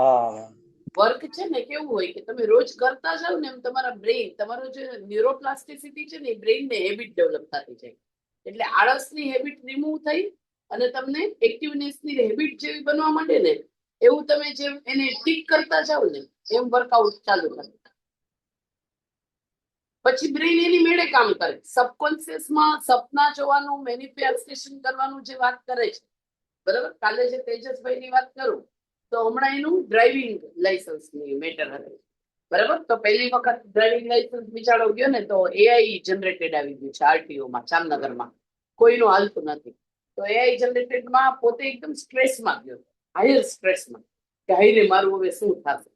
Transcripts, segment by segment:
હા વર્ક છે ને કેવું હોય કે તમે રોજ કરતા જાવ ને એમ તમારા બ્રેઇન, તમારો જે ન્યુરોપ્લાસ્ટિસિટી છે ને એ બ્રેઇન ને હેબિટ ડેવલપ થતી જાય. એટલે આળસની હેબિટ રિમૂવ થઈ અને તમને એક્ટિવનેસની હેબિટ જેવી બનવા માંડે ને, એવું તમે જેમ એને ટીક કરતા જાવ ને એમ વર્કઆઉટ ચાલુ કરે. પછી બ્રેઇન એની મેળે કામ કરે. સબકોન્શિયસમાં સપના જોવાનું, મેનિફેસ્ટેશન કરવાનું જે વાત કરે છે, બરાબર. કાલે જે તેજસભાઈ ની વાત કરું તો હમણાં એનું ડ્રાઇવિંગ લાયસન્સની મેટર હતી, બરાબર. તો પહેલી વખત ડ્રાઇવિંગ લાયસન્સ બિચારો ગયો ને તો એઆઈ જનરેટેડ આવી ગયું છે આરટીઓમાં જામનગરમાં, કોઈનું હાલતું નથી. તો એઆઈ જનરેટેડમાં પોતે એકદમ સ્ટ્રેસમાં ગયો, હાયર સ્ટ્રેસમાં, કે હાઈરે મારું હવે શું થશે,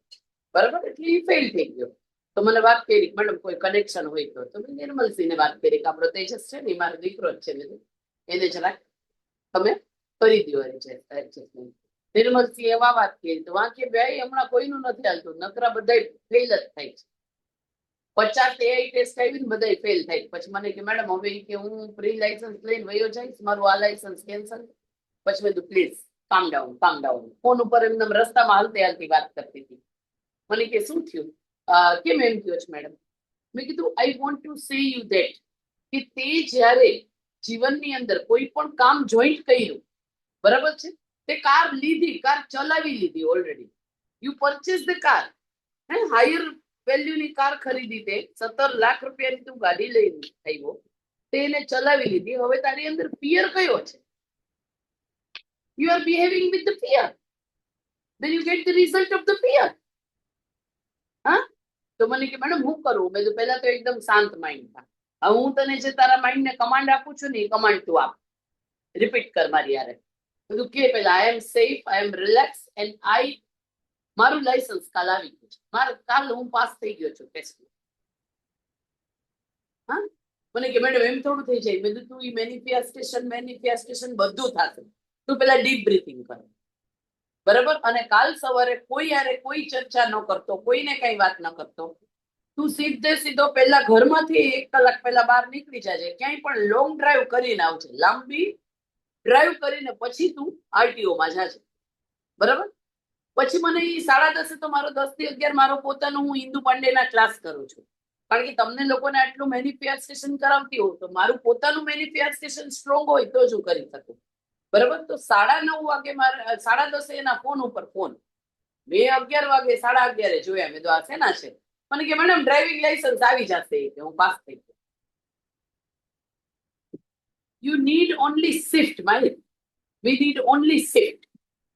બરાબર. એટલે એ ફેલ થઈ ગયો. તો મને વાત કરી મેડમ કોઈ કનેક્શન હોય તો મેં નિર્મલસિંહને વાત કરી કે આપણો તેજસ છે ને મારો દીકરો જ છે, એને જરાક તમે કરી દો એડજસ્ટમેન્ટ. નિર્મલસિંહ એવા વાત કરી તો વાંકે ભાઈ હમણાં કોઈનું નથી હાલતું, નકરા બધા ફેલ જ થાય છે. 50 એઆઈ ટેસ્ટ આવીને બધા ફેલ થાય. પછી મને કે મેડમ હવે કે હું પ્રી લાયસન્સ લઈને વયો જઈશ, મારું આ લાયસન્સ કેન્સલ. પછી મેં કીધું પ્લીઝ કામ ડાઉન. ફોન ઉપર એમને રસ્તામાં હાલતી વાત કરતી હતી. મને કે શું થયું, કેમ એમ કહો છો મેડમ? મેં કીધું I want to say you that કે તે જ્યારે જીવનની અંદર કોઈ પણ કામ જોઈન્ટ કર્યું, બરાબર છે, તે કાર લીધી, કાર ચલાવી લીધી already, you purchase the car, higher વેલ્યુની કાર ખરીદી, તે 17 લાખ રૂપિયાની તું ગાડી લઈને આવ્યો, તેને ચલાવી લીધી. હવે તારી અંદર ફિયર કયો છે? You are behaving with the fear, then you get the result of the fear. હા, તો મને કે મેડમ હું કરું? મેં તો પહેલા તો એકદમ શાંત માઇન્ડ હતા. હવે હું તને જે તારા માઇન્ડ ને કમાન્ડ આપું છું ને એ કમાન્ડ તું આપ, રિપીટ કર મારી યારે. બધું કે પેલા I am safe, I am relax and મારું લાયસન્સ કાલ આવી ગયું છે, મારું કાલ હું પાસ થઈ ગયો છું ટેસ્ટમાં. હા, મને કે મેડમ એમ થોડું થઈ જાય. મેં તું મેનિફેસ્ટેશન બધું થશે, તું પેલા ડીપ બ્રીથિંગ કર, બરાબર. અને કાલ સવારે કોઈ યારે કોઈ ચર્ચા ન કરતો, કોઈને કઈ વાત ન કરતો, તું સીધો પહેલા ઘરમાંથી 1 કલાક પહેલા બહાર નીકળી જાય, ક્યાંય પણ લોંગ ડ્રાઈવ કરીને આવજે, લાંબી ડ્રાઈવ કરીને પછી તું આરટીઓમાં જાજે, બરાબર. પછી મને એ 10:30 તો મારો 10 થી 11 મારો પોતાનો હું ઇન્દુ પાંડેના ક્લાસ કરું છું. કારણ કે તમને લોકોને આટલું મેનિફેસ્ટેશન કરાવતી હોઉં તો મારું પોતાનું મેનિફેસ્ટેશન સ્ટ્રોંગ હોય તો જ હું કરી શકું, બરાબર. તો 9:30 વાગે મારે 10:30 એના ફોન ઉપર ફોન, મેં 11 વાગે 11:30 જોયા. મેં તો આ શેના છે? મને કે મેડમ ડ્રાઇવિંગ લાયસન્સ આવી જશે, હું પાસ થઈ ગયો. You need only shift, Malik. We need only shift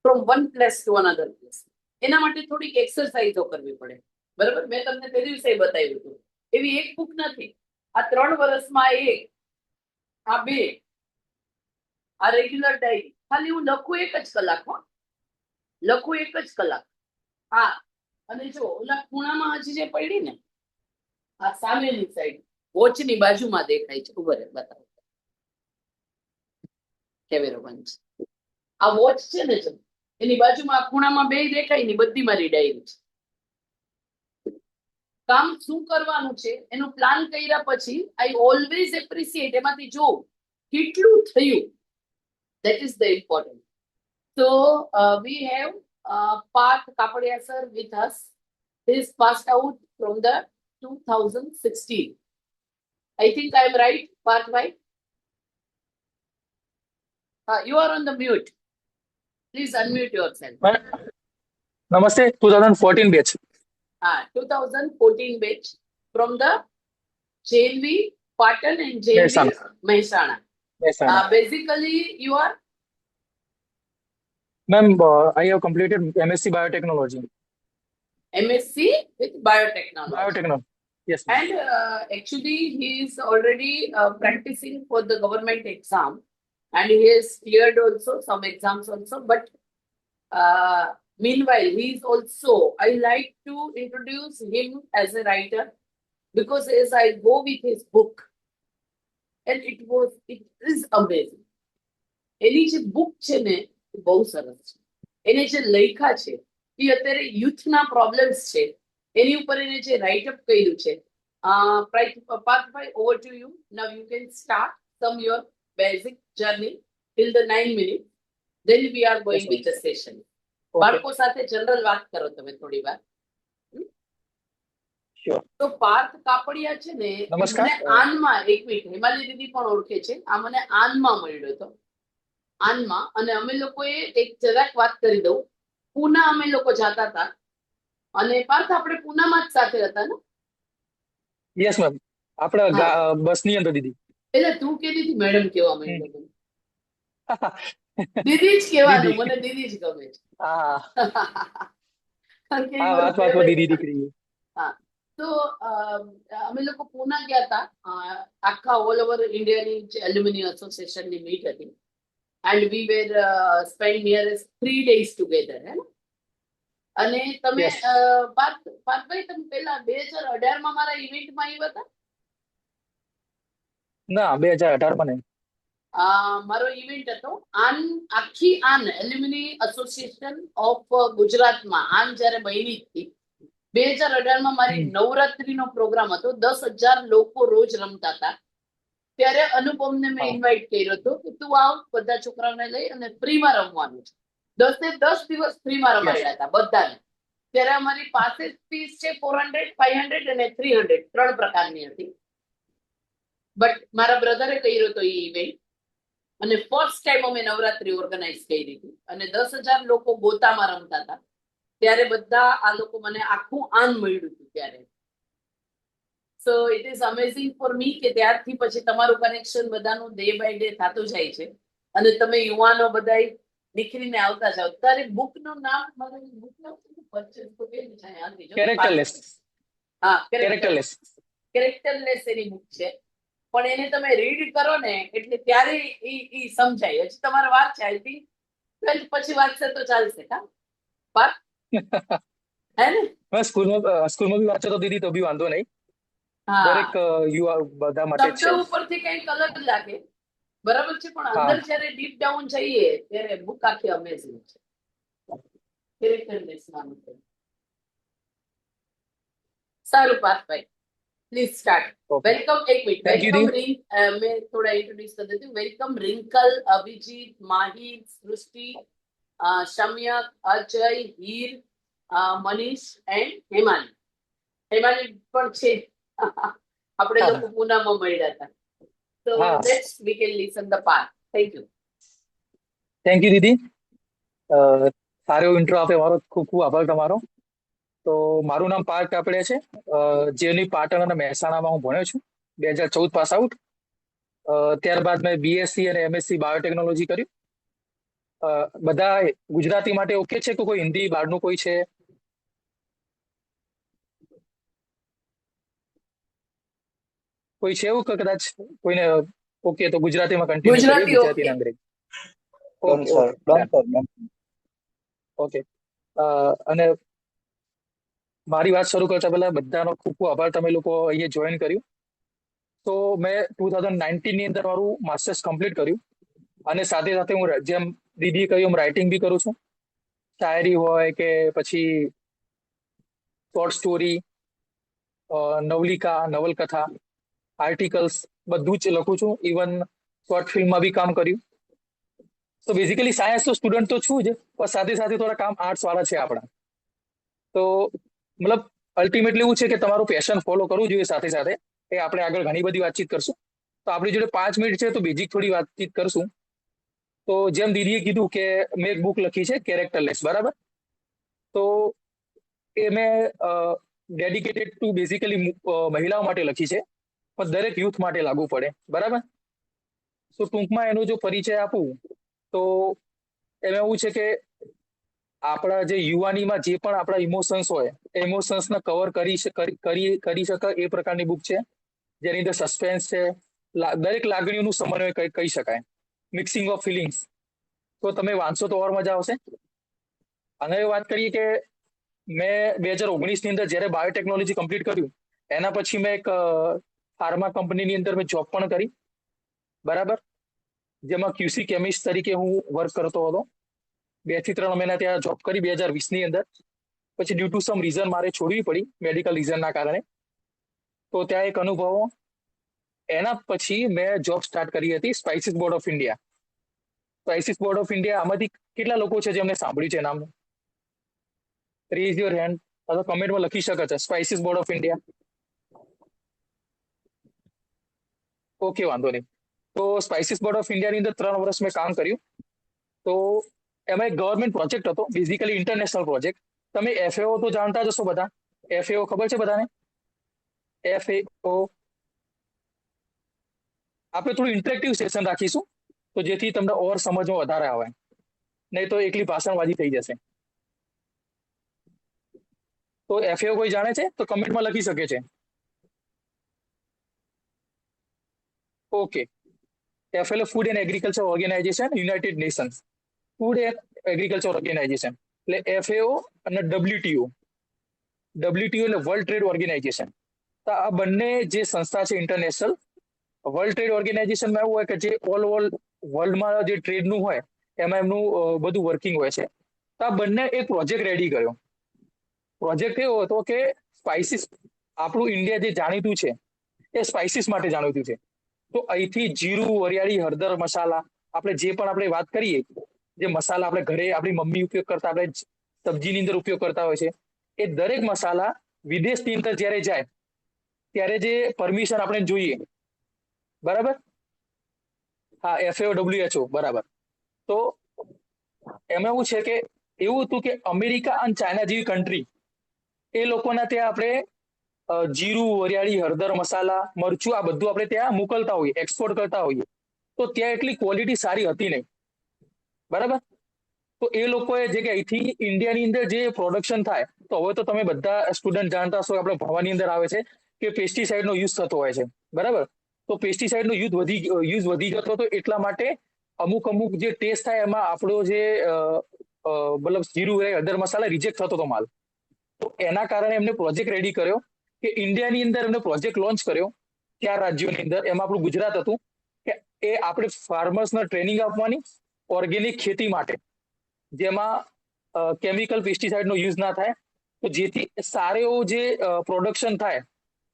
from one place to another place. એના માટે થોડીક એક્સરસાઇઝો કરવી પડે, બરાબર. મેં તમને તે દિવસે બતાવ્યું હતું, એવી એક બુક નથી. આ 3 વર્ષમાં એક, આ 2, આ રેગ્યુલર ડાયરી. ખાલી હું લખું 1 જ કલાક, લખું 1 જ કલાક. હા, અને જો ઓલા ખૂણામાં હજી જે પડી ને, આ સામેની સાઈડ વોચની બાજુમાં દેખાય છે, ઉભો રહે બતાવો, કેમેરો બંધ છે. આ વોચ છે ને, જો એની બાજુમાં આ ખૂણામાં 2 દેખાય ને, બધી મારી ડાયરી છે. કામ શું કરવાનું છે એનું પ્લાન કર્યા પછી આઈ ઓલવેઝ એપ્રિશિએટ એમાંથી જો કેટલું થયું, that is the important. So we have Parth Kapadia sir with us. He is passed out from the 2016. I think I am right, Parth bhai? You are on the mute. Please unmute yourself. Namaste, 2014 batch. 2014 batch from the JNV Patan and JNV Mehsana. Basically, you are? Ma'am, I have completed MSc Biotechnology. MSc with Biotechnology. Biotechnology, yes. And actually, he is already practicing for the government exam, and he has cleared also some exams also. But meanwhile, he is also, I like to introduce him as a writer, because as I go with his book, and it is amazing. એની જે book છે ને બહુ સરસ છે. એને જે લખ્યા છે એ અત્યારે યુથના પ્રોબ્લેમ્સ છે એની ઉપર એને જે રાઇટઅપ કર્યું છે. Parthbhai, over to you. Now you can start from your basic journey till the 9 minutes. Then we are going with the session. Okay બાળકો સાથે જનરલ વાત કરો તમે થોડી વાર. શ્યોર. તો પાર્થ કાપડિયા છે ને, એ નમસ્કાર. મને આનમાં, એક મિનિટ, હિમાલી દીદી પણ ઓળખે છે, આ મને આનમાં મળ્યો હતો, આનમાં. અને અમે લોકોએ એક જરાક વાત કરી દઉં, પૂના અમે લોકો જતા હતા, અને પાર્થ આપણે પૂનામાં જ સાથે હતા ને? યસ મેમ, આપણે હા. બસની અંદર દીદી. એટલે તું કહેતી હતી મેડમ કહેવા માંડ્યો મને. દીદી. દીદી જ કહેવાનું, મને દીદી જ ગમે છે. હા કારણ કે એ હા, મારું વાતમાં favorite દીદી છે. દીકરી. હા. તો અમે લોકો પૂના ગયા હતા. આખા ઓલ ઓવર ઇન્ડિયાની જે એલ્યુમિની એસોસિએશનની મીટ હતી, and we were spend nearest 3 days together, હે ને? અને તમે યસ. પાર્થભાઈ, તમે પેલા 2018 માં મારા ઇવેન્ટમાં આવ્યા હતા? ના, 2018 માં નહીં. મારો ઇવેન્ટ હતો આન, આખી આન એલ્યુમિની એસોસિએશન ઓફ ગુજરાતમાં આન જ્યારે બની હતી 2018 માં, મારી નવરાત્રીનો પ્રોગ્રામ હતો. 10,000 લોકો રોજ રમતા હતા. ત્યારે અનુપમને મેં હા. ઇન્વાઇટ કર્યો હતો કે તું આવ, બધા છોકરાઓને લઈ, અને ફ્રીમાં રમવાનું છે. 10 દિવસ ફ્રીમાં યસ. રમાડ્યા હતા બધાને. ત્યારે અમારી પાસે ફીસ છે 400, 500 અને 300, 3 પ્રકારની હતી. બટ મારા બ્રધરે કર્યો હતો એ ઇવેન્ટ, અને ફર્સ્ટ ટાઈમ અમે નવરાત્રી ઓર્ગેનાઇઝ કરી હતી, અને 10,000 લોકો ગોતામાં રમતા હતા. ત્યારે બધા આ લોકો મને આખું આન મળ્યું હતું ત્યારે. So it is amazing for me કે ત્યારથી પછી તમારું કનેક્શન બધાનું ડે બાય ડે થતું જાય છે, અને તમે યુવાનો બધા નીકળીને આવતા જાઓ. તારી બુક નું નામ, કેરેક્ટરલેસ. હા, કેરેક્ટરલેસ. કેરેક્ટરલેસ એની બુક છે. પણ એને તમે રીડ કરો ને એટલે ત્યારે ઈ સમજાય. હજી તમારે વાત છે, આઈ થિંક 12th પછી વાંચશે તો ચાલશે. હા પાર્થ, હે ને? સ્કૂલમાં બી વાંચો તો દીદી તો બી વાંધો નહીં. દરેક હા, યુવા બધા માટે જ શબ્દ છે. ઉપરથી કંઈક અલગ લાગે, બરાબર છે, પણ હા. અંદર જ્યારે ડીપ ડાઉન જઈએ ત્યારે બુક આખી અમેઝિંગ છે. કેરેક્ટરલેસ નામ છે. સારું પાર્થભાઈ, પ્લીઝ સ્ટાર્ટ. ઓકે. વેલકમ. એક મિનિટ, થેન્ક યુ વેલકમ દી. રિંક, મેં થોડા ઇન્ટ્રોડ્યુસ કરી દીધું. વેલકમ રિંકલ, અભિજીત, માહિર, સૃષ્ટિ, શમ્યક, અજય, હીર, મનીષ એન્ડ હેમાલી. હેમાલી પણ છે. આપણે હા લોકો પૂનામાં મળ્યા હતા. So હા, let's we can listen the part. Thank you. Thank you દીદી. સારો ઇન્ટ્રો આપે, મારો ખૂબ ખૂબ આભાર તમારો. તો મારું નામ પાર્થ કાપડિયા છે. જેની પાટણ અને મહેસાણામાં હું ભણ્યો છું. 2014 પાસ આઉટ. ત્યારબાદ મેં બીએસસી અને એમએસસી બાયોટેકનોલોજી કર્યું. બધા ગુજરાતી માટે ઓકે છે કે કોઈ હિન્દી બહારનું કોઈ છે? કોઈ છે એવું કે કદાચ કોઈને ઓકે તો ગુજરાતીમાં કન્ટિન્યુ કરીએ, ગુજરાતી ગુજરાતી ઓકે. અને અંગ્રેજી. Done okay sir, okay done done. Sir, done. Okay. અને મારી વાત શરૂ કરતા પહેલા બધાનો ખૂબ ખૂબ આભાર, તમે લોકો અહીંયા જોઈન કર્યું. તો મેં 2019 ની અંદર મારું માસ્ટર્સ કમ્પ્લીટ કર્યું, અને સાથે સાથે હું જેમ દીદીએ કહ્યું એમ રાઇટિંગ બી કરું છું. શાયરી હોય કે પછી શોર્ટ સ્ટોરી, નવલિકા, નવલકથા, આર્ટિકલ્સ બધું જ લખું છું. ઇવન શોર્ટ ફિલ્મમાં બી કામ કર્યું. તો બેઝિકલી સાયન્સ તો સ્ટુડન્ટ તો છું જ, પણ સાથે સાથે થોડા કામ આર્ટ્સ વાળા છે આપણા. તો મતલબ અલ્ટિમેટલી એવું છે કે તમારું પેશન ફોલો કરવું જોઈએ સાથે સાથે. એ આપણે આગળ ઘણી બધી વાતચીત કરશું. તો આપણી જોડે 5 મિનિટ છે, તો બેઝિક થોડી વાતચીત કરશું. તો જેમ દીદીએ કીધું કે મેં એક બુક લખી છે કેરેક્ટરલેસ, બરાબર? તો એ મેં ડેડિકેટેડ ટુ બેઝિકલી મહિલાઓ માટે લખી છે, પણ દરેક યુથ માટે લાગુ પડે, બરાબર? તો ટૂંકમાં એનો જો પરિચય આપું તો એમાં એવું છે કે આપણા જે યુવાનીમાં જે પણ આપણા ઇમોશન્સ હોય એ ઇમોશન્સને કવર કરી શકે એ પ્રકારની બુક છે, જેની અંદર સસ્પેન્સ છે, દરેક લાગણીઓનું સમન્વય કહી શકાય, મિક્સિંગ ઓફ ફિલિંગ્સ. તો તમે વાંચશો તો ઓર મજા આવશે. અને વાત કરીએ કે મેં 2019 ની અંદર જ્યારે બાયોટેકનોલોજી કમ્પ્લીટ કર્યું, એના પછી મેં એક ફાર્મા કંપનીની અંદર મેં જોબ પણ કરી, બરાબર? જેમાં ક્યુસી કેમિસ્ટ તરીકે હું વર્ક કરતો હતો. 2 થી 3 મહિના ત્યાં જોબ કરી 2020 ની અંદર. પછી ડ્યુ ટુ સમ રીઝન મારે છોડવી પડી, મેડિકલ રીઝનના કારણે. તો ત્યાં એક અનુભવ. એના પછી મેં જોબ સ્ટાર્ટ કરી હતી spices board of India. Spices board of India, આમાંથી કેટલા લોકો છે જેમને સાંભળ્યું છે નામ? રેઝ યોર હેન્ડ અથવા કમેન્ટમાં લખી શકો છો spices board of India. Okay, વાંધો નહીં. તો સ્પાઇસીસ બોર્ડ ઓફ ઇન્ડિયાની અંદર 3 વર્ષ મેં કામ કર્યું. તો એમાં એક ગવર્મેન્ટ પ્રોજેક્ટ હતો, બેઝિકલી ઇન્ટરનેશનલ પ્રોજેક્ટ. તમે FAO તો જાણતા જ હશો બધા. FAO ખબર છે બધાને? FAO. આપણે થોડું ઇન્ટરેક્ટિવ સેશન રાખીશું તો જેથી તમને ઓર સમજમાં વધારે આવે, નહીં તો એકલી ભાષણબાજી થઈ જશે. તો FAO કોઈ જાણે છે તો કમેન્ટમાં લખી શકે છે. Okay. FAO food and agriculture organisation, united nations food and agriculture organisation એટલે FAO અને WTO. WTO એટલે વર્લ્ડ ટ્રેડ ઓર્ગેનાઇઝેશન. તો આ બંને જે સંસ્થા છે ઇન્ટરનેશનલ, વર્લ્ડ ટ્રેડ ઓર્ગેનાઇઝેશનમાં એવું હોય કે જે ઓલ વર્લ્ડમાં જે ટ્રેડનું હોય એમાં એમનું બધું વર્કિંગ હોય છે. તો આ બંને એક પ્રોજેક્ટ રેડી કર્યો. પ્રોજેક્ટ એવો હતો કે સ્પાઇસીસ, આપણું ઇન્ડિયા જે જાણીતું છે એ સ્પાઇસીસ માટે જાણીતું છે. તો અહીંથી જીરું, વરિયાળી, હળદર, મસાલા, આપણે જે પણ આપણે વાત કરીએ, જે મસાલા આપણે ઘરે આપણી મમ્મી ઉપયોગ કરતા, આપણે સબ્જીની અંદર ઉપયોગ કરતા હોય છે, એ દરેક મસાલા વિદેશની અંદર જ્યારે જાય ત્યારે જે પરમિશન આપણે જોઈએ, બરાબર? હા, FAO WHO, બરાબર. તો એમાં એવું છે કે એવું હતું કે અમેરિકા અને ચાઇના જેવી કન્ટ્રી, એ લોકોના ત્યાં આપણે જીરું, વરિયાળી, હળદર, મસાલા, મરચું આ બધું આપણે ત્યાં મોકલતા હોઈએ, એક્સપોર્ટ કરતા હોઈએ. તો ત્યાં એટલી ક્વોલિટી સારી હતી નહીં, બરાબર? તો એ લોકોએ જે કે અહીંથી ઇન્ડિયાની અંદર જે પ્રોડક્શન થાય, તો હવે તો તમે બધા સ્ટુડન્ટ જાણતા હશો, આપણે ભણવાની અંદર આવે છે કે પેસ્ટિસાઇડનો યુઝ થતો હોય છે, બરાબર? તો પેસ્ટિસાઇડનો યુઝ વધી જતો હતો, એટલા માટે અમુક જે ટેસ્ટ થાય એમાં આપણો જે મતલબ જીરું, હળદર, મસાલા રિજેક્ટ થતો હતો માલ. તો એના કારણે એમને પ્રોજેક્ટ રેડી કર્યો કે ઇન્ડિયાની અંદર એમને પ્રોજેક્ટ લોન્ચ કર્યો 4 રાજ્યોની અંદર. એમાં આપણું ગુજરાત હતું કે એ આપણે ફાર્મર્સને ટ્રેનિંગ આપવાની ઓર્ગેનિક ખેતી માટે, જેમાં કેમિકલ પેસ્ટિસાઇડનો યુઝ ના થાય, તો જેથી સારું એવું જે પ્રોડક્શન થાય,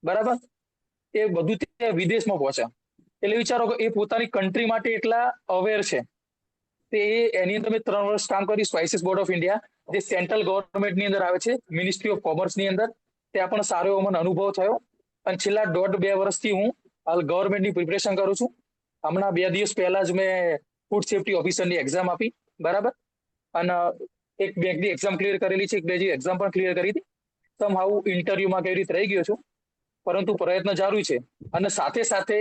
બરાબર, એ બધું તે વિદેશમાં પહોંચે. એટલે વિચારો કે એ પોતાની કન્ટ્રી માટે એટલા અવેર છે. તે એની અંદર મેં 3 વર્ષ કામ કર્યું. સ્પાઇસીસ બોર્ડ ઓફ ઇન્ડિયા જે સેન્ટ્રલ ગવર્મેન્ટની અંદર આવે છે, મિનિસ્ટ્રી ઓફ કોમર્સની અંદર, ત્યાં પણ સારો એવો મને અનુભવ થયો. અને છેલ્લા 1.5-2 વર્ષથી હું હાલ ગવર્મેન્ટની પ્રિપરેશન કરું છું. હમણાં 2 દિવસ પહેલા જ મેં ફૂડ સેફ્ટી ઓફિસરની એક્ઝામ આપી, બરાબર, અને એક બેંકની એક્ઝામ ક્લિયર કરેલી છે, એક બીજી એક્ઝામ પણ ક્લિયર કરી હતી. સમહાઉ ઇન્ટરવ્યુમાં કેવી રીતે રહી ગયો છું, પરંતુ પ્રયત્ન જારી છે. અને સાથે સાથે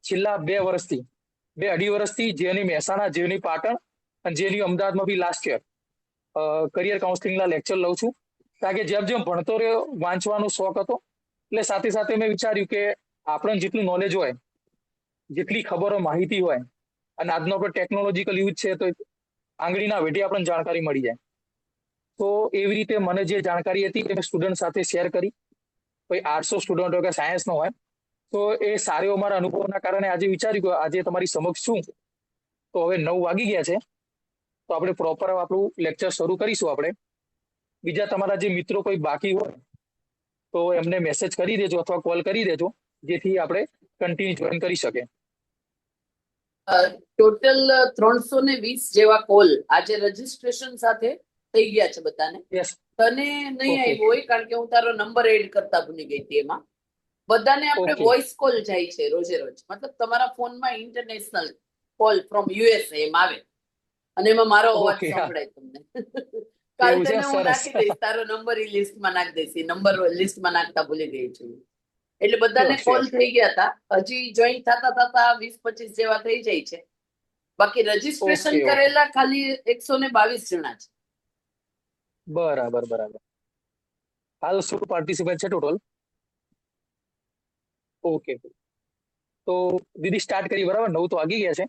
છેલ્લા 2-2.5 વર્ષથી જેની મહેસાણા, જેની પાટણ અને જેની અમદાવાદમાં બી લાસ્ટ યર કરિયર કાઉન્સિલિંગના લેક્ચર લઉં છું. કારણ કે જેમ જેમ ભણતો રહ્યો, વાંચવાનો શોખ હતો, એટલે સાથે સાથે મેં વિચાર્યું કે આપણને જેટલું નોલેજ હોય, જેટલી ખબરો, માહિતી હોય, અને આજનો આપણે ટેકનોલોજીકલ યુઝ છે, તો આંગળીના વેઢે આપણને જાણકારી મળી જાય. તો એવી રીતે મને જે જાણકારી હતી એ મેં સ્ટુડન્ટ સાથે શેર કરી. કોઈ 800 સ્ટુડન્ટ હોય કે સાયન્સનો હોય, તો એ સારો અમારા અનુભવના કારણે આજે વિચાર્યું કે આજે તમારી સમક્ષ છું. તો હવે 9 વાગી ગયા છે, તો આપણે પ્રોપર આપણું લેક્ચર શરૂ કરીશું. આપણે બીજા તમારા જે મિત્રો કોઈ બાકી હોય તો એમને મેસેજ કરી દેજો અથવા કોલ કરી દેજો, જેથી આપણે કન્ટિન્યુ જોઈન કરી શકે. ટોટલ 320 જેવા કોલ આજે રજીસ્ટ્રેશન સાથે થઈ ગયા છે બધાને. યસ. તને નહીં આવ્યો હોય કારણ કે હું તારો નંબર એડ કરતા ભૂલી ગઈ હતી. એમાં બધાને આપણે Okay. વોઇસ કોલ જાય છે રોજે રોજ, મતલબ તમારા ફોનમાં ઇન્ટરનેશનલ કોલ ફ્રોમ USA એમ આવે, અને એમાં મારો અવાજ Okay, હા. સંભળાય તમને. કાલ એવું છે, તને હું સરસ. નાખી દઈશ, તારો નંબર ઈ લિસ્ટમાં નાખી દઈશ. ઈ નંબર લિસ્ટમાં નાખતા ભૂલી ગઈ છું. એટલે બધાને Sure, કોલ sure. થઈ ગયા હતા. હજી જોઈન થતા 20-25 જેવા થઈ જાય છે. બાકી રજીસ્ટ્રેશન Okay, okay. કરેલા ખાલી 122 જણા છે. બરાબર. હાલ શું પાર્ટિસિપન્ટ છે ટોટલ? ઓકે. તો દીદી સ્ટાર્ટ કરી, બરાબર? 9 તો વાગી ગયા છે.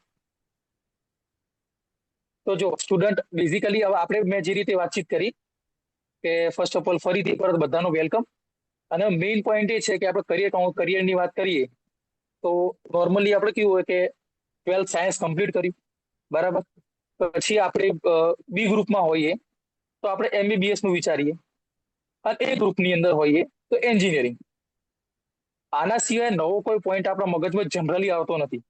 તો જો સ્ટુડન્ટ બેઝિકલી હવે આપણે મેં જે રીતે વાતચીત કરી કે ફર્સ્ટ ઓફ ઓલ ફરીથી પરત બધાનું વેલકમ. અને મેઇન પોઈન્ટ એ છે કે આપણે કરિયરની વાત કરીએ તો નોર્મલી આપણે કેવું હોય કે 12th સાયન્સ કમ્પ્લીટ કર્યું, બરાબર, પછી આપણે બી ગ્રુપમાં હોઈએ તો આપણે MBBS નું વિચારીએ, અને એ ગ્રુપની અંદર હોઈએ તો એન્જિનિયરિંગ. આના સિવાય નવો કોઈ પોઈન્ટ આપણા મગજમાં જનરલી આવતો નથી.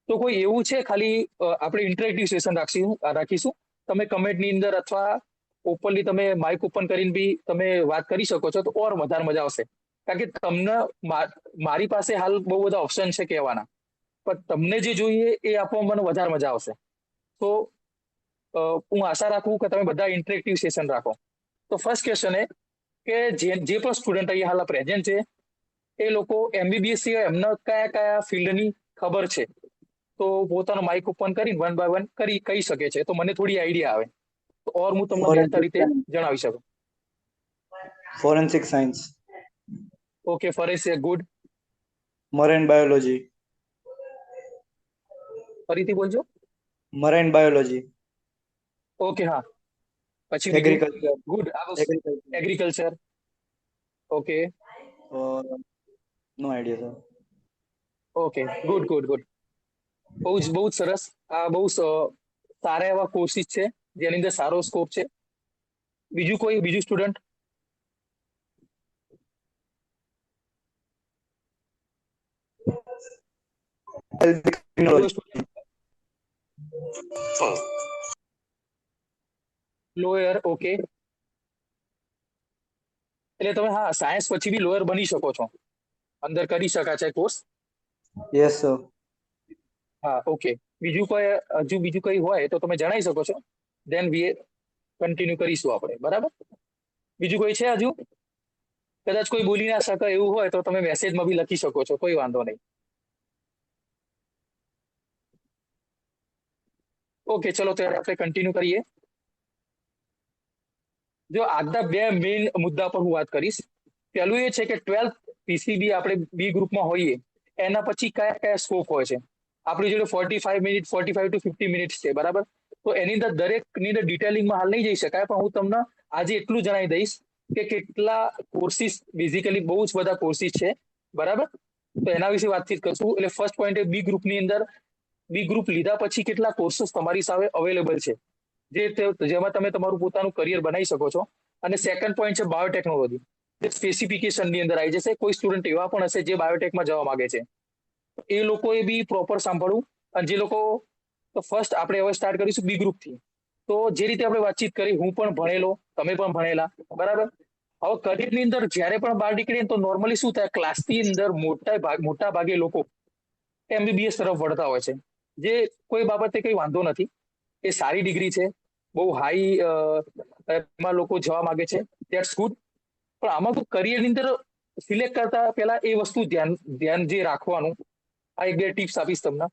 તો કોઈ એવું છે, ખાલી આપણે ઇન્ટરેક્ટિવ સેશન રાખીશું. તમે કમેન્ટની અંદર અથવા ઓપનલી તમે માઇક ઓપન કરીને બી તમે વાત કરી શકો છો તો ઓર વધારે મજા આવશે. કારણ કે તમને મારી પાસે હાલ બહુ બધા ઓપ્શન છે કહેવાના, પણ તમને જે જોઈએ એ આપવામાં મને વધારે મજા આવશે. તો હું આશા રાખું કે તમે બધા ઇન્ટરેક્ટિવ સેશન રાખો. તો ફર્સ્ટ ક્વેશ્ચન એ કે જે પણ સ્ટુડન્ટ અહીંયા હાલ પ્રેઝન્ટ છે એ લોકો MBBS સિવાય એમને કયા કયા ફિલ્ડની ખબર છે, તો પોતાનો માઇક ઓપન કરીને વન બાય વન કહી શકે છે, તો મને થોડી આઈડિયા આવે તો ઓર હું તમને બહેતર રીતે જણાવી શકું. Forensic science. Okay, fresh good. Marine biology. ફરીથી બોલજો. Marine biology. ઓકે, હા. પછી બીજું? Agriculture. Good. Agriculture. Okay. No idea, sir. Okay, good good good. બહુ જ સરસ. આ બહુ સારા એવા કોર્સિસ છે જેની અંદર સારો સ્કોપ છે. બીજું સ્ટુડન્ટ? લોયર. ઓકે, એટલે તમે હા સાયન્સ પછી બી લોયર બની શકો છો, અંદર કરી શકાય છે કોર્સ. Yes, sir. હા, ઓકે. બીજું કઈ હોય તો તમે જણાવી શકો છો, દેન વી કન્ટિન્યુ કરીશું આપણે, બરાબર? બીજું કોઈ છે હજુ? કદાચ કોઈ બોલી ના શકે એવું હોય તો તમે મેસેજમાં બી લખી શકો છો, કોઈ વાંધો નહીં. ઓકે, ચલો ત્યારે આપણે કન્ટિન્યુ કરીએ. જો આજના બે મેઇન મુદ્દા પર હું વાત કરીશ. પહેલું એ છે કે 12th PCB આપણે બી ગ્રુપમાં હોઈએ એના પછી કયા કયા સ્કોપ હોય છે. આપણી જોડે 45 મિનિટ 45 to 50 મિનિટ્સ છે, બરાબર? તો એની અંદર દરેકની અંદર ડિટેલિંગમાં હાલ નહીં જઈ શકાય, પણ હું તમને આજે એટલું જણાવી દઈશ કે કેટલા કોર્સિસ, બેઝિકલી બહુ જ બધા કોર્સિસ છે, બરાબર? તો એના વિશે વાતચીત કરશું. એટલે ફર્સ્ટ પોઈન્ટ એ બી ગ્રુપની અંદર બી ગ્રુપ લીધા પછી કેટલા કોર્સિસ તમારી સામે અવેલેબલ છે, જેમાં તમે તમારું પોતાનું કરિયર બનાવી શકો છો. અને સેકન્ડ પોઈન્ટ છે બાયોટેકનોલોજી, જે સ્પેસિફિકેશનની અંદર આવી જશે. કોઈ સ્ટુડન્ટ એવા પણ હશે જે બાયોટેકમાં જવા માંગે છે, એ લોકોએ બી પ્રોપર સાંભળવું. અને જે લોકો, તો ફર્સ્ટ આપણે હવે સ્ટાર્ટ કરીશું બી ગ્રુપથી. તો જે રીતે આપણે વાતચીત કરી, હું પણ ભણેલો, તમે પણ ભણેલા, બરાબર? હવે કરિયરની અંદર જ્યારે પણ બહાર નીકળીએ તો નોર્મલી શું થાય, ક્લાસની અંદર મોટા ભાગે લોકો MBBS તરફ વળતા હોય છે, જે કોઈ બાબતે કંઈ વાંધો નથી, એ સારી ડિગ્રી છે, બહુ હાઈ એમાં લોકો જવા માંગે છે, ધેટ્સ ગુડ. પણ આમાં તો કરિયરની અંદર સિલેક્ટ કરતા પહેલા એ વસ્તુ ધ્યાન જે રાખવાનું, આ એક બે ટિપ્સ આપીશ તમને.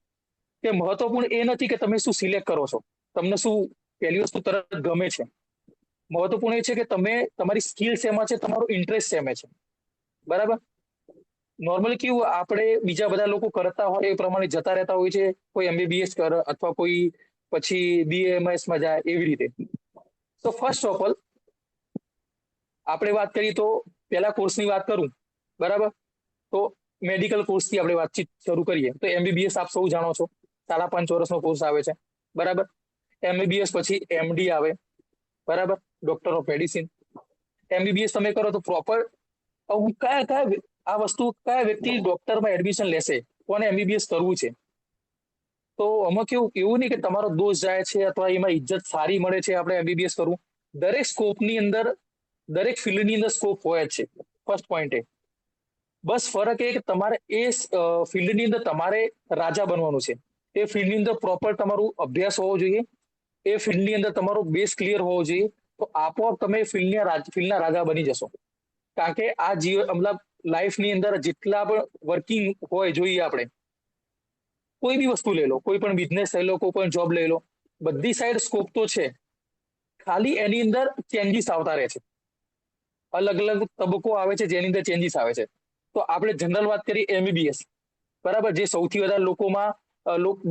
કે મહત્વપૂર્ણ એ નથી કે તમે શું સિલેક્ટ કરો છો, તમને શું પહેલી વસ્તુ તરત ગમે છે. મહત્વપૂર્ણ એ છે કે તમે તમારી સ્કિલ શેમાં છે, તમારો ઇન્ટરેસ્ટ શેમાં છે, બરાબર? નોર્મલી કેવું, આપણે બીજા બધા લોકો કરતા હોય એ પ્રમાણે જતા રહેતા હોય છે. કોઈ MBBS કરે અથવા કોઈ પછી BAMS-માં જાય, એવી રીતે. તો ફર્સ્ટ ઓફ ઓલ આપણે વાત કરીએ તો પહેલા કોર્સની વાત કરું, બરાબર? તો મેડિકલ કોર્સથી આપણે વાતચીત શરૂ કરીએ તો MBBS આપ સૌ જાણો છો, 5.5 વર્ષનો કોર્સ આવે છે, બરાબર? MBBS પછી MD આવે, બરાબર? Doctor of medicine. MBBS તમે કરો તો પ્રોપર કયા વ્યક્તિ ડોક્ટરમાં એડમિશન લેશે, કોને MBBS કરવું છે. તો આમાં એવું નહીં કે તમારો દોષ જાય છે અથવા એમાં ઇજ્જત સારી મળે છે આપણે MBBS કરવું. દરેક સ્કોપની અંદર, દરેક ફિલ્ડની અંદર સ્કોપ હોય જ છે. ફર્સ્ટ પોઈન્ટ એ બસ ફરક એ કે તમારે એ ફિલ્ડની અંદર તમારે રાજા બનવાનું છે. એ ફિલ્ડની અંદર પ્રોપર તમારું અભ્યાસ હોવો જોઈએ, એ ફિલ્ડની અંદર તમારો બેઝ ક્લિયર હોવો જોઈએ, તો આપોઆપ તમે ફિલ્ડના રાજા બની જશો. કારણ કે આ મતલબ લાઈફની અંદર જેટલા પણ વર્કિંગ હોય જોઈએ, આપણે કોઈ બી વસ્તુ લઈ લો, કોઈ પણ બિઝનેસ લઈ લો, કોઈ પણ જોબ લઈ લો, બધી સાઈડ સ્કોપ તો છે, ખાલી એની અંદર ચેન્જીસ આવતા રહે છે. અલગ અલગ તબક્કો આવે છે જેની અંદર ચેન્જીસ આવે છે. તો આપણે જનરલ વાત કરીએ MBBS, બરાબર? જે સૌથી વધારે લોકોમાં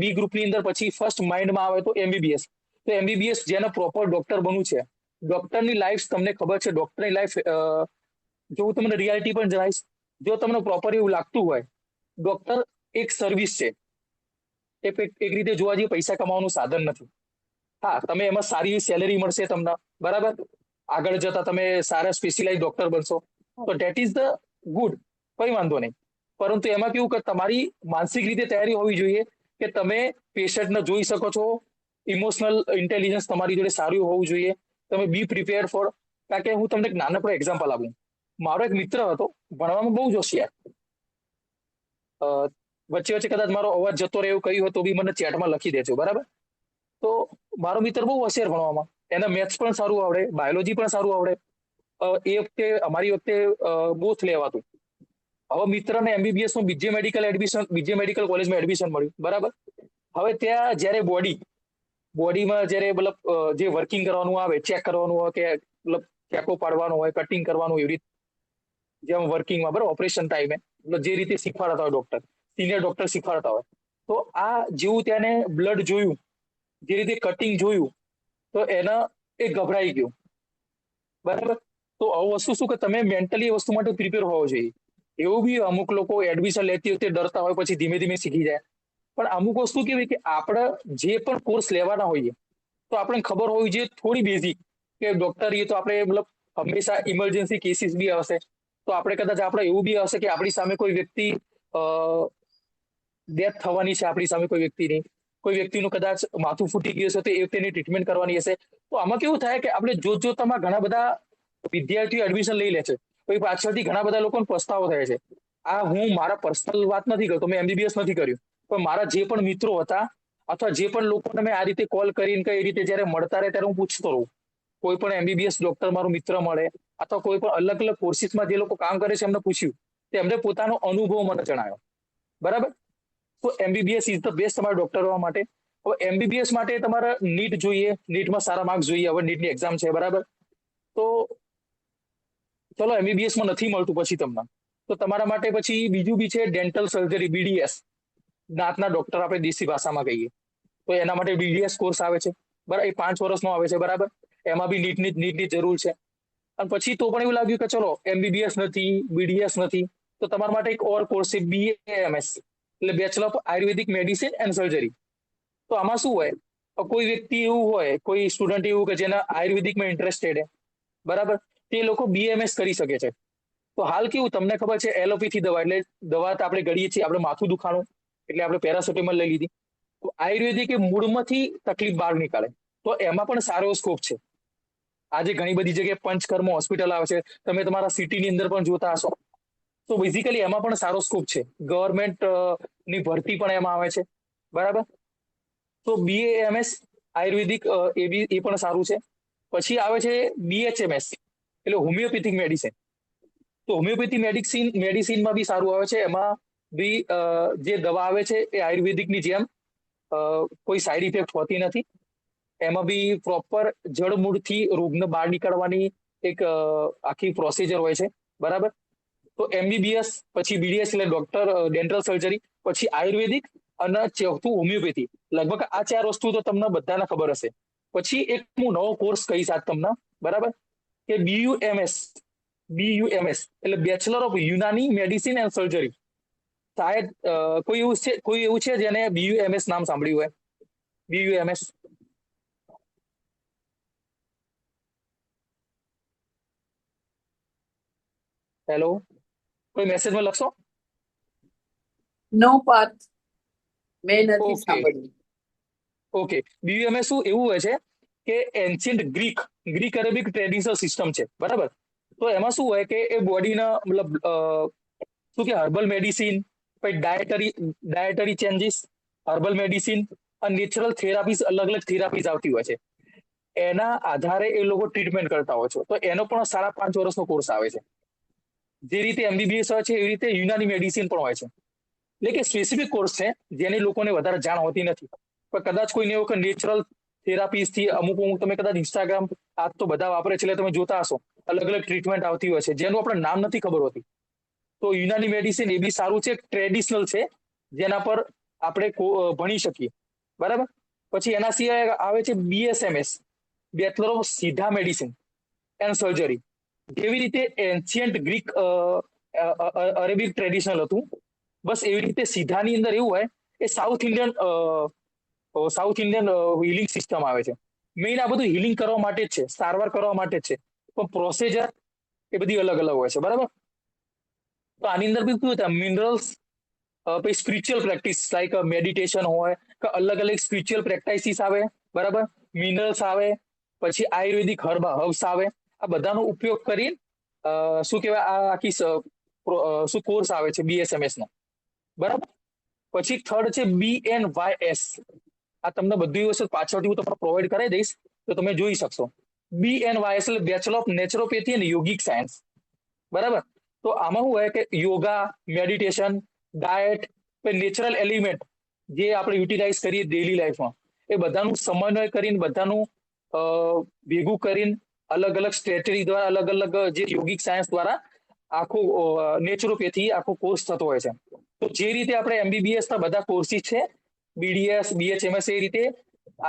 બી ગ્રુપની અંદર પછી ફર્સ્ટ માઇન્ડમાં આવે તો MBBS. તો MBBS જેને પ્રોપર ડોક્ટર બનવું છે, ડોક્ટરની લાઈફ તમને ખબર છે, ડોક્ટરની લાઈફ જો હું તમને રિયાલિટી પણ જણાવીશ, જો તમને પ્રોપર એવું લાગતું હોય ડોક્ટર એક સર્વિસ છે, એક રીતે જોવા જઈએ પૈસા કમાવાનું સાધન નથી. હા, તમે એમાં સારી સેલેરી મળશે તમને, બરાબર? આગળ જતા તમે સારા સ્પેશિયલાઇઝ ડોક્ટર બનશો, તો ધેટ ઇઝ ધ ગુડ, કોઈ વાંધો નહીં. પરંતુ એમાં કેવું કે તમારી માનસિક રીતે તૈયારી હોવી જોઈએ કે તમે પેશન્ટને જોઈ શકો છો, ઇમોશનલ ઇન્ટેલિજન્સ તમારી જોડે સારું હોવું જોઈએ, તમે બી પ્રિપેર ફોર. કારણ કે હું તમને એક નાનકડો એક્ઝામ્પલ આપું. મારો એક મિત્ર હતો, ભણવામાં બહુ જ હોશિયાર. વચ્ચે વચ્ચે કદાચ મારો અવાજ જતો રહે એવું કહ્યું હોય તો બી મને ચેટમાં લખી દેજો, બરાબર? તો મારો મિત્ર બહુ હોશિયાર ભણવામાં, એને મેથ્સ પણ સારું આવડે, બાયોલોજી પણ સારું આવડે. એ વખતે અમારી વખતે બોથ લેવાતું. હવે મિત્રને એમબીબીએસ નું બીજે મેડિકલ કોલેજમાં એડમિશન મળ્યું, બરાબર? હવે ત્યાં જ્યારે બોડીમાં જ્યારે મતલબ જે વર્કિંગ કરવાનું આવે, ચેક કરવાનું હોય કે મતલબ ચેકો પાડવાનું હોય, કટિંગ કરવાનું, એવી રીતે જેમ વર્કિંગમાં, બરાબર, ઓપરેશન ટાઈમે જે રીતે શીખવાડતા હોય ડોક્ટર, સિનિયર ડોક્ટર શીખવાડતા હોય, તો આ જેવું તેને બ્લડ જોયું, જે રીતે કટિંગ જોયું, તો એના એ ગભરાઈ ગયું, બરાબર? તો આવું વસ્તુ શું કે તમે મેન્ટલી એ વસ્તુ માટે પ્રિપેર હોવો જોઈએ. એવું બી અમુક લોકો એડમિશન લેતી વખતે ડરતા હોય, પછી ધીમે ધીમે શીખી જાય. પણ અમુક વસ્તુ કેવી કે આપણે જે પણ કોર્સ લેવાના હોઈએ તો આપણે ખબર હોવી જોઈએ થોડી બેઝિક, કે ડોક્ટર એ તો આપણે મતલબ હંમેશા ઇમરજન્સી કેસીસ બી આવશે, તો આપણે કદાચ આપણે એવું બી હશે કે આપણી સામે કોઈ વ્યક્તિ ડેથ થવાની છે, આપણી સામે કોઈ વ્યક્તિનું કદાચ માથું ફૂટી ગયું હશે તો એ તેની ટ્રીટમેન્ટ કરવાની હશે. તો આમાં કેવું થાય કે આપણે જોતમાં ઘણા બધા વિદ્યાર્થીઓ એડમિશન લઈ લે છે, પછી પાછળથી ઘણા બધા લોકોને પસ્તાવો થાય છે. આ હું મારા પર્સનલ વાત નથી કરતો, મેં એમબીબીએસ નથી કર્યું, પણ મારા જે પણ મિત્રો હતા અથવા જે પણ લોકોને મેં આ રીતે કોલ કરીને કઈ રીતે જયારે મળતા રહે ત્યારે હું પૂછતો રહું. કોઈ પણ એમબીબીએસ ડોક્ટર મારો મિત્ર મળે અથવા કોઈ પણ અલગ અલગ કોર્સિસમાં જે લોકો કામ કરે છે એમને પૂછ્યું, તો એમને પોતાનો અનુભવ મને જણાવ્યો, બરાબર? તો એમબીબીએસ ઇઝ ધ બેસ્ટ તમારા ડોક્ટર હોવા માટે. હવે એમબીબીએસ માટે તમારે નીટ જોઈએ, નીટમાં સારા માર્ક્સ જોઈએ. હવે નીટની એક્ઝામ છે, બરાબર? તો ચલો એમબીબીએસમાં નથી મળતું પછી તમને, તો તમારા માટે પછી બીજું બી છે ડેન્ટલ સર્જરી, બીડીએસ, દાંતના ડોક્ટર આપણે દેશી ભાષામાં કહીએ તો એના માટે બીડીએસ કોર્સ આવે છે, બરાબર? એ 5 વર્ષનો આવે છે, બરાબર? એમાં બી નીટની જરૂર છે. અને પછી તો પણ એવું લાગ્યું કે ચલો એમબીબીએસ નથી, બીડીએસ નથી, તો તમારા માટે એક ઓર કોર્સ છે બીએએમએસ, એટલે bachelor of Ayurvedic medicine and surgery. તો આમાં શું હોય, કોઈ વ્યક્તિ એવું હોય, કોઈ સ્ટુડન્ટ એવું કે જેના આયુર્વેદિકમાં ઇન્ટરેસ્ટેડ છે, બરાબર, તે લોકો બીએમએસ કરી શકે છે. તો હાલ કેવું તમને ખબર છે, એલોપેથી દવા, એટલે દવા આપણે ગળીએ છીએ, આપણે માથું દુખાણું એટલે આપણે પેરાસિટામોલ લઈ લીધી. તો આયુર્વેદિક એ મૂળમાંથી તકલીફ બહાર નીકાળે, તો એમાં પણ સારો સ્કોપ છે. આજે ઘણી બધી જગ્યાએ પંચકર્મ હોસ્પિટલ આવે છે, તમે તમારા સિટીની અંદર પણ જોતા હશો. તો બેઝિકલી એમાં પણ સારો સ્કોપ છે, ગવર્મેન્ટ ની ભરતી પણ એમાં આવે છે, બરાબર? તો બીએએમએસ આયુર્વેદિક એ પણ સારું છે. પછી આવે છે બીએચએમએસ, એટલે હોમિયોપેથિક મેડિસિન. તો હોમિયોપેથિક મેડિસિનમાં બી સારું આવે છે. એમાં બી જે દવા આવે છે એ આયુર્વેદિકની જેમ કોઈ સાઈડ ઇફેક્ટ હોતી નથી. એમાં બી પ્રોપર જડમૂળથી રોગને બહાર નીકળવાની એક આખી પ્રોસિજર હોય છે, બરાબર? તો એમબીબીએસ, પછી બીડીએસ એટલે ડોક્ટર ડેન્ટલ સર્જરી, પછી આયુર્વેદિક અને ચોથું હોમિયોપેથી. લગભગ આ 4 વસ્તુ તો તમને બધાને ખબર હશે. પછી એક હું નવો કોર્સ કહીશ આજ તમને, બરાબર, કે બીયુએમએસ એટલે bachelor of Unani medicine and surgery. શાયદ કોઈ એવું છે જેને બીયુએમએસ નામ સાંભળ્યું હોય? બીયુએમએસ. હેલો, કોઈ મેસેજમાં લખશો? નો પાર્થ, મેં નથી ઓકે સાંભળ્યું. ઓકે, બીયુએમએસ શું એવું હોય છે કે ancient Greek Arabic traditional system છે, બરાબર? તો એમાં શું હોય કે એ બોડીના મતલબ શું કે હર્બલ મેડિસિન, પછી ડાયટરી ચેન્જીસ, હર્બલ મેડિસિન અને નેચરલ થેરાપીઝ, અલગ અલગ થેરાપીઝ આવતી હોય છે. એના આધારે એ લોકો ટ્રીટમેન્ટ કરતા હોય છે. તો એનો પણ 5.5 વર્ષનો કોર્સ આવે છે. જે રીતે એમબીબીએસ હોય છે એવી રીતે યુનાની મેડિસિન પણ હોય છે. એટલે કે સ્પેસિફિક કોર્સ છે જેની લોકોને વધારે જાણ હોતી નથી. પણ કદાચ કોઈને એવું કે નેચરલ થેરાપીઝથી અમુક તમે કદાચ ઇન્સ્ટાગ્રામ આજ તો બધા વાપરે છે એટલે તમે જોતા હશો, અલગ અલગ ટ્રીટમેન્ટ આવતી હોય છે જેનું આપણે નામ નથી ખબર હોતી. તો યુનાની મેડિસિન એ બી સારું છે, ટ્રેડિશનલ છે, જેના પર આપણે ભણી શકીએ, બરાબર? પછી એના સિવાય આવે છે બીએસએમએસ, બેચલર ઓફ સીધા મેડિસિન એન્ડ સર્જરી. જેવી રીતે એન્શિયન્ટ ગ્રીક અરેબિક ટ્રેડિશનલ હતું, બસ એવી રીતે સીધાની અંદર એવું હોય એ સાઉથ ઇન્ડિયન હિલિંગ સિસ્ટમ આવે છે. મેઇન આ બધું હિલિંગ કરવા માટે જ છે, સારવાર કરવા માટે જ છે, પણ પ્રોસિજર એ બધી અલગ અલગ હોય છે, બરાબર? તો આની અંદર બી શું થાય, મિનરલ્સ, પછી સ્પિરિચ્યુઅલ પ્રેક્ટિસ લાઈક મેડિટેશન હોય કે અલગ અલગ સ્પિરિચ્યુઅલ પ્રેક્ટિસીસ આવે, બરાબર? મિનરલ્સ આવે, પછી આયુર્વેદિક હર્બ્સ આવે, આ બધાનો ઉપયોગ કરી શું કહેવાય આ આખી શું કોર્સ આવે છે BSMS નો, બરાબર. પછી થર્ડ છે BNYS, આ તમને બધી વસ્તુ પાછળથી હું તમને પ્રોવાઈડ કરાવી દઈશ તો તમે જોઈ શકશો. BNYS એટલે બેચલર ઓફ નેચરોપેથી અને યોગિક સાયન્સ, બરાબર. તો આમાં શું હોય કે yoga, meditation, diet, natural element જે આપણે યુટિલાઇઝ કરીએ ડેઇલી લાઈફમાં, એ બધાનું સમન્વય કરીને બધાનું ભેગું કરીને અલગ અલગ સ્ટ્રેટેજી દ્વારા અલગ અલગ જે યોગિક સાયન્સ દ્વારા આખો નેચરોપેથી આખો કોર્સ થતો હોય છે. તો જે રીતે આપણે MBBS ના બધા કોર્સિસ છે, BDS, BHMS, એ રીતે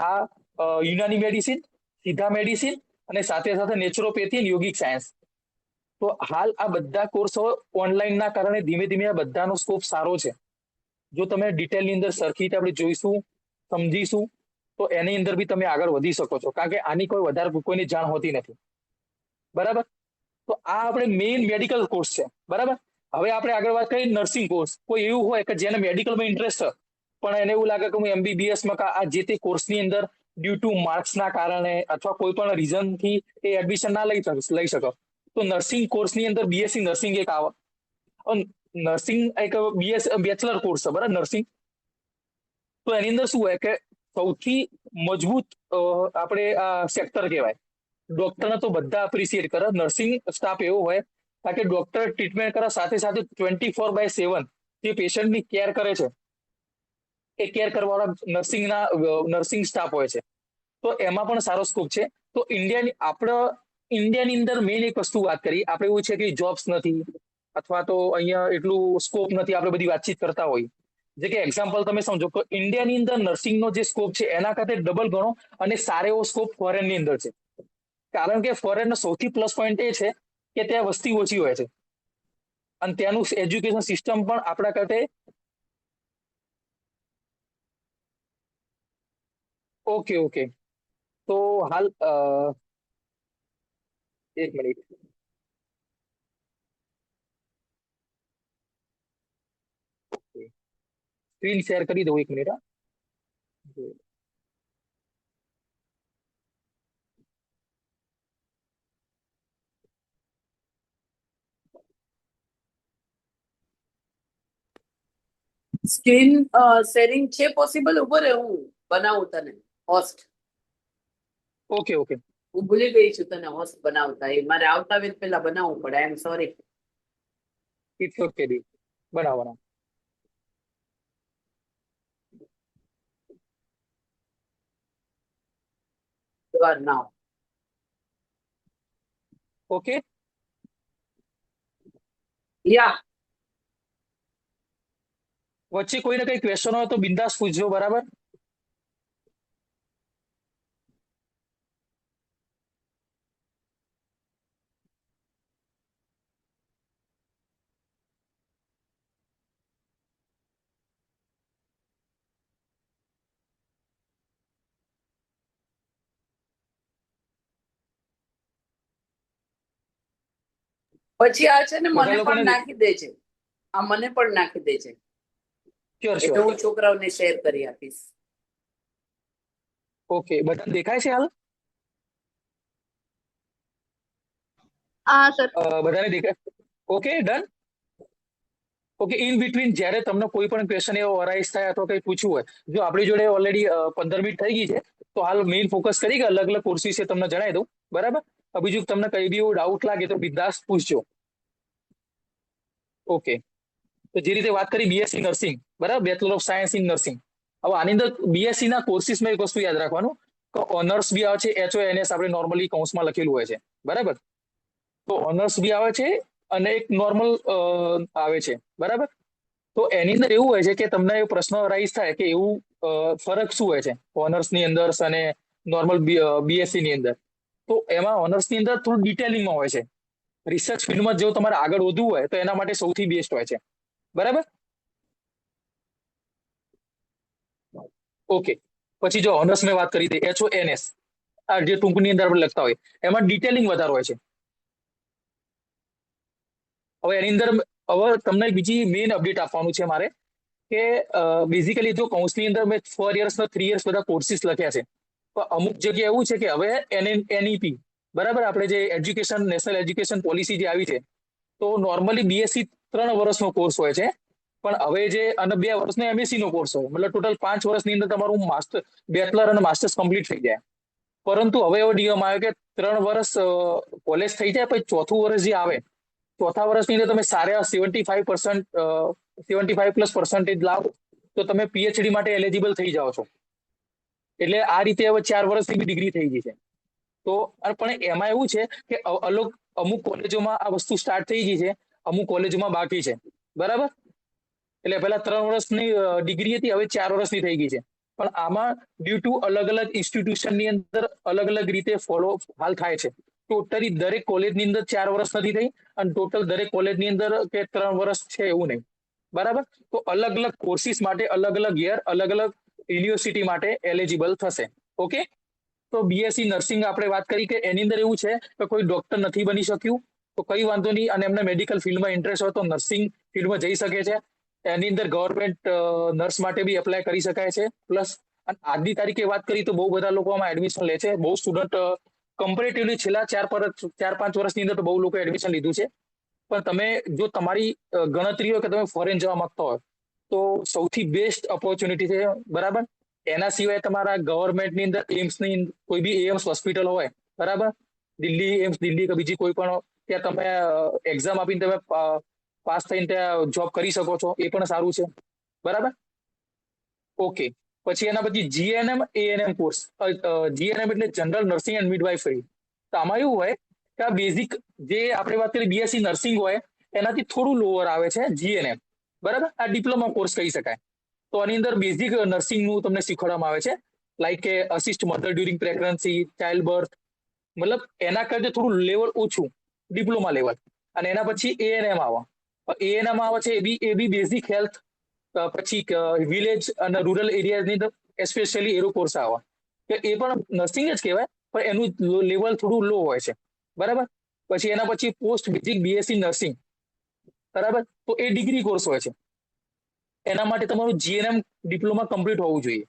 આ યુનાની મેડિસિન, સીધા મેડિસિન અને સાથે સાથે નેચરોપેથી અને યોગિક સાયન્સ. તો હાલ આ બધા કોર્સો ઓનલાઈનના કારણે ધીમે ધીમે આ બધાનો સ્કોપ સારો છે. જો તમે ડિટેલની અંદર સરખી રીતે આપણે જોઈશું, સમજીશું, તો એની અંદર બી તમે આગળ વધી શકો છો, કારણ કે આની કોઈ વધારે કોઈની જાણ હોતી નથી, બરાબર. તો આ આપણે મેઇન મેડિકલ કોર્સ છે, બરાબર. હવે આપણે આગળ વાત કરીએ નર્સિંગ કોર્સ. કોઈ એવું હોય કે જેને મેડિકલમાં ઇન્ટરેસ્ટ છે પણ એને એવું લાગે કે હું MBBSમાં આ જે તે કોર્સની અંદર ડ્યુ ટુ માર્ક્સના કારણે અથવા કોઈ પણ રીઝનથી એ એડમિશન ના લઈ શકો, તો નર્સિંગ કોર્સની અંદર BSc નર્સિંગ એક આવે. નર્સિંગ એક બેચલર કોર્સ છે, બરાબર, નર્સિંગ. તો એની અંદર શું હોય કે સૌથી મજબૂત આપણે આ સેક્ટર કહેવાય. ડોક્ટરને તો બધા એપ્રિશિએટ કરે, નર્સિંગ સ્ટાફ એવો હોય કારણ કે ડોક્ટર ટ્રીટમેન્ટ કરે સાથે સાથે 24/7 જે પેશન્ટની કેર કરે છે એ કેર કરવાવાળા નર્સિંગ સ્ટાફ હોય છે. તો એમાં પણ સારો સ્કોપ છે. તો ઇન્ડિયાની અંદર મેઇન એક વસ્તુ વાત કરી આપણે, એવું છે કે જોબ્સ નથી અથવા તો અહીંયા એટલું સ્કોપ નથી, આપણે બધી વાતચીત કરતા હોઈએ. જે કે એક્ઝામ્પલ તમે સમજો કે ઇન્ડિયાની અંદર નર્સિંગનો જે સ્કોપ છે એના કરતા ડબલ ગણો અને સારો એવો સ્કોપ ફોરેનની અંદર છે. કારણ કે ફોરેનનો સૌથી પ્લસ પોઈન્ટ એ છે કે ત્યાં વસ્તી ઓછી હોય છે અને ત્યાંનું એજ્યુકેશન સિસ્ટમ પણ આપણા કરતા ઓકે. તો હાલ એક મિનિટ, સ્ક્રીન શેર કરી દઉં, એક મિનિટ. સ્ક્રીન શેરિંગ છે પોસિબલ? ઉભો રહે, હું બનાવું તને હોસ્ટ. ઓકે. હું ભૂલી ગઈ છું તને હોસ્ટ બનાવતા, એ મારે આવતા વેત પહેલા બનાવવું પડે. આઈ એમ સોરી. ઇટ્સ ઓકે દી, બનાવવાના. You are now. ઓકે. યા. વચ્ચે કોઈને કઈ ક્વેશ્ચન હોય તો બિંદાસ પૂછજો, બરાબર. પછી આ છે ને બધા મને લોકોને પણ નાખી દે છે, આ મને પણ નાખી દે છે, શ્યોર એટલે શ્યોર. હું છોકરાઓને શેર કરી આપીશ. ઓકે, બધા દેખાય છે હાલ? હા સર. બધાને દેખાય? Okay, done. Okay, in between જ્યારે તમને કોઈ પણ ક્વેશ્ચન એવો અરાઇઝ થાય અથવા કંઈ પૂછવું હોય, જો આપણી જોડે ઓલરેડી 15 મિનિટ થઈ ગઈ છે તો હાલ મેઇન ફોકસ કરી કે અલગ અલગ કોર્સિસ છે તમને જણાવી દઉં, બરાબર. બીજું તમને કઈ બી એવું ડાઉટ લાગે તો બિંદાસ પૂછજો. ઓકે, તો જે રીતે વાત કરી BSc નર્સિંગ, બરાબર, bachelor of science in nursing. હવે આની અંદર BSc ના કોર્સિસમાં એક વસ્તુ યાદ રાખવાનું કે ઓનર્સ બી આવે છે, HONS આપણે નોર્મલી કૌંસમાં લખેલું હોય છે, બરાબર. તો ઓનર્સ બી આવે છે અને એક નોર્મલ આવે છે, બરાબર. તો એની અંદર એવું હોય છે કે તમને એ પ્રશ્ન રાઈઝ થાય કે એવું ફરક શું હોય છે ઓનર્સની અંદર અને નોર્મલ BSc ની અંદર. તો એમાં ઓનર્સની અંદર થોડું ડિટેલિંગમાં હોય છે. રિસર્ચ ફિલ્ડમાં જો તમારે આગળ વધવું હોય તો એના માટે સૌથી બેસ્ટ હોય છે, બરાબર. ઓકે, પછી જો ઓનર્સ મેં વાત કરી હતી HONS, આ જે ટૂંકની અંદર આપણે લખતા હોય એમાં ડિટેલિંગ વધારે હોય છે. હવે એની અંદર હવે તમને બીજી મેઇન અપડેટ આપવાનું છે મારે કે બેઝિકલી જો કૌંસની અંદર મેં 4 years 3 years બધા કોર્સિસ લખ્યા છે, પણ અમુક જગ્યા એવું છે કે હવે NEP બરાબર, આપણે જે એજ્યુકેશન નેશનલ એજ્યુકેશન પોલિસી જે આવી છે, તો નોર્મલી BSc 3 વર્ષનો કોર્સ હોય છે, પણ હવે જે અને 2 વર્ષનો MSc નો કોર્સ હોય, મતલબ ટોટલ 5 વર્ષની અંદર તમારું બેચલર અને માસ્ટર્સ કમ્પ્લીટ થઈ જાય. પરંતુ હવે એવો નિયમ આવ્યો કે 3 વર્ષ કોલેજ થઈ જાય, પછી ચોથું વર્ષ જે આવે, ચોથા વર્ષની અંદર તમે સારા 75% લાવો તો તમે PhD માટે એલિજિબલ થઈ જાઓ છો. એટલે આ રીતે હવે 4 વર્ષની બી ડિગ્રી થઈ ગઈ છે. તો પણ એમાં એવું છે કે અમુક કોલેજોમાં આ વસ્તુ સ્ટાર્ટ થઈ ગઈ છે, અમુક કોલેજોમાં બાકી છે, બરાબર. એટલે પહેલા 3 વર્ષની ડિગ્રી હતી, હવે 4 વર્ષની થઈ ગઈ છે. પણ આમાં ડ્યુ ટુ અલગ અલગ ઇન્સ્ટિટ્યુશનની અંદર અલગ અલગ રીતે ફોલો હાલ થાય છે. ટોટલી દરેક કોલેજની અંદર 4 વર્ષ નથી થઈ, અને ટોટલ દરેક કોલેજની અંદર કે 3 વર્ષ છે એવું નહીં, બરાબર. તો અલગ અલગ કોર્સિસ માટે અલગ અલગ યર, અલગ અલગ યુનિવર્સિટી માટે એલિજિબલ થશે. ઓકે. તો BSc નર્સિંગ આપણે વાત કરી કે એની અંદર એવું છે કે કોઈ ડોક્ટર નથી બની શક્યું તો કઈ વાંધો નહીં, અને એમને મેડિકલ ફિલ્ડમાં ઇન્ટરેસ્ટ હોય તો નર્સિંગ ફિલ્ડમાં જઈ શકે છે. એની અંદર ગવર્મેન્ટ નર્સ માટે બી એપ્લાય કરી શકાય છે. પ્લસ આજની તારીખે વાત કરી તો બહુ બધા લોકો આમાં એડમિશન લે છે. બહુ સ્ટુડન્ટ કમ્પેરેટિવલી છેલ્લા 4-5 વર્ષની અંદર તો બહુ લોકો એડમિશન લીધું છે. પણ તમે જો તમારી ગણતરી હોય કે તમે ફોરેન જવા માંગતા હોય તો સૌથી બેસ્ટ ઓપોર્ચ્યુનિટી છે, બરાબર. એના સિવાય તમારા ગવર્મેન્ટની અંદર એમ્સની કોઈ બી એમ્સ હોસ્પિટલ હોય, બરાબર, દિલ્હી એમ્સ, દિલ્હી કે બીજી કોઈ પણ, ત્યાં તમે એક્ઝામ આપીને તમે પાસ થઈને ત્યાં જોબ કરી શકો છો, એ પણ સારું છે, બરાબર. ઓકે. પછી એના પછી GNM ANM કોર્સ. GNM એટલે જનરલ નર્સિંગ એન્ડ મિડવાઇફરી. તો આમાં એવું હોય કે આ બેઝિક જે આપણે વાત કરીએ BSc નર્સિંગ હોય એનાથી થોડું લોઅર આવે છે GNM, બરાબર. આ ડિપ્લોમા કોર્સ કહી શકાય. તો આની અંદર બેઝિક નર્સિંગનું તમને શીખવાડવામાં આવે છે, લાઈક કે assist mother during pregnancy, child birth, મતલબ એના કરતા થોડું લેવલ ઓછું, ડિપ્લોમા લેવલ. અને એના પછી ANM આવે. ANM આવે છે એ બી બેઝિક હેલ્થ, પછી વિલેજ અને રૂરલ એરિયાની અંદર એસ્પેશિયલી એરો કોર્સ આવે, કે એ પણ નર્સિંગ જ કહેવાય, પણ એનું લેવલ થોડું લો હોય છે, બરાબર. પછી એના પછી પોસ્ટ બેઝિક BSc નર્સિંગ, બરાબર. તો એ ડિગ્રી કોર્સ હોય છે. એના માટે તમારું GNM ડિપ્લોમા કમ્પ્લીટ હોવું જોઈએ.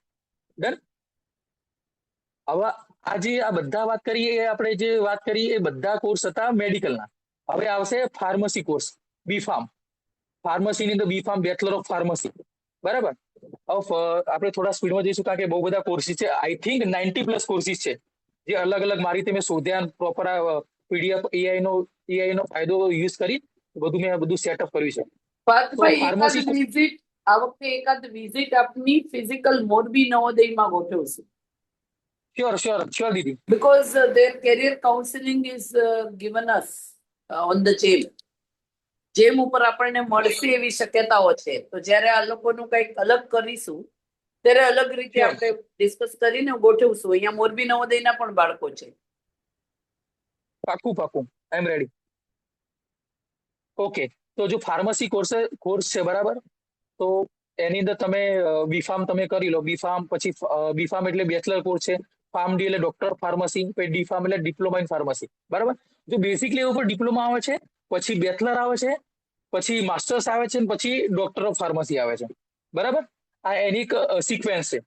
ડન. હવે આ બધા વાત કરીએ, આપણે જે વાત કરી એ બધા કોર્સ હતા મેડિકલના. હવે આવશે ફાર્મસી કોર્સ, B.Pharm. ફાર્મસીની અંદર B.Pharm બેચલર ઓફ ફાર્મસી, બરાબર. હવે આપણે થોડા સ્પીડમાં જઈશું કારણ કે બહુ બધા કોર્સિસ છે. આઈ થિંક 90+ કોર્સિસ છે, જે અલગ અલગ મારી રીતે મેં શોધ્યા, પ્રોપર PDF AI નો ફાયદો યુઝ કરી બધું સેટઅપ કર્યું છે. પાર્થભાઈ, ફાર્મસી આ વખતે એકાદ વિઝિટ આપની ફિઝિકલ મોરબી નવોદયમાં ગોઠવશું. શ્યોર દીદી. Because their career counseling is given us on the જેમ ઉપર આપણને મળશે એવી શક્યતાઓ છે. તો જ્યારે આ લોકોનું કંઈક અલગ કરીશું ત્યારે અલગ રીતે Sure. આપણે ડિસ્કસ કરીને ગોઠવશું. અહીંયા મોરબી નવોદયના પણ બાળકો છે. પાકું આઈ એમ રેડી. ઓકે. તો જો ફાર્મસી કોર્સ છે, બરાબર, તો એની અંદર તમે B.Pharm તમે કરી લો. B.Pharm પછી B.Pharm એટલે બેચલર કોર્સ છે, PharmD એટલે ડોક્ટર ફાર્મસી, પછી D.Pharm એટલે ડિપ્લોમા ઇન ફાર્મસી, બરાબર. જો બેસિક લેવલ પર ડિપ્લોમા આવે છે, પછી બેચલર આવે છે, પછી માસ્ટર્સ આવે છે, પછી ડોક્ટર ઓફ ફાર્મસી આવે છે, બરાબર. આ એની એક સિક્વેન્સ છે.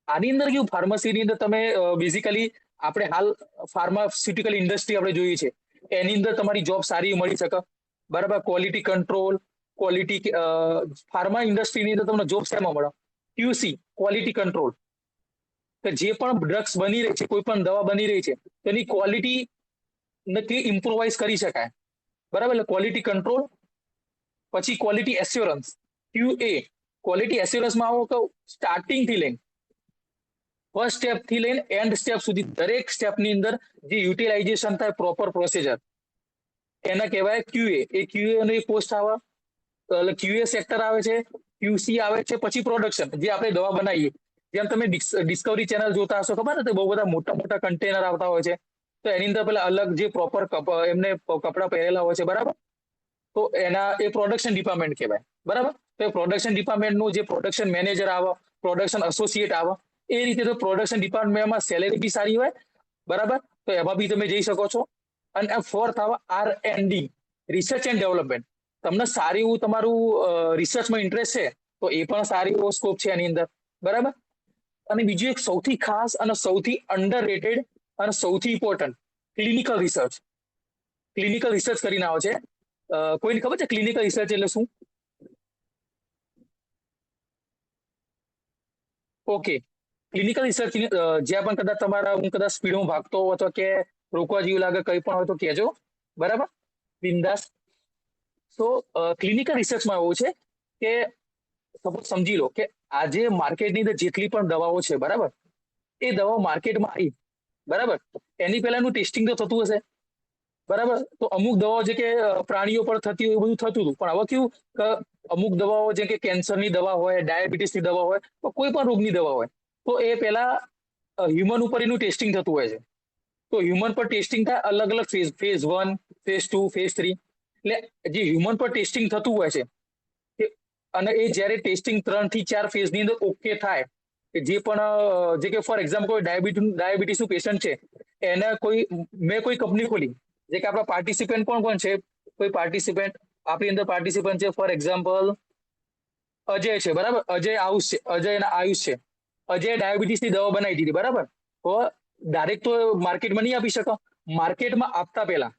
આની અંદર કેવું, ફાર્મસીની અંદર તમે બેઝિકલી આપણે હાલ ફાર્માસ્યુટિકલ ઇન્ડસ્ટ્રી આપણે જોઈએ છે, એની અંદર તમારી જોબ સારી મળી શકે, બરાબર. ક્વોલિટી કંટ્રોલ, ફાર્મા ઇન્ડસ્ટ્રીની અંદર તમને જોબ શેમાં મળે? QC, quality control. કે જે પણ ડ્રગ્સ બની રહી છે, કોઈ પણ દવા બની રહી છે, તેની ક્વોલિટી નક્કી ઇમ્પ્રોવાઇઝ કરી શકાય, બરાબર. એટલે ક્વોલિટી કંટ્રોલ. પછી ક્વોલિટી એસ્યોરન્સ, QA. ક્વોલિટી એસ્યોરન્સમાં આવો તો સ્ટાર્ટિંગથી લઈને ફર્સ્ટ સ્ટેપથી લઈને એન્ડ સ્ટેપ સુધી દરેક સ્ટેપની અંદર જે યુટિલાઇઝેશન થાય પ્રોપર પ્રોસિજર, એના કહેવાય QA. એ QA ની પોસ્ટ આવે, એટલે QA સેક્ટર આવે છે, QC આવે છે, પછી પ્રોડક્શન, જે આપણે દવા બનાવીએ. જેમ તમે ડિસ્કવરી ચેનલ જોતા હશો, ખબર ને, બહુ બધા મોટા કન્ટેનર આવતા હોય છે, તો એની અંદર પેલા અલગ જે પ્રોપર એમને કપડા પહેરેલા હોય છે, બરાબર. તો એ પ્રોડક્શન ડિપાર્ટમેન્ટ કહેવાય, બરાબર. તો એ પ્રોડક્શન ડિપાર્ટમેન્ટનું જે પ્રોડક્શન મેનેજર આવે, પ્રોડક્શન એસોસિએટ આવે, એ રીતે તો પ્રોડક્શન ડિપાર્ટમેન્ટમાં સેલેરી બી સારી હોય, બરાબર. તો એમાં બી તમે જઈ શકો છો. અને ફોર્થ આવે R&D, રિસર્ચ એન્ડ ડેવલપમેન્ટ. તમને સારી એવું તમારું રિસર્ચમાં ઇન્ટરેસ્ટ છે તો એ પણ સારી એવો સ્કોપ છે એની અંદર, બરાબર. અને બીજું એક સૌથી ખાસ અને સૌથી અંડરરેટેડ અને સૌથી important clinical research. Clinical research કરીને આવે છે. કોઈને ખબર છે ક્લિનિકલ રિસર્ચ એટલે શું? ઓકે, ક્લિનિકલ રિસર્ચ જ્યાં પણ કદાચ હું કદાચ સ્પીડમાં ભાગતો હોઉં અથવા કે રોકવા જેવું લાગે કંઈ પણ હોય તો કહેજો, બરાબર, બિંદાસ. તો ક્લિનિકલ રિસર્ચમાં એવું છે કે સપોઝ સમજી લો કે આજે માર્કેટની અંદર જેટલી પણ દવાઓ છે, બરાબર, એ દવાઓ માર્કેટમાં આવી, બરાબર, એની પહેલાનું ટેસ્ટિંગ તો થતું હશે, બરાબર. તો અમુક દવાઓ જે કે પ્રાણીઓ પર થતી હોય એ બધું થતું હતું, પણ હવે કેવું કે અમુક દવાઓ જે કે કેન્સરની દવા હોય, ડાયાબિટીસની દવા હોય, તો કોઈ પણ રોગની દવા હોય, તો એ પહેલા હ્યુમન ઉપર એનું ટેસ્ટિંગ થતું હોય છે. તો હ્યુમન પર ટેસ્ટિંગ થાય, અલગ અલગ ફેઝ, ફેઝ 1, ફેઝ 2, ફેઝ 3. એટલે જે હ્યુમન પર ટેસ્ટિંગ થતું હોય છે અને એ જ્યારે ટેસ્ટિંગ 3 થી 4 ફેઝની અંદર ઓકે થાય, કે જે પણ જે કે ફોર એક્ઝામ્પલ કોઈ ડાયાબિટીસનું પેશન્ટ છે, એને મેં કોઈ કંપની ખોલી, જે કે આપણા પાર્ટિસિપન્ટ કોણ છે, કોઈ પાર્ટિસિપન્ટ આપણી અંદર પાર્ટિસિપન્ટ છે, ફોર એક્ઝામ્પલ અજય છે, બરાબર, અજય અને આયુષ છે. અજય ડાયાબિટીસની દવા બનાવી દીધી, બરાબર. તો ડાયરેક્ટ તો માર્કેટમાં નહીં આપી શકો. માર્કેટમાં આપતા પહેલા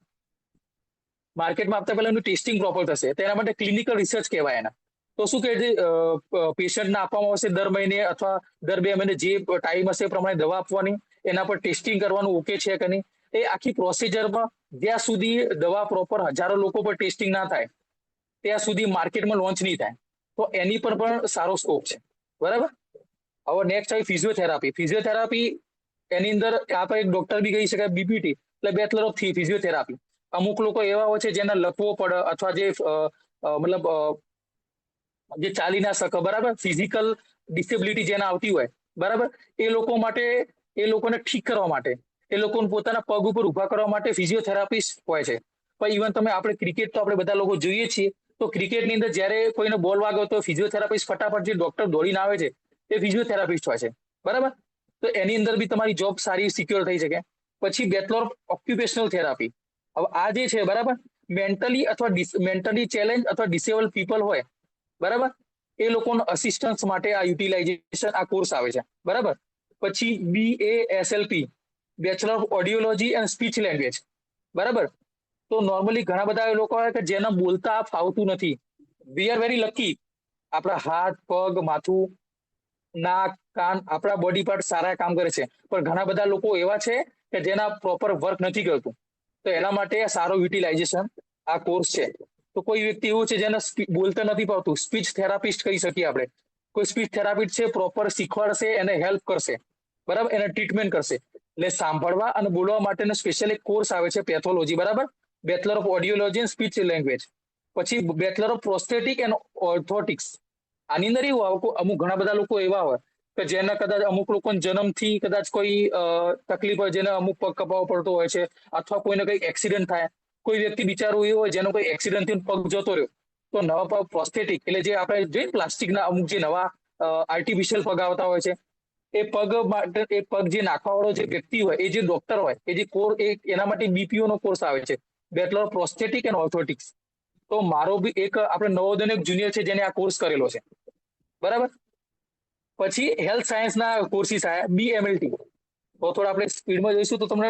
એનું ટેસ્ટિંગ પ્રોપર થશે, તેના માટે ક્લિનિકલ રિસર્ચ કહેવાય એના. તો શું કહે છે, પેશન્ટને આપવામાં આવશે દર મહિને અથવા દર 2 મહિને, જે ટાઈમ હશે એ પ્રમાણે દવા આપવાની, એના પર ટેસ્ટિંગ કરવાનું ઓકે છે કે નહીં. એ આખી પ્રોસિજરમાં જ્યાં સુધી દવા પ્રોપર હજારો લોકો પર ટેસ્ટિંગ ના થાય ત્યાં સુધી માર્કેટમાં લોન્ચ નહીં થાય. તો એની પર પણ સારો સ્કોપ છે, બરાબર. હવે નેક્સ્ટ આવી ફિઝિયોથેરાપી. ફિઝિયોથેરાપી એની અંદર આપણે એક ડોક્ટર બી કહી શકાય, બીપીટી એટલે બેચલર ઓફ ફિઝિયોથેરાપી. અમુક લોકો એવા હોય છે જેને લખવો પડે અથવા જે મતલબ જે ચાલી ના શકે, બરાબર, ફિઝિકલ ડિસેબિલિટી જેને આવતી હોય, બરાબર, એ લોકો માટે, એ લોકોને ઠીક કરવા માટે, એ લોકોને પોતાના પગ ઉપર ઉભા કરવા માટે ફિઝિયોથેરાપિસ્ટ હોય છે. પણ ઇવન તમે આપણે ક્રિકેટ તો આપણે બધા લોકો જોઈએ છીએ, તો ક્રિકેટની અંદર જ્યારે કોઈને બોલ વાગ્યો તો ફિઝિયોથેરાપિસ્ટ ફટાફટ જે ડોક્ટર દોડીને આવે છે એ ફિઝિયોથેરાપિસ્ટ હોય છે, બરાબર. તો એની અંદર બી તમારી જોબ સારી સિક્યોર થઈ શકે. પછી બેચલર ઓફ ઓક્યુપેશનલ થેરાપી. હવે આ જે છે, બરાબર, મેન્ટલી ચેલેન્જ અથવા ડિસેબલ પીપલ હોય, બરાબર, એ લોકોનો અસિસ્ટન્સ માટે આ યુટિલાઇઝેશન, આ કોર્સ આવે છે, બરાબર. પછી BASLP, bachelor of ઓડિયોલોજી and speech language, બરાબર. તો નોર્મલી ઘણા બધા લોકો હોય કે જેને બોલતા ફાવતું નથી. વી આર વેરી લકી, આપણા હાથ, પગ, માથું, નાક, કાન, આપણા બોડી પાર્ટ સારા કામ કરે છે, પણ ઘણા બધા લોકો એવા છે કે જેના પ્રોપર વર્ક નથી કરતું. તો એના માટે સારો યુટિલાઇઝેશન આ કોર્સ છે. તો કોઈ વ્યક્તિ એવું છે જેને બોલતા નથી ફાવતું, સ્પીચ થેરાપિસ્ટ કહી શકીએ આપણે. કોઈ સ્પીચ થેરાપિસ્ટ છે, પ્રોપર શીખવાડશે, એને હેલ્પ કરશે, બરાબર, એને ટ્રીટમેન્ટ કરશે. એટલે સાંભળવા અને બોલવા માટેનો સ્પેશિયલ એક કોર્સ આવે છે, પેથોલોજી, બરાબર, bachelor of ઓડિયોલોજી and speech language. પછી bachelor of prosthetic and orthotics. આની અંદર એવું અમુક ઘણા બધા લોકો એવા હોય કે જેને કદાચ અમુક લોકોને જન્મથી કદાચ કોઈ તકલીફ હોય, જેને અમુક પગ કપાવવો પડતો હોય છે, અથવા કોઈને કંઈક એક્સિડન્ટ થાય. કોઈ વ્યક્તિ બિચારું એવું હોય જેનો કોઈ એક્સિડન્ટથી પગ જતો રહ્યો, તો નવા પગ પ્રોસ્થેટિક એટલે જે આપણે જોઈએ પ્લાસ્ટિકના અમુક જે નવા આર્ટિફિશિયલ પગ આવતા હોય છે, એ પગ માટે, એ પગ જે નાખવાવાળો જે વ્યક્તિ હોય, એ જે ડોક્ટર હોય, એ જે કોર્સ, એના માટે BPO નો કોર્સ આવે છે, bachelor of prosthetic and orthotics. તો મારો બી એક આપણે નવોદયનો એક જુનિયર છે જેને આ કોર્સ કરેલો છે, બરાબર. પછી હેલ્થ સાયન્સના કોર્સિસ આવ્યા, BMLT. તો થોડા આપણે સ્પીડમાં જઈશું તો તમને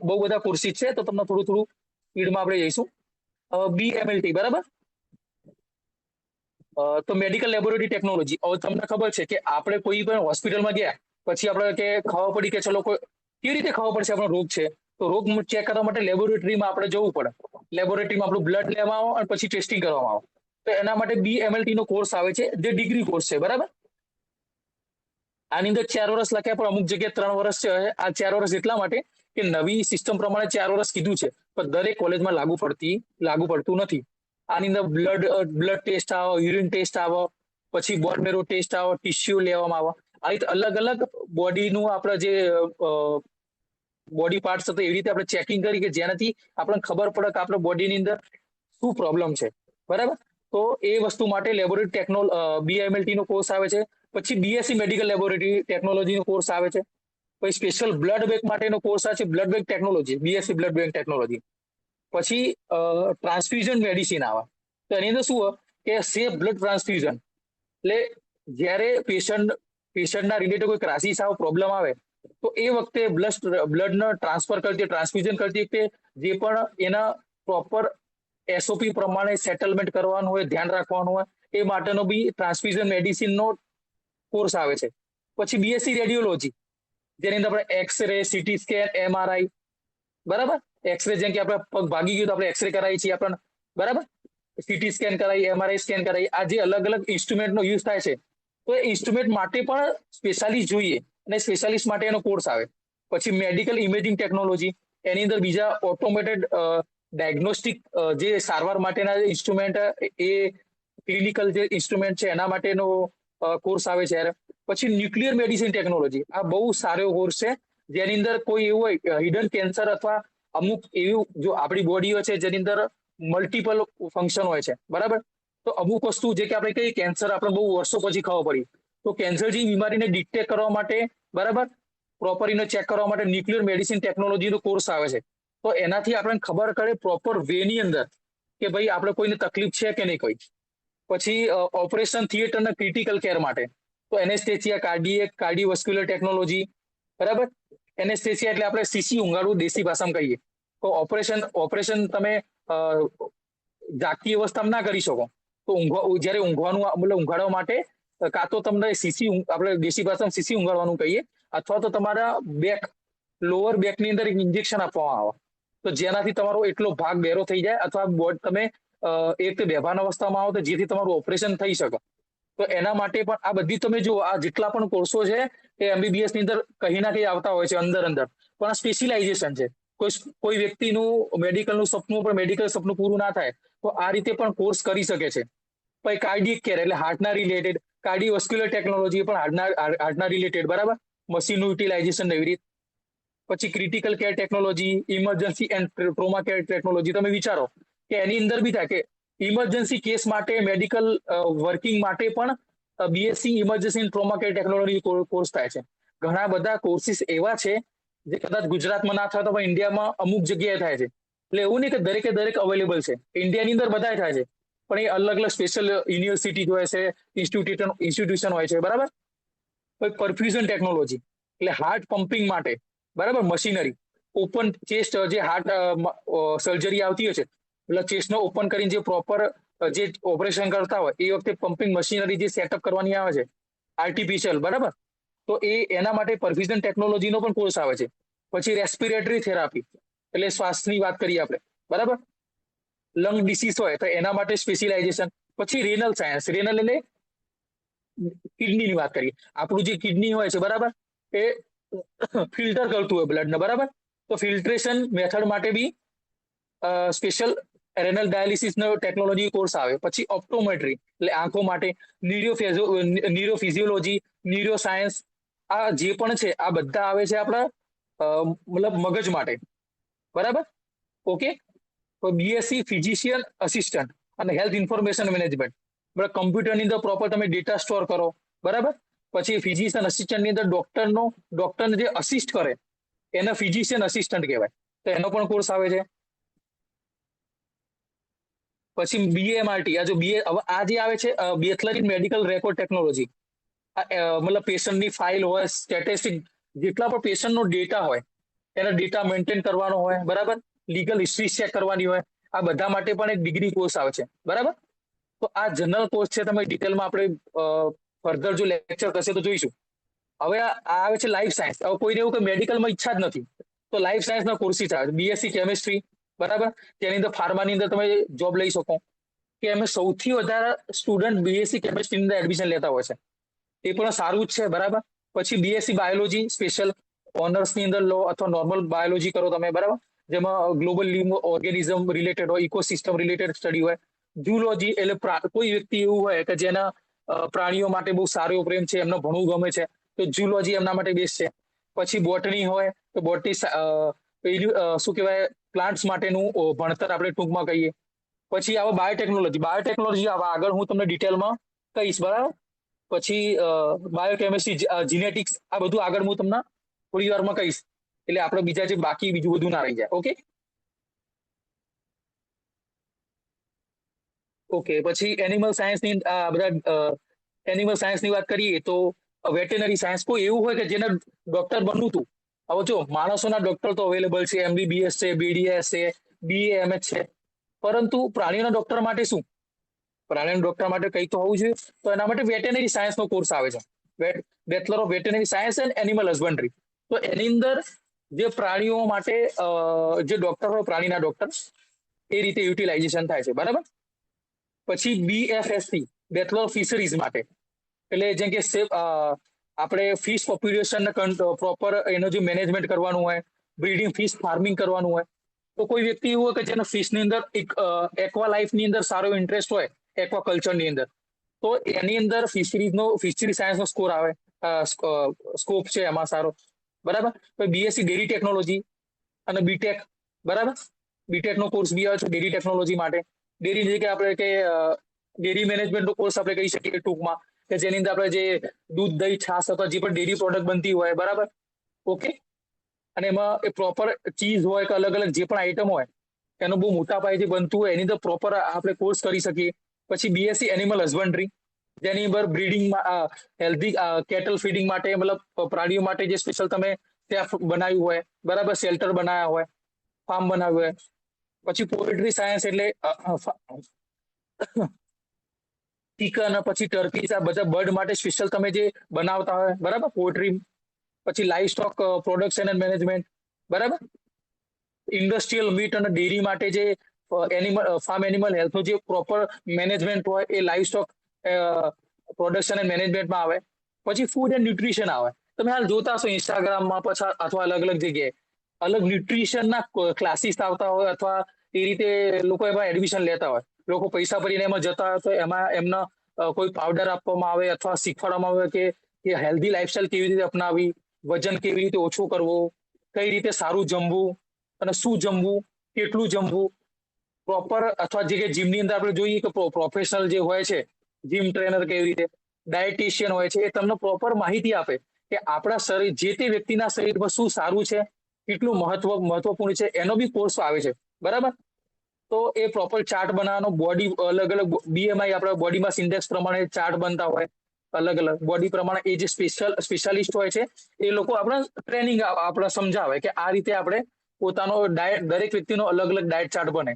બહુ બધા કોર્સિસ છે, તો તમને થોડું સ્પીડમાં આપણે જઈશું. BMLT, બરાબર. તો મેડિકલ લેબોરેટરી ટેકનોલોજી. હવે તમને ખબર છે કે આપણે કોઈ પણ હોસ્પિટલમાં ગયા પછી આપણે કે ખબર પડી કે ચલો કેવી રીતે ખબર પડશે આપણો રોગ છે, તો રોગ ચેક કરવા માટે લેબોરેટરીમાં આપણે જવું પડે. લેબોરેટરીમાં આપણું બ્લડ લેવામાં આવે અને પછી ટેસ્ટિંગ કરવામાં આવે. તો એના માટે BMLT નો કોર્સ આવે છે, જે ડિગ્રી કોર્સ છે, બરાબર. આની અંદર 4 વર્ષ લખ્યા, પણ અમુક જગ્યાએ 3 વર્ષ છે. આ 4 વર્ષ એટલા માટે કે નવી સિસ્ટમ પ્રમાણે 4 વર્ષ કીધું છે, પણ દરેક કોલેજમાં લાગુ પડતું નથી. આની અંદર બ્લડ ટેસ્ટ આવે, યુરિન ટેસ્ટ આવે, પછી બોન મેરો ટેસ્ટ આવે, ટિશ્યુ લેવામાં આવે. આ રીતે અલગ અલગ બોડીનું આપણે જે બોડી પાર્ટ્સ હતો એવી રીતે આપણે ચેકિંગ કરી કે જેનાથી આપણને ખબર પડે કે આપણા બોડીની અંદર શું પ્રોબ્લેમ છે, બરાબર. તો એ વસ્તુ માટે લેબોરેટરી BMLT નો કોર્સ આવે છે. પછી BSc મેડિકલ લેબોરેટરી ટેકનોલોજીનો કોર્સ આવે છે. પછી સ્પેશિયલ બ્લડ બેંક માટેનો કોર્સ આવે છે, blood bank technology, BSc blood bank technology. પછી ટ્રાન્સફ્યુઝન મેડિસિન આવે. તો એની અંદર શું હોય કે સેફ બ્લડ ટ્રાન્સફ્યુઝન, એટલે જ્યારે પેશન્ટ પેશન્ટના રિલેટેડ કોઈ ક્રાઇસિસ આવે, પ્રોબ્લેમ આવે, તો એ વખતે બ્લડનો ટ્રાન્સફર કરતી ટ્રાન્સફ્યુઝન કરતી વખતે જે પણ એના પ્રોપર એસઓપી પ્રમાણે સેટલમેન્ટ કરવાનું હોય, ધ્યાન રાખવાનું હોય, એ માટેનો બી ટ્રાન્સફ્યુઝન મેડિસિનનો કોર્સ આવે છે. પછી બીએસસી રેડિયોલોજી, જેની અંદર આપણે એક્સરે, સીટી સ્કેન, એમઆરઆઈ, બરાબર. એક્સરે જેમ કે આપણે પગ ભાગી ગયું તો આપણે એક્સરે કરાવીએ છીએ આપણને, બરાબર. સીટી સ્કેન કરાવી, એમઆરઆઈ સ્કેન કરાવી, આ જે અલગ અલગ ઇન્સ્ટ્રુમેન્ટનો યુઝ થાય છે, તો એ ઇન્સ્ટ્રુમેન્ટ માટે પણ સ્પેશિયાલિસ્ટ જોઈએ અને સ્પેશિયાલિસ્ટ માટે એનો કોર્સ આવે. પછી મેડિકલ ઇમેજિંગ ટેકનોલોજી, એની અંદર બીજા ઓટોમેટેડ ડાયગ્નોસ્ટિક જે સારવાર માટેના ઇન્સ્ટ્રુમેન્ટ, એ ક્લિનિકલ જે ઇન્સ્ટ્રુમેન્ટ છે એના માટેનો કોર્સ આવે છે. પછી ન્યુક્લિયર મેડિસિન ટેકનોલોજી, આ બહુ સારો કોર્સ છે, જેની અંદર કોઈ એવું હોય હિડન કેન્સર અથવા અમુક એવું જો આપણી બોડીઓ છે જેની અંદર મલ્ટિપલ ફંક્શન હોય છે, બરાબર. તો અમુક વસ્તુ જે કે આપણે કહીએ કેન્સર આપણે બહુ વર્ષો પછી ખબર પડી, તો કેન્સર જેવી બીમારીને ડિટેક્ટ કરવા માટે, બરાબર, પ્રોપર એને ચેક કરવા માટે ન્યુક્લિયર મેડિસિન ટેકનોલોજીનો કોર્સ આવે છે. તો એનાથી આપણને ખબર પડે પ્રોપર વેની અંદર કે ભાઈ આપણે કોઈને તકલીફ છે કે નહીં કોઈ. પછી ઓપરેશન થિયેટર અને ક્રિટિકલ કેર માટે તો એનેસ્થેસિયા, કાર્ડિયોવાસ્ક્યુલર ટેકનોલોજી, બરાબર. એનેસ્થેસિયા એટલે આપણે સીસી ઊંઘાડવું, દેશી ભાષામાં કહીએ તો ઓપરેશન તમે જાગતી અવસ્થામાં ના કરી શકો, તો જ્યારે ઊંઘવાનું મતલબ ઊંઘાડવા માટે કાં તો તમને સીસી, આપણે દેશી ભાષામાં સીસી ઊંઘાડવાનું કહીએ, અથવા તો તમારા લોઅર બેકની અંદર એક ઇન્જેક્શન આપવામાં આવે, તો જેનાથી તમારો એટલો ભાગ બેરો થઈ જાય અથવા તમે એક બેભાન અવસ્થામાં આવો તો જેથી તમારું ઓપરેશન થઈ શકે. તો એના માટે પણ આ બધી તમે જુઓ, આ જેટલા પણ કોર્સો છે એ એમબીબીએસ ની અંદર કહી ના કહી આવતા હોય છે અંદર, પણ આ સ્પેશિયલાઇઝેશન છે. કોઈ વ્યક્તિનું મેડિકલનું સપનું પણ મેડિકલ સપનું પૂરું ના થાય તો આ રીતે પણ કોર્સ કરી શકે છે. પછી કાર્ડિયક કેર એટલે હાર્ટના રિલેટેડ, કાર્ડિયોવાસ્ક્યુલર ટેકનોલોજી પણ હાર્ટના રિલેટેડ, બરાબર, મશીનનું યુટિલાઇઝેશન એવી રીતે. પછી critical care technology, emergency and trauma care technology. તમે વિચારો કે એની અંદર બી થાય કે ઇમરજન્સી કેસ માટે મેડિકલ વર્કિંગ માટે પણ BSc emergency trauma care technology course થાય છે. ઘણા બધા કોર્સિસ એવા છે જે કદાચ ગુજરાતમાં ના થતા પણ ઇન્ડિયામાં અમુક જગ્યાએ થાય છે. એટલે એવું નહીં કે દરેક અવેલેબલ છે, ઇન્ડિયાની અંદર બધા થાય છે, પણ એ અલગ અલગ સ્પેશિયલ યુનિવર્સિટી હોય છે, ઇન્સ્ટિટ્યુશન હોય છે, બરાબર. પરફ્યુઝન ટેકનોલોજી એટલે હાર્ટ પમ્પિંગ માટે, બરાબર, મશીનરી. ઓપન ચેસ્ટ જે હાર્ટ સર્જરી આવતી હોય છે, એટલે ચેસ્ટનો ઓપન કરીને જે પ્રોપર જે ઓપરેશન કરતા હોય એ વખતે પમ્પિંગ મશીનરી જે સેટઅપ કરવાની આવે છે, આર્ટિફિશિયલ, બરાબર. તો એના માટે પરફ્યુઝન ટેકનોલોજીનો પણ કોર્સ આવે છે. પછી રેસ્પિરેટરી થેરાપી એટલે શ્વાસની વાત કરીએ આપણે, બરાબર. લંગ ડિસીઝ હોય તો એના માટે સ્પેશિયલાઇઝેશન. પછી રેનલ સાયન્સ, રેનલ એટલે કિડનીની વાત કરીએ, આપણું જે કિડની હોય છે, બરાબર, એ ફિલ્ટર કરતું હોય બ્લડને, બરાબર. તો ફિલ્ટ્રેશન મેથડ માટે બી સ્પેશિયલ રેનલ ડાયાલિસિસનો ટેકનોલોજી કોર્સ આવે. પછી ઓપ્ટોમેટ્રી એટલે આંખો માટે, ન્યુરોફિઝિયોલોજી, ન્યુરોસાયન્સ, આ જે પણ છે આ બધા આવે છે આપણા મતલબ મગજ માટે, બરાબર. ઓકે. તો બીએસસી ફિઝિશિયન અસિસ્ટન્ટ અને હેલ્થ ઇન્ફોર્મેશન મેનેજમેન્ટ, બરાબર. કમ્પ્યુટરની અંદર પ્રોપર તમે ડેટા સ્ટોર કરો, બરાબર. પછી ફિઝિશિયન અસિસ્ટન્ટની અંદર ડોક્ટરને જે અસિસ્ટ કરે એને ફિઝિશિયન અસિસ્ટન્ટ કહેવાય, તો એનો પણ કોર્સ આવે છે. પછી બીએમઆરટી, આ જો આ જે આવે છે bachelor in medical record technology, મતલબ પેશન્ટની ફાઇલ હોય, સ્ટેટિસ્ટિક, જેટલા પણ પેશન્ટનો ડેટા હોય એનો ડેટા મેન્ટેન કરવાનો હોય, બરાબર. લીગલ હિસ્ટ્રી ચેક કરવાની હોય, આ બધા માટે પણ એક ડિગ્રી કોર્સ આવે છે, બરાબર. તો આ જનરલ કોર્સ છે, તમે ડિટેલમાં આપણે ફર્ધર જો લેક્ચર થશે તો જોઈશું. હવે આ આવે છે લાઈફ સાયન્સ. હવે કોઈને એવું કે મેડિકલમાં ઈચ્છા જ નથી તો લાઈફ સાયન્સના કોર્સિસ આવે. બીએસસી કેમિસ્ટ્રી, બરાબર, તેની અંદર ફાર્માની અંદર તમે જોબ લઈ શકો. કે અમે સૌથી વધારે સ્ટુડન્ટ બીએસસી કેમિસ્ટ્રીની અંદર એડમિશન લેતા હોય છે, એ પણ સારું જ છે, બરાબર. પછી બીએસસી બાયોલોજી સ્પેશિયલ ઓનર્સની અંદર લો અથવા નોર્મલ બાયોલોજી કરો તમે, બરાબર, જેમાં ગ્લોબલ લિવિંગ ઓર્ગેનિઝમ રિલેટેડ હોય, ઇકોસિસ્ટમ રિલેટેડ સ્ટડી હોય. ઝૂલોજી એટલે કોઈ વ્યક્તિ એવું હોય કે જેના પ્રાણીઓ માટે બહુ સારો પ્રેમ છે, એમને ભણવું ગમે છે, તો ઝૂલોજી એમના માટે બેસ્ટ છે. પછી બોટની હોય તો બોટની શું કહેવાય, પ્લાન્ટ્સ માટેનું ભણતર આપણે ટૂંકમાં કહીએ. પછી આવે બાયોટેકનોલોજી આગળ હું તમને ડિટેલમાં કહીશ, બરાબર. પછી બાયોકેમિસ્ટ્રી, જીનેટિક્સ, આ બધું આગળ હું તમને થોડી વારમાં કહીશ, એટલે આપણે બીજા જે બાકી બીજું બધું ના રહી જાય. ઓકે. પછી એનિમલ સાયન્સની વાત કરીએ તો વેટેનરી સાયન્સ, કોઈ એવું હોય કે જેને ડોક્ટર બનવું હતું. હવે જો માણસોના ડોક્ટર તો અવેલેબલ છે, MBBS છે, BDS છે, BAMH છે, પરંતુ પ્રાણીઓના ડોક્ટર માટે શું? પ્રાણીઓના ડોક્ટર માટે કંઈક તો હોવું જોઈએ. તો એના માટે વેટેનરી સાયન્સનો કોર્સ આવે છે, bachelor of veterinary science and animal husbandry. તો એની અંદર જે પ્રાણીઓ માટે જે ડોક્ટર હોય, પ્રાણીના ડોક્ટર, એ રીતે યુટિલાઇઝેશન થાય છે, બરાબર. પછી BFSC બેચલર ઓફ ફિશરીઝ માટે, એટલે જેમ કે આપણે ફિશ પોપ્યુલેશન પ્રોપર એનો જે મેનેજમેન્ટ કરવાનું હોય, બ્રીડિંગ ફિશ ફાર્મિંગ કરવાનું હોય. તો કોઈ વ્યક્તિ એવું હોય કે જેને ફિશની અંદર એક્વા લાઈફની અંદર સારો ઇન્ટરેસ્ટ હોય, એક્વા કલ્ચરની અંદર, તો એની અંદર ફિશરી સાયન્સનો સ્કોર આવે, સ્કોપ છે એમાં સારો, બરાબર. તો BSc ડેરી ટેકનોલોજી અને બીટેક, બરાબર. બીટેકનો કોર્સ બી આવે છે ડેરી ટેકનોલોજી માટે. ડેરી જે કે આપણે કે ડેરી મેનેજમેન્ટનો કોર્સ આપણે કહી શકીએ ટૂંકમાં, કે જેની અંદર આપણે જે દૂધ, દહીં, છાશ અથવા જે પણ ડેરી પ્રોડક્ટ બનતી હોય, બરાબર, ઓકે. અને એમાં એ પ્રોપર ચીઝ હોય કે અલગ અલગ જે પણ આઈટમ હોય એનું બહુ મોટા પાયેથી બનતું હોય, એની અંદર પ્રોપર આપણે કોર્સ કરી શકીએ. પછી BSc એનિમલ હસબન્ડરી, જેની અંદર બ્રીડિંગમાં હેલ્ધી કેટલ ફીડિંગ માટે, મતલબ પ્રાણીઓ માટે જે સ્પેશિયલ તમે ત્યાં બનાવ્યું હોય, બરાબર, શેલ્ટર બનાવ્યા હોય, ફાર્મ બનાવ્યું હોય. પછી પોલ્ટ્રી સાયન્સ એટલે ચિકન, પછી ટર્કી, આ બધા બર્ડ માટે સ્પેશિયલ તમે જે બનાવતા હોય, બરાબર, પોલ્ટ્રી. પછી live stock production and management, બરાબર. ઇન્ડસ્ટ્રીયલ મીટ અને ડેરી માટે જે ફાર્મ એનિમલ હેલ્થનું જે પ્રોપર મેનેજમેન્ટ હોય, એ લાઈવ સ્ટોક પ્રોડક્શન એન્ડ મેનેજમેન્ટમાં આવે. પછી ફૂડ એન્ડ ન્યુટ્રિશન આવે. તમે હાલ જોતા હશો ઇન્સ્ટાગ્રામમાં પછી અથવા અલગ અલગ જગ્યાએ અલગ ન્યુટ્રિશનના ક્લાસીસ આવતા હોય, અથવા એ રીતે લોકો એમાં એડમિશન લેતા હોય. લોકો પૈસા ભરીને એમાં જતા હોય, તો એમાં એમના કોઈ પાવડર આપવામાં આવે અથવા શીખવાડવામાં આવે કે હેલ્ધી લાઈફસ્ટાઈલ કેવી રીતે અપનાવી, વજન કેવી રીતે ઓછું કરવું, કઈ રીતે સારું જમવું અને શું જમવું, કેટલું જમવું, પ્રોપર. અથવા જે જીમની અંદર આપણે જોઈએ કે પ્રોફેશનલ જે હોય છે, જીમ ટ્રેનર કેવી રીતે, ડાયટિશિયન હોય છે, એ તમને પ્રોપર માહિતી આપે કે આપણા શરીર, જે તે વ્યક્તિના શરીરમાં શું સારું છે, કેટલું મહત્વપૂર્ણ છે, એનો બી કોર્સ આવે છે, બરાબર. તો એ પ્રોપર ચાર્ટ બનાવવાનો, બોડી અલગ અલગ BMI, આપણા બોડી માસ ઇન્ડેક્સ પ્રમાણે ચાર્ટ બનતા હોય, અલગ અલગ બોડી પ્રમાણે. એ જે સ્પેશિયાલિસ્ટ હોય છે, એ લોકો આપણે ટ્રેનિંગ આપણે સમજાવે કે આ રીતે આપણે પોતાનો ડાયટ, દરેક વ્યક્તિનો અલગ અલગ ડાયટ ચાર્ટ બને.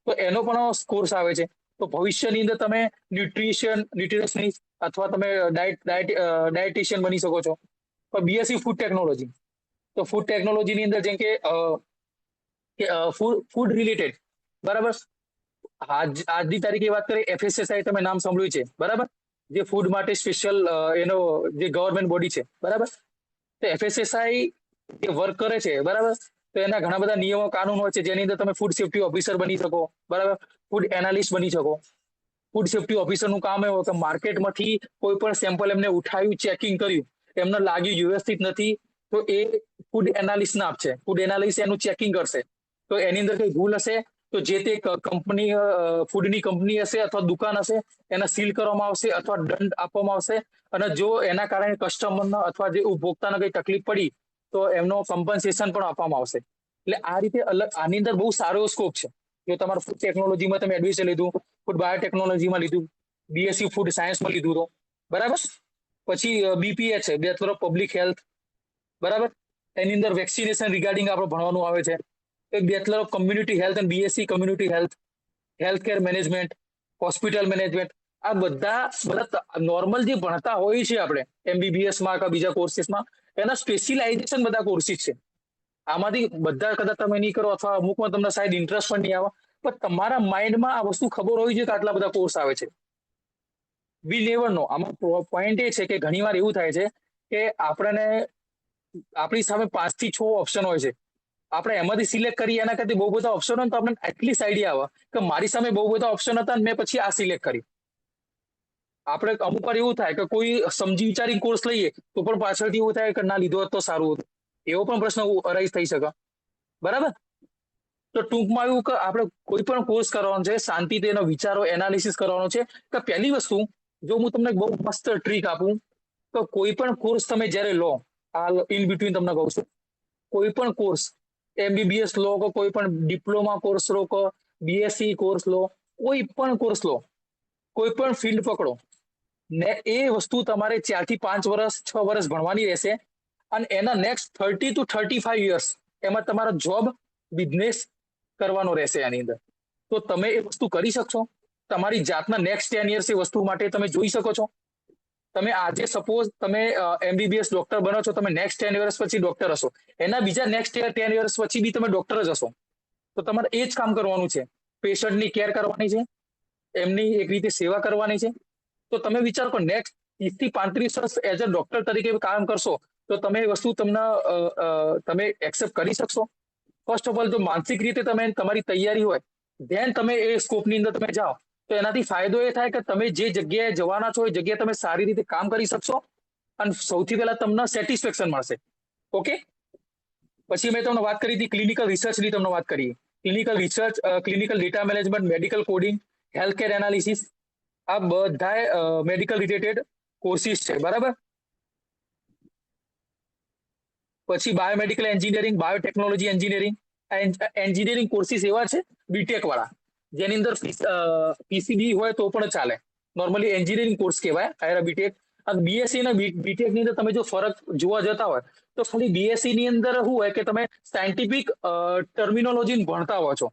તો એનો પણ કોર્સ આવે છે. તો ભવિષ્યની અંદર તમે ન્યુટ્રિશનિસ્ટ અથવા તમે ડાયટિશિયન બની શકો છો. તો BSc ફૂડ ટેકનોલોજી, તો ફૂડ ટેકનોલોજીની અંદર જેમ કે ફૂડ રિલેટેડ, બરાબર. આજની તારીખે વાત કરીએ, FSSAI તમે નામ સાંભળ્યું છે, બરાબર, જે ફૂડ માટે સ્પેશિયલ એનો જે ગવર્મેન્ટ બોડી છે, બરાબર. તો FSSAI જે વર્ક કરે છે, બરાબર, તો એના ઘણા બધા નિયમો, કાનૂન હોય છે, જેની અંદર તમે ફૂડ સેફ્ટી ઓફિસર બની શકો, બરાબર, ફૂડ એનાલિસ્ટ બની શકો. ફૂડ સેફ્ટી ઓફિસરનું કામ એવું કે માર્કેટમાંથી કોઈ પણ સેમ્પલ એમને ઉઠાવ્યું, ચેકિંગ કર્યું, એમને લાગ્યું વ્યવસ્થિત નથી, તો એ ફૂડ એનાલિસ્ટને આપશે. ફૂડ એનાલિસ્ટ એનું ચેકિંગ કરશે. તો એની અંદર કઈ ભૂલ હશે તો જે તે કંપની, ફૂડની કંપની હશે અથવા દુકાન હશે, એને સીલ કરવામાં આવશે અથવા દંડ આપવામાં આવશે. અને જો એના કારણે કસ્ટમરનો અથવા જે ઉપભોક્તાને કઈ તકલીફ પડી તો એમનો કમ્પન્સેશન પણ આપવામાં આવશે. એટલે આ રીતે આની અંદર બહુ સારો સ્કોપ છે. જો તમારે ફૂડ ટેકનોલોજીમાં તમે એડમિશન લીધું, ફૂડ બાયોટેકનોલોજીમાં લીધું, BSc ફૂડ સાયન્સમાં લીધું, તો બરાબર. પછી BPH છે, બેચલર ઓફ પબ્લિક હેલ્થ, બરાબર. એની અંદર વેક્સિનેશન રિગાર્ડિંગ આપણે ભણવાનું આવે છે. એક બેચલર ઓફ કમ્યુનિટી હેલ્થ અને BSc community health care management, hospital management. આ બધા નોર્મલ જે ભણતા હોય છે આપણે MBBSમાં કે બીજા કોર્સીસમાં, એના સ્પેશિયલાઇઝેશન બધા કોર્સીસ છે. આમાંથી બધા કદાચ તમે નહીં કરો અથવા અમુકમાં તમને શાયદ ઇન્ટરેસ્ટ પણ નહીં આવે, પણ તમારા માઇન્ડમાં આ વસ્તુ ખબર હોવી જોઈએ કે આટલા બધા કોર્સ આવે છે. વી નેવર નો. આમાં પોઈન્ટ એ છે કે ઘણીવાર એવું થાય છે કે આપણી સામે 5 થી 6 ઓપ્શન હોય છે, આપણે એમાંથી સિલેક્ટ કરીએ. એના કરતા બહુ બધા ઓપ્શન હોય તો આપણને એટલીસ્ટ આઈડિયા આવે કે મારી સામે બહુ બધા ઓપ્શન હતા અને મેં પછી આ સિલેક્ટ કર્યું. આપણે અમુક વાર એવું થાય કે કોઈ સમજી વિચારી કોર્સ લઈએ તો પણ પાછળથી એવું થાય કે ના લીધો હોત તો સારું હતું. એવો પણ પ્રશ્ન અરાઈઝ થઈ શકે, બરાબર. તો ટૂંકમાં એવું કે આપણે કોઈ પણ કોર્સ કરવાનો છે, શાંતિથી એનો વિચારો, એનાલિસિસ કરવાનો છે. કે પહેલી વસ્તુ, જો હું તમને બહુ મસ્ત ટ્રીક આપું, તો કોઈ પણ કોર્સ તમે જ્યારે લો, હાલ ઇન બિટવીન તમને કહું છું, કોઈ પણ કોર્સ, MBBS લો કે કોઈ પણ ડિપ્લોમા કોર્સ લો કે BSc કોર્સ લો, કોઈ પણ કોર્સ લો, કોઈ પણ ફિલ્ડ પકડો, ને એ વસ્તુ તમારે 4 થી 5 વર્ષ 6 વર્ષ ભણવાની રહેશે અને એના નેક્સ્ટ 30 to 35 યર્સ એમાં તમારો જોબ બિઝનેસ કરવાનો રહેશે આની અંદર. તો તમે એ વસ્તુ કરી શકશો? તમારી જાતના નેક્સ્ટ 10 યર્સ એ વસ્તુ માટે તમે જોઈ શકો છો? તમે આજે સપોઝ તમે એમબીબીએસ ડોક્ટર બનો છો, તમે નેક્સ્ટ 10 યર્સ પછી ડોક્ટર હશો, એના બીજા નેક્સ્ટ 10 યર્સ પછી બી તમે ડોક્ટર જ હશો. તો તમારે એ જ કામ કરવાનું છે, પેશન્ટની કેર કરવાની છે, એમની એક રીતે સેવા કરવાની છે. તો તમે વિચાર કરો, નેક્સ્ટ 30 થી 35 વર્ષ એઝ અ ડોક્ટર તરીકે કામ કરશો તો તમે એ વસ્તુ તમે એક્સેપ્ટ કરી શકશો? ફર્સ્ટ ઓફ ઓલ તો માનસિક રીતે તમે તમારી તૈયારી હોય, ધેન તમે એ સ્કોપની અંદર તમે જાઓ, તો એનાથી ફાયદો એ થાય કે તમે જે જગ્યાએ જવાના છો એ જગ્યાએ તમે સારી રીતે કામ કરી શકશો અને સૌથી પહેલા તમને સેટિસ્ફેક્શન મળશે. ઓકે, પછી મેં તમને વાત કરી હતી ક્લિનિકલ રિસર્ચની, તમને વાત કરી clinical research, clinical data management, medical coding, health care analysis, આ બધા મેડિકલ રિલેટેડ કોર્સિસ છે, બરાબર. પછી biomedical engineering, biotechnology engineering, engineering courses એવા છે બીટેક વાળા, જેની અંદર પીસીબી હોય તો પણ ચાલે, નોર્મલી એન્જિનિયરિંગ કોર્સ કહેવાય આયરા બીટેક. અને બીએસસી અને બીટેક ની અંદર તમે જો ફરક જોવા જતા હોય તો ખાલી બીએસસી ની અંદર શું હોય કે તમે સાયન્ટિફિક ટર્મિનોલોજી ભણતા હો છો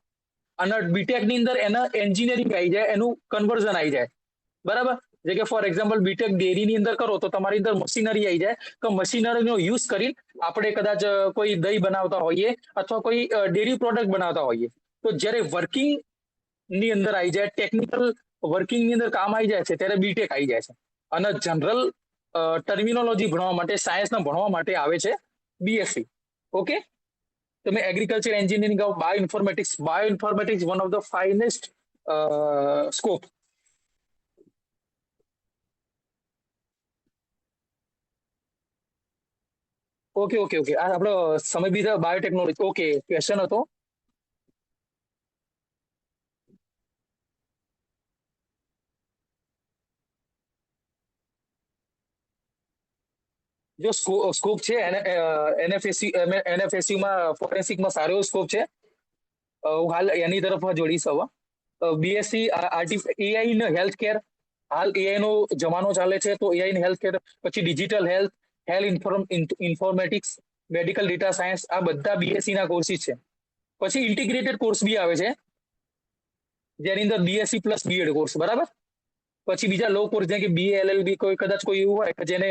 અને બીટેક ની અંદર એના એન્જિનિયરિંગ આવી જાય, એનું કન્વર્ઝન આવી જાય, બરાબર. જે કે ફોર એક્ઝામ્પલ બીટેક ડેરીની અંદર કરો તો તમારી અંદર મશીનરી આવી જાય, તો મશીનરીનો યુઝ કરીને આપણે કદાચ કોઈ દહીં બનાવતા હોઈએ અથવા કોઈ ડેરી પ્રોડક્ટ બનાવતા હોઈએ, તો જ્યારે વર્કિંગ ની અંદર આવી જાય, ટેકનિકલ વર્કિંગ ની અંદર કામ આવી જાય છે, ત્યારે બીટેક આવી જાય છે. અને જનરલ ટર્મિનોલોજી ભણવા માટે, સાયન્સના ભણવા માટે આવે છે બીએસસી. ઓકે, તમે agriculture engineering, bioinformatics one of the finest scope. Okay okay okay, આ આપણો સમય બી બાયોટેકનોલોજી. ઓકે, ક્વેશ્ચન હતો. જો સ્કોપ છે એનએફએસયુમાં ફોરેન્સિકમાં સારો એવો સ્કોપ છે. હું હાલ એની તરફ જોડીશ. હવે બીએસસી એઆઈ ને હેલ્થ કેર, હાલ એઆઈ નો જમાનો ચાલે છે, તો એઆઈ ને હેલ્થ કેર, પછી digital health, informatics, medical data science, આ બધા બીએસસી ના કોર્સિસ છે. પછી ઇન્ટિગ્રેટેડ કોર્સ બી આવે છે, જેની અંદર બીએસસી પ્લસ બીએડ કોર્સ, બરાબર. પછી બીજા લો કોર્સ જેમ કે બીએ એલએલબી, કોઈ કદાચ કોઈ એવું હોય કે જેને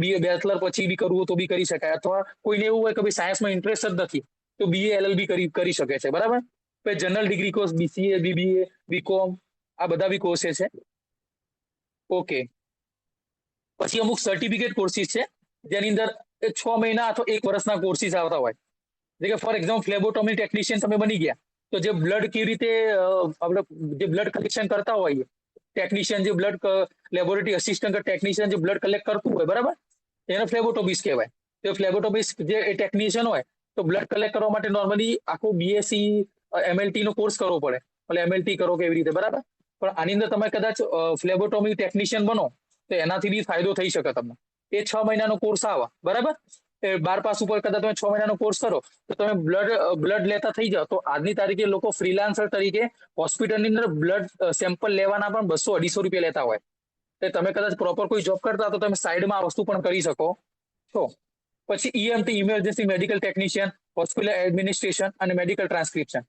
બીએ બેચલર પછી બી કરવું તો બી કરી શકાય, અથવા કોઈને એવું હોય કે ભાઈ સાયન્સમાં ઇન્ટરેસ્ટ જ નથી તો બીએ એલએલબી કરી શકે છે, બરાબર. પછી general degree course, BCA, BBA, BCom, આ બધા બી કોર્सेस છે. ઓકે, પછી અમુક સર્ટિફિકેટ કોર્સિસ છે, જેની અંદર 6 મહિના અથવા 1 વર્ષના કોર્સિસ આવતા હોય. જે કે ફોર એક્ઝામ્પલ ફ્લેબોટોમી ટેકનિશિયન તમે બની ગયા, તો જે બ્લડ કેવી રીતે આપણે જે બ્લડ કલેક્શન કરતા હોઈએ, ટેકનિશિયન જે બ્લડ લેબોરેટરી અસિસ્ટન્ટ ટેકનિશિયન જે બ્લડ કલેક્ટ કરતું હોય, બરાબર, એને ફ્લેબોટોમિસ્ટ કહેવાય. તો ફ્લેબોટોમિસ્ટ જે ટેકનિશિયન હોય તો બ્લડ કલેક્ટ કરવા માટે નોર્મલી આખું બીએસસી એમએલટી નો કોર્સ કરવો પડે, એટલે એમએલટી કરો કેવી રીતે, બરાબર. પણ આની અંદર તમે કદાચ ફ્લેબોટોમી ટેકનિશિયન બનો તો એનાથી બી ફાયદો થઈ શકે તમને. એ 6 મહિનાનો કોર્સ આવે, બરાબર. 12 પાસ ઉપર કદાચ તમે 6 મહિનાનો કોર્સ કરો તો તમે બ્લડ લેતા થઈ જાઓ, તો આજની તારીખે લોકો ફ્રીલાન્સર તરીકે હોસ્પિટલની અંદર બ્લડ સેમ્પલ લેવાના પણ 200-250 રૂપિયા લેતા હોય. તમે કદાચ પ્રોપર કોઈ જોબ કરતા તો તમે સાઈડમાં આ વસ્તુ પણ કરી શકો છો. પછી EMT, emergency medical technician, hospital administration અને મેડિકલ ટ્રાન્સક્રિપ્શન.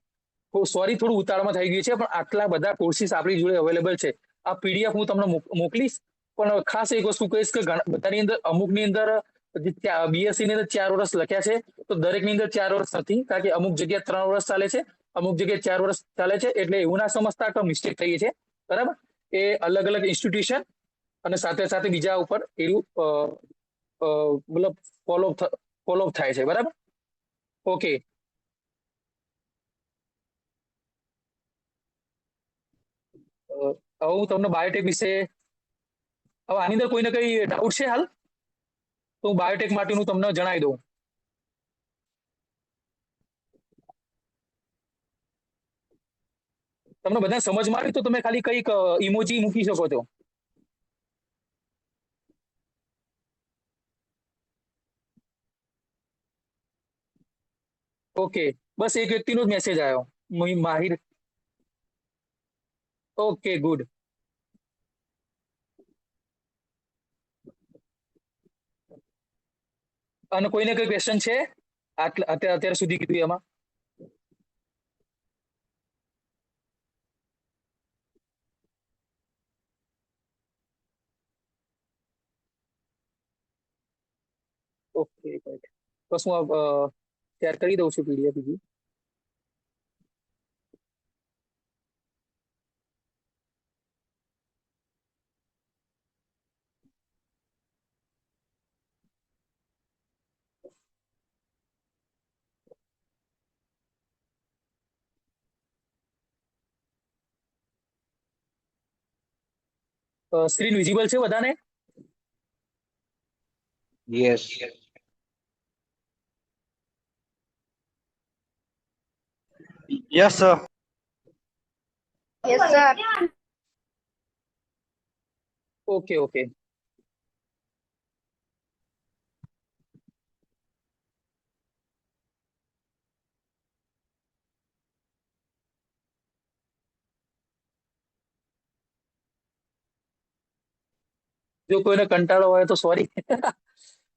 સોરી, થોડું ઉતાળમાં થઈ ગયું છે, પણ આટલા બધા કોર્સિસ આપણી જોડે અવેલેબલ છે. આ પીડીએફ હું તમને મોકલીશ, પણ ખાસ એક વસ્તુ કહીશ કે બધાની અંદર, અમુકની અંદર બીએસસી ની અંદર 4 વર્ષ લખ્યા છે, તો દરેકની અંદર 4 વર્ષ નથી, કારણ કે અમુક જગ્યાએ 3 વર્ષ ચાલે છે, અમુક જગ્યાએ 4 વર્ષ ચાલે છે. એટલે એવું ના સમજતા કે મિસ્ટેક થઈ છે, બરાબર. એ અલગ અલગ ઇન્સ્ટિટ્યુશન અને સાથે સાથે બીજા ઉપર એવું મતલબ ફોલો થાય છે, બરાબર. ઓકે, હવે હું તમને બાયોટેક વિશે, હવે આની અંદર કોઈને કઈ ડાઉટ છે હાલ? તો હું બાયોટેક માટેનું તમને જણાવી દઉં. તમને બધા સમજમાં આવી તો તમે ખાલી કઈક ઇમોજી મૂકી શકો છો. ઓકે, બસ એક વ્યક્તિનો જ મેસેજ આવ્યો, માહિર. Okay, good. અને કોઈને કોઈ ક્વેશ્ચન છે અત્યાર સુધી કીધું એમાં? ઓકે, બસ હું શેર કરી દઉં છું પીડીએફ બીજી. સ્ક્રીન વિઝિબલ છે બધાને? Yes. Yes, sir. Yes, sir. Okay okay. જો કોઈને કંટાળો હોય તો સોરી.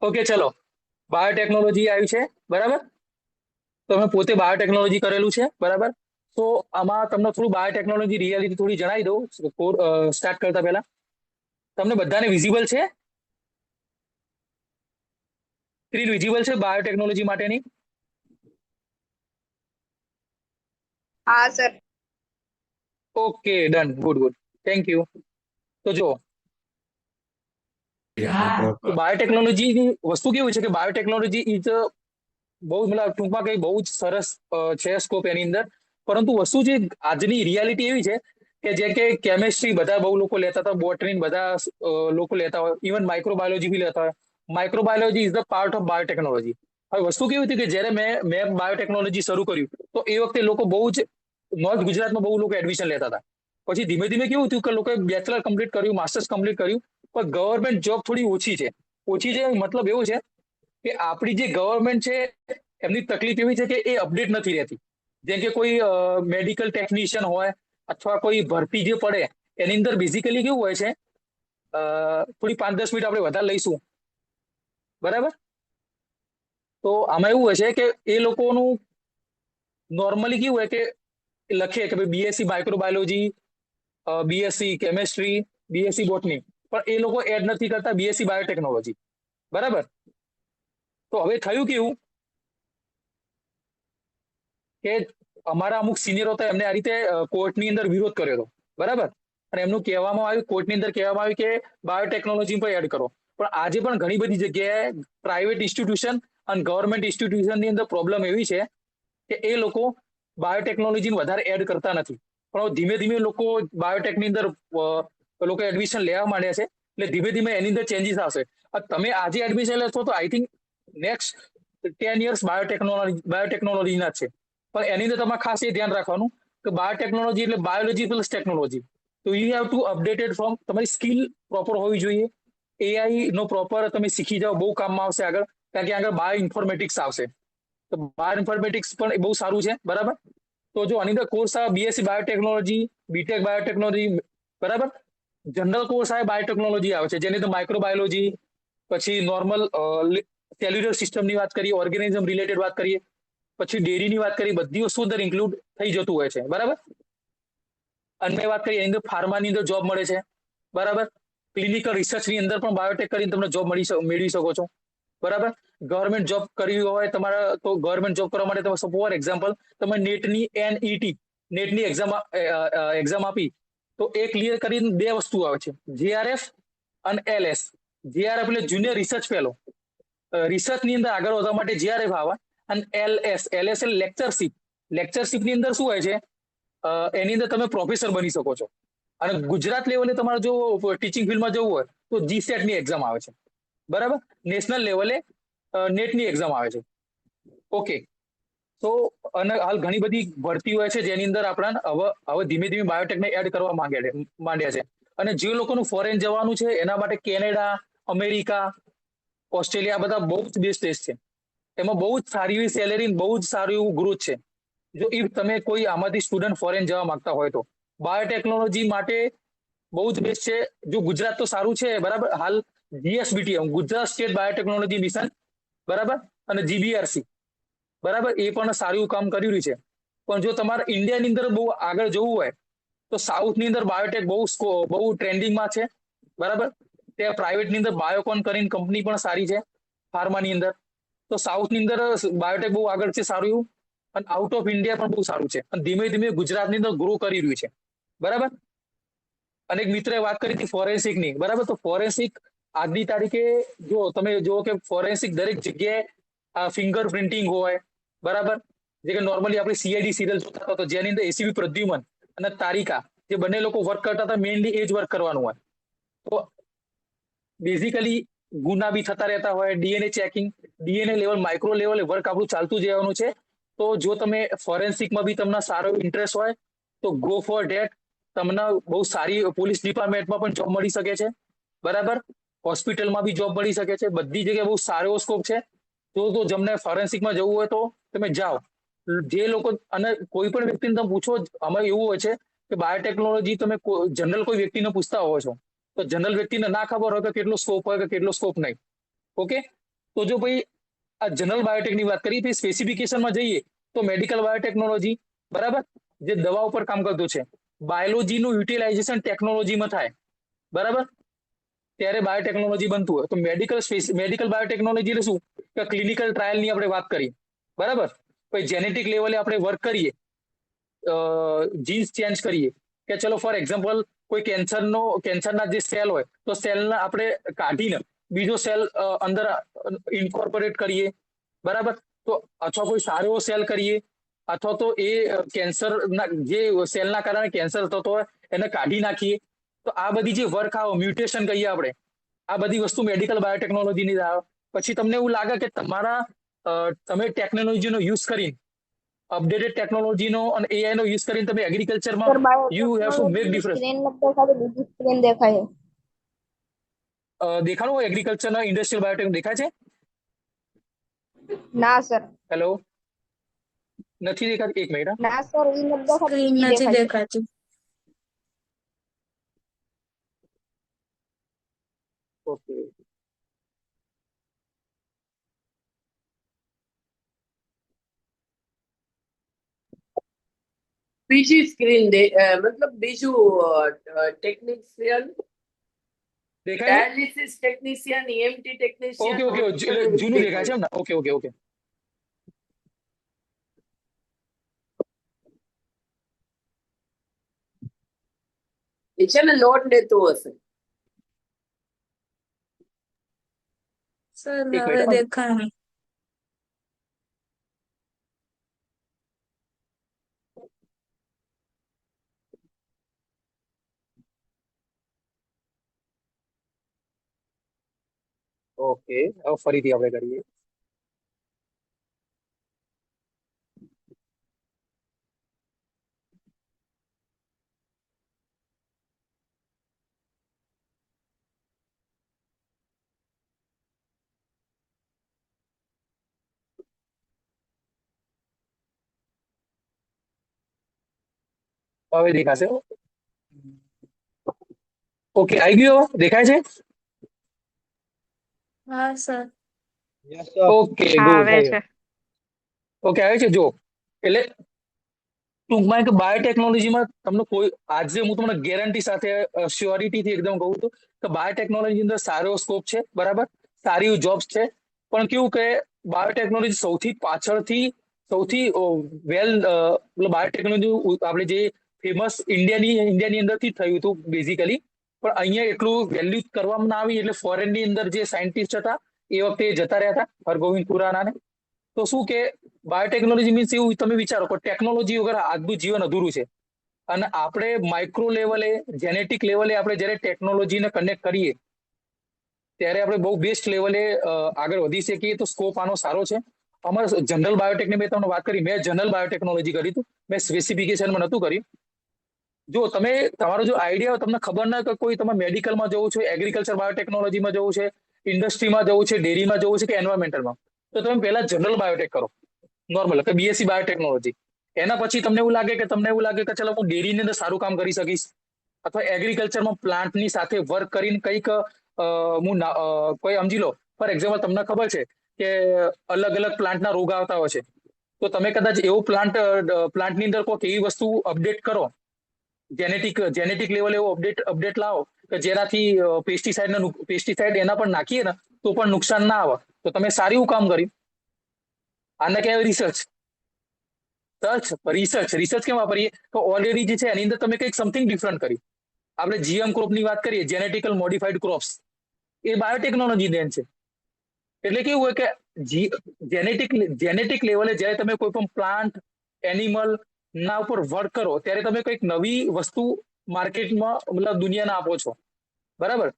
ઓકે, ચલો. બાયોટેકનોલોજી આવ્યું છે, બરાબર? તમે પોતે બાયોટેકનોલોજી કરેલું છે, બરાબર? તો આમાં તમને થોડું બાયોટેકનોલોજી રિયાલિટી થોડી જણાવી દઉં સ્ટાર્ટ કરતા પહેલા. તમને બધાને વિઝિબલ છે? સ્ક્રીન વિઝિબલ છે બાયોટેકનોલોજી માટેની? હા sir. Okay, done, good good, thank you. તો જો બાયોટેકનોલોજીની વસ્તુ કેવું છે કે બાયોટેકનોલોજી ઇઝ બહુ મતલબ ટૂંકમાં કઈ બહુ જ સરસ છે સ્કોપ એની અંદર. પરંતુ વસ્તુ જે આજની રિયાલિટી એવી છે કે જે કે કેમેસ્ટ્રી બધા બહુ લોકો લેતા હતા, બોટની બધા લોકો લેતા હોય, ઇવન માઇક્રોબાયોલોજી બી લેતા હોય. Microbiology is the part of biotechnology. હવે વસ્તુ કેવી હતી કે જ્યારે મેં બાયોટેકનોલોજી શરૂ કર્યું તો એ વખતે લોકો બહુ જ નોર્થ ગુજરાતમાં બહુ લોકો એડમિશન લેતા હતા. પછી ધીમે ધીમે કેવું થયું કે લોકોએ બેચલર કમ્પ્લીટ કર્યું, માસ્ટર્સ કમ્પ્લીટ કર્યું, પણ ગવર્મેન્ટ જોબ થોડી ઓછી છે. ઓછી છે મતલબ એવું છે કે આપણી જે ગવર્મેન્ટ છે એમની તકલીફ એવી છે કે એ અપડેટ નથી રહેતી. જેમ કે કોઈ મેડિકલ ટેકનિશિયન હોય અથવા કોઈ ભરતી જે પડે એની અંદર બેઝિકલી કેવું હોય છે, થોડી 5-10 મિનિટ આપણે વધારે લઈશું, બરાબર? તો આમાં એવું હોય છે કે એ લોકોનું નોર્મલી કેવું હોય કે લખે કે ભાઈ BSc microbiology, BSc chemistry, BSc botany, પણ એ લોકો એડ નથી કરતા બીએસસી બાયોટેકનોલોજી, બરાબર? તો હવે થયું કેવું કે અમારા અમુક સિનિયરો હતા, એમને આ રીતે કોર્ટની અંદર વિરોધ કર્યો હતો, બરાબર? અને એમનું કહેવામાં આવ્યું, કોર્ટની અંદર કહેવામાં આવ્યું કે બાયોટેકનોલોજી પર એડ કરો. પણ આજે પણ ઘણી બધી જગ્યાએ પ્રાઇવેટ ઇન્સ્ટિટ્યુશન અને ગવર્મેન્ટ ઇન્સ્ટિટ્યુશનની અંદર પ્રોબ્લેમ એવી છે કે એ લોકો બાયોટેકનોલોજીને વધારે એડ કરતા નથી. પણ ધીમે ધીમે લોકો બાયોટેકની અંદર લોકો એડમિશન લેવા માંડ્યા છે, એટલે ધીમે ધીમે એની અંદર ચેન્જીસ આવશે. તમે આજે એડમિશન લેશો તો આઈ થિંક નેક્સ્ટ 10 years બાયોટેકનોલોજીના છે. પણ એની અંદર તમારે ખાસ એ ધ્યાન રાખવાનું કે બાયોટેકનોલોજી એટલે બાયોલોજી પ્લસ ટેકનોલોજી. તો you have two updated from, તમારી સ્કિલ પ્રોપર હોવી જોઈએ. એઆઈ નો પ્રોપર તમે શીખી જાઓ, બહુ કામમાં આવશે આગળ, કારણ કે આગળ બાયો ઇન્ફોર્મેટિક્સ આવશે. તો બાયો ઇન્ફોર્મેટિક્સ પણ બહુ સારું છે, બરાબર? તો જો આની અંદર કોર્સ આવે બીએસસી બાયોટેકનોલોજી, બીટેક બાયોટેકનોલોજી, બરાબર? જનરલ કોર્સ આવે બાયોટેકનોલોજી આવે છે, જેની અંદર માઇક્રોબાયોલોજી, પછી નોર્મલ સેલ્યુલર સિસ્ટમની વાત કરીએ, ઓર્ગેનિઝમ રિલેટેડ વાત કરીએ, પછી ડેરીની વાત કરીએ, બધી વસ્તુ અંદર ઇન્ક્લુડ થઈ જતું હોય છે, બરાબર? અને વાત કરીએ એની અંદર ફાર્માની અંદર જોબ મળે છે, બરાબર? ક્લિનિકલ રિસર્ચની અંદર પણ બાયોટેક કરીને તમને જોબ મેળવી શકો છો, બરાબર? ગવર્મેન્ટ જોબ કરવી હોય તમારા, તો ગવર્મેન્ટ જોબ કરવા માટે તમે ફોર એક્ઝામ્પલ તમે નેટની NET નેટની એક્ઝામ આપી તો એ ક્લિયર કરીને 2 વસ્તુ આવે છે, JRF અને LS. JRF એટલે જુનિયર રિસર્ચ ફેલો, રિસર્ચની અંદર આગળ વધવા માટે JRF આવે, અને LS એટલે લેક્ચરશિપની અંદર શું હોય છે, એની અંદર તમે પ્રોફેસર બની શકો છો. અને ગુજરાત લેવલે તમારે જો ટીચિંગ ફિલ્ડમાં જવું હોય તો GSETની એક્ઝામ આવે છે, બરાબર? નેશનલ લેવલે નેટની એક્ઝામ આવે છે. ઓકે, તો અને હાલ ઘણી બધી ભરતી હોય છે જેની અંદર આપણા હવે ધીમે ધીમે બાયોટેકને એડ કરવા માંડ્યા છે. અને જે લોકોનું ફોરેન જવાનું છે એના માટે કેનેડા, અમેરિકા, ઓસ્ટ્રેલિયા બધા બહુ જ બેસ્ટ દેશ છે. એમાં બહુ જ સારી એવી સેલેરી, બહુ જ સારું એવું ગ્રોથ છે. જો ઇફ તમે કોઈ આમાંથી સ્ટુડન્ટ ફોરેન જવા માંગતા હોય તો બાયોટેકનોલોજી માટે બહુ જ બેસ્ટ છે. જો ગુજરાત તો સારું છે, બરાબર? હાલ GSBT Gujarat state biotechnology mission બરાબર, અને જીબીઆરસી, બરાબર, એ પણ સારું એવું કામ કરી રહ્યું છે. પણ જો તમારે ઇન્ડિયાની અંદર બહુ આગળ જવું હોય તો સાઉથની અંદર બાયોટેક બહુ ટ્રેન્ડિંગમાં છે. બરાબર, ત્યાં પ્રાઇવેટની અંદર બાયોકોન કરીને કંપની પણ સારી છે ફાર્માની અંદર. તો સાઉથની અંદર બાયોટેક બહુ આગળ છે સારું એવું, અને આઉટ ઓફ ઇન્ડિયા પણ બહુ સારું છે, અને ધીમે ધીમે ગુજરાતની અંદર ગ્રો કરી રહ્યું છે. બરાબર, અને એક મિત્રએ વાત કરી હતી ફોરેન્સિકની. બરાબર, તો ફોરેન્સિક આજની તારીખે જો તમે જુઓ કે ફોરેન્સિક દરેક જગ્યાએ ફિંગર પ્રિન્ટિંગ હોય, બરાબર, જે કે નોર્મલી આપણે સીઆઈડી સિરિયલ જોતા હતા, તો જેની અંદર એસીબી પ્રદ્યુમન અને તારિકા જે બંને લોકો વર્ક કરતા હતા, મેઇનલી એ જ વર્ક કરવાનું હોય. તો બેઝિકલી ગુના બી થતા રહેતા હોય, DNA checking, DNA level, micro લેવલે વર્ક આપણું ચાલતું જ રહેવાનું છે. તો જો તમે ફોરેન્સિકમાં બી તમને સારો ઇન્ટરેસ્ટ હોય તો ગો ફોર ડેટ. તમને બહુ સારી પોલીસ ડિપાર્ટમેન્ટમાં પણ જોબ મળી શકે છે. બરાબર, હોસ્પિટલમાં બી જોબ મળી શકે છે, બધી જગ્યાએ બહુ સારો સ્કોપ છે. તો જેમને ફોરેન્સિકમાં જવું હોય તો તમે જાઓ. જે લોકો, અને કોઈ પણ વ્યક્તિને તમે પૂછો, આમાં એવું હોય છે કે બાયોટેકનોલોજી તમે જનરલ કોઈ વ્યક્તિને પૂછતા હોવો છો તો જનરલ વ્યક્તિને ના ખબર હોય કે કેટલો સ્કોપ હોય કે કેટલો સ્કોપ નહીં. ઓકે, તો જો ભાઈ આ જનરલ બાયોટેકની વાત કરીએ તો સ્પેસિફિકેશનમાં જઈએ તો મેડિકલ બાયોટેકનોલોજી, બરાબર, જે દવા ઉપર કામ કરતું છે, બાયોલોજીનું યુટિલાઇઝેશન ટેકનોલોજીમાં થાય, બરાબર, ત્યારે બાયોટેકનોલોજી બનતું હોય. તો મેડિકલ બાયોટેકનોલોજી એટલે શું કે ક્લિનિકલ ટ્રાયલની આપણે વાત કરીએ, બરાબર, પછી જેનેટિક લેવલે આપણે વર્ક કરીએ, જીન્સ ચેન્જ કરીએ, કે ચલો ફોર એક્ઝામ્પલ કોઈ કેન્સરના જે સેલ હોય તો સેલને આપણે કાઢીને બીજો સેલ અંદર ઇન્કોર્પોરેટ કરીએ, બરાબર, તો અથવા કોઈ સારો એવો સેલ કરીએ, અથવા તો એ કેન્સરના જે સેલના કારણે કેન્સર થતો હોય એને કાઢી નાખીએ. તો આ બધી જે વર્ક આવે, મ્યુટેશન કહીએ આપણે, આ બધી વસ્તુ મેડિકલ બાયોટેકનોલોજીની આવે. પછી તમને એવું લાગે કે તમે ટેકનોલોજીનો યુઝ કરીને, અપડેટેડ ટેકનોલોજીનો અને એઆઈ નો યુઝ કરીને તમે એગ્રીકલ્ચરમાં sir you have to make બાયોટેકનોલોજીની ડિફરન્સ. સ્ક્રીન નથી દેખાતી, બીજી સ્ક્રીન દેખાય. દેખાડો એગ્રીકલ્ચરના ઇન્ડસ્ટ્રીયલ બાયોટેક દેખાય છે? ના સર. હેલો, નથી દેખાતી? એક મિનિટ. ના સર, એ નથી દેખાતી, સ્ક્રીન બીજી નથી દેખાય છે. દેખાતી. ઓકે, બીજી સ્ક્રીન મતલબ બીજું ટેકનિશિયન, દેખાય છે? Dialysis technician, EMT technician. Okay okay, એટલે જૂનું દેખાય છે એમ ને? Okay okay okay. એ છે ને લોડ લેતું હશે. સર એક હવે મિનિટ. દેખાય. ઓકે, હવે ફરીથી આપણે કરીએ. હવે દેખાશે. ઓકે, આવી ગયો? દેખાય છે? હા સર. Yes, sir. ઓકે, હા, ગુડ. આવે છે. ઓકે, આવે છે. જો એટલે ટૂંકમાં કે બાયોટેકનોલોજીમાં તમને કોઈ, આજે હું તમને ગેરંટી સાથે શ્યોરિટીથી એકદમ કહું છું કે બાયોટેકનોલોજી અંદર સારો સ્કોપ છે, બરાબર, સારી જોબ્સ છે. પણ કેવું કે બાયોટેકનોલોજી સૌથી પાછળથી સૌથી બાયોટેકનોલોજી આપણે જે ફેમસ ઇન્ડિયાની અંદરથી થયું હતું બેઝિકલી. પણ અહીંયા એટલું વેલ્યુ કરવામાં ના આવી, એટલે ફોરેનની અંદર જે સાયન્ટિસ્ટ હતા એ વખતે જતા રહ્યા હતા, હરગોવિંદ ખુરાના ને. તો શું કે બાયોટેકનોલોજી મીન્સ એવું, તમે વિચારો કે ટેકનોલોજી વગર આજનું જીવન અધૂરું છે. અને આપણે માઇક્રો લેવલે, જેનેટિક લેવલે આપણે જ્યારે ટેકનોલોજીને કનેક્ટ કરીએ ત્યારે આપણે બહુ બેસ્ટ લેવલે આગળ વધી શકીએ. તો સ્કોપ આનો સારો છે. અમારે જનરલ બાયોટેકની મેં તમને વાત કરી, મેં જનરલ બાયોટેકનોલોજી કરી હતું, મેં સ્પેસિફિકેશનમાં નહોતું કર્યું. જો તમે, તમારો જો આઈડિયા તમને ખબર ના કે કોઈ તમે મેડિકલમાં જવું છે, એગ્રીકલ્ચર બાયોટેકનોલોજીમાં જવું છે, ઇન્ડસ્ટ્રીમાં જવું છે, ડેરીમાં જવું છે કે એન્વાયરમેન્ટલમાં, તો તમે પહેલા જનરલ બાયોટેક કરો, નોર્મલ કે બીએસસી બાયોટેકનોલોજી. એના પછી તમને એવું લાગે કે ચલો હું ડેરીની અંદર સારું કામ કરી શકીશ, અથવા એગ્રીકલ્ચરમાં પ્લાન્ટની સાથે વર્ક કરીને કંઈક કોઈ સમજી લો, ફોર એક્ઝામ્પલ તમને ખબર છે કે અલગ અલગ પ્લાન્ટના રોગ આવતા હોય છે, તો તમે કદાચ એવો પ્લાન્ટની અંદર કોઈક એવી વસ્તુ અપડેટ કરો, જેનેટિક લેવલ એવો અપડેટ લાવો કે જેનાથી પેસ્ટિસાઇડ એના પર નાખીએ ને તો પણ નુકસાન ના આવે, તો તમે સારું કામ કર્યું. આને કહેવાય રિસર્ચ કેમ વાપરીએ તો ઓલરેડી જે છે એની અંદર તમે કંઈક સમથિંગ ડિફરન્ટ કર્યું. આપણે જીએમ ક્રોપની વાત કરીએ, જેનેટિકલ મોડિફાઈડ ક્રોપ્સ, એ બાયોટેકનોલોજી દેન છે. એટલે કેવું હોય કે જેનેટિક લેવલે જ્યારે તમે કોઈ પણ પ્લાન્ટ એનિમલ ના ઉપર વર્ક કરો ત્યારે તમે કંઈક નવી વસ્તુ માર્કેટમાં મતલબ દુનિયાને આપો છો, બરાબર.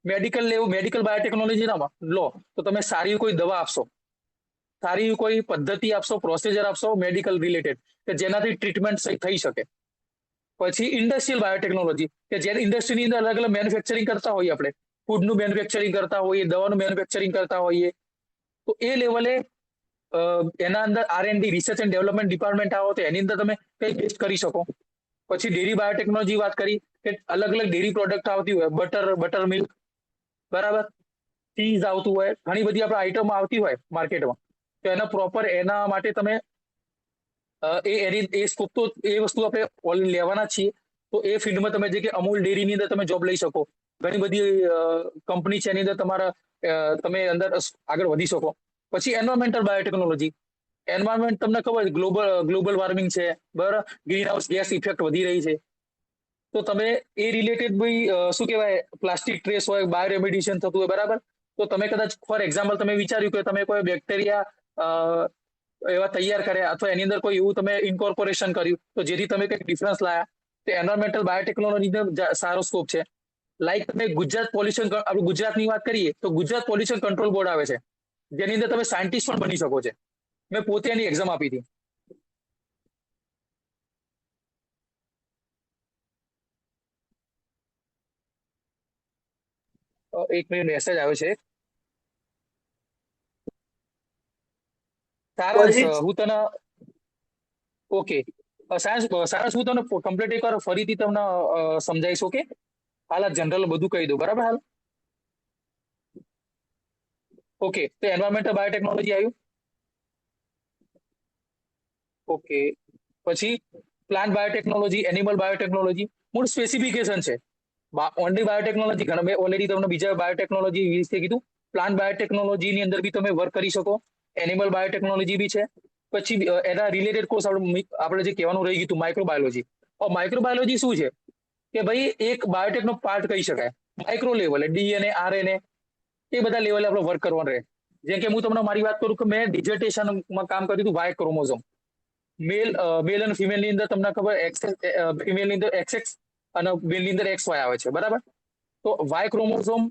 મેડિકલ બાયોટેકનોલોજી ના લો તો તમે સારી કોઈ દવા આપશો, સારી કોઈ પદ્ધતિ આપશો, પ્રોસિજર આપશો મેડિકલ રિલેટેડ કે જેનાથી ટ્રીટમેન્ટ થઈ શકે. પછી ઇન્ડસ્ટ્રીયલ બાયોટેકનોલોજી કે જે ઇન્ડસ્ટ્રીની અંદર અલગ અલગ મેન્યુફેક્ચરિંગ કરતા હોઈએ, આપણે ફૂડનું મેન્યુફેક્ચરિંગ કરતા હોઈએ, દવાનું મેન્યુફેક્ચરિંગ કરતા હોઈએ, તો એ લેવલે એના અંદર R&D research and development department આવો તો એની અંદર તમે કંઈ ટેસ્ટ કરી શકો. પછી ડેરી બાયોટેકનોલોજી વાત કરી કે અલગ અલગ ડેરી પ્રોડક્ટ આવતી હોય, બટર મિલ્ક, બરાબર, ચીઝ આવતું હોય, ઘણી બધી આપણે આઈટમ આવતી હોય માર્કેટમાં, તો એના પ્રોપર એના માટે તમે એ સ્કોપ તો એ વસ્તુ આપણે ઓલરેડી લેવાના છીએ, તો એ ફિલ્ડમાં તમે જે કે અમૂલ ડેરીની અંદર તમે જોબ લઈ શકો. ઘણી બધી કંપની છે એની અંદર તમે અંદર આગળ વધી શકો. પછી એન્વાયરમેન્ટલ બાયોટેકનોલોજી, એન્વાયરમેન્ટ તમને ખબર છે ગ્લોબલ વોર્મિંગ છે, બરાબર, ગ્રીન હાઉસ ગેસ ઇફેક્ટ વધી રહી છે, તો તમે એ રિલેટેડ ભાઈ શું કહેવાય પ્લાસ્ટિક ટ્રેસ હોય, બાયોરેમિડિશન થતું હોય, બરાબર, તો તમે કદાચ ફોર એક્ઝામ્પલ તમે વિચાર્યું કે તમે કોઈ બેક્ટેરિયા એવા તૈયાર કર્યા અથવા એની અંદર કોઈ એવું તમે ઇન્કોર્પોરેશન કર્યું તો જેથી તમે કંઈક ડિફરન્સ લાયા, તો એન્વાયરમેન્ટલ બાયોટેકનોલોજીનો સારો સ્કોપ છે. લાઈક તમે આપણે ગુજરાતની વાત કરીએ તો ગુજરાત પોલ્યુશન કંટ્રોલ બોર્ડ આવે છે, જેની અંદર તમે સાયન્ટિસ્ટ પણ બની શકો છો. મેં પોતે એની એક્ઝામ આપી હતી. એક મિનિટ, મેસેજ આવે છે. સારાંશ હું તને ઓકે સારાંશ હું તને કમ્પ્લીટ એકવાર ફરીથી તમને સમજાવીશ. ઓકે, હાલ જનરલ બધું કહી દઉં, બરાબર. હાલ ઓકે, તો એન્વાયરમેન્ટલ બાયોટેકનોલોજી આવ્યું. ઓકે, પછી પ્લાન્ટ બાયોટેકનોલોજી, એનિમલ બાયોટેકનોલોજી, મૂળ સ્પેસિફિકેશન છે. ઓનલી બાયોટેકનોલોજી ઘણા, મેં ઓલરેડી તમને બીજા બાયોટેકનોલોજી વિશે કીધું. પ્લાન્ટ બાયોટેકનોલોજીની અંદર બી તમે વર્ક કરી શકો, એનિમલ બાયોટેકનોલોજી બી છે. પછી એના રિલેટેડ કોર્સ આપણે જે કહેવાનું રહી ગયું હતું માઇક્રોબાયોલોજી. માઇક્રોબાયોલોજી શું છે કે ભાઈ એક બાયોટેકનો પાર્ટ કહી શકાય. માઇક્રો લેવલે DNA, RNA એ બધા લેવલે આપણે વર્ક કરવાનું રહે. જેમ કે હું તમને મારી વાત કરું કે મેં ડિઝર્ટેશનમાં કામ કર્યું હતું વાય ક્રોમોઝોમ. મેલ અને ફિમેલ ની અંદર તમને ખબર ફિમેલ ની અંદર XX અને મેલ ની અંદર XY આવે છે, બરાબર. તો વાય ક્રોમોઝોમ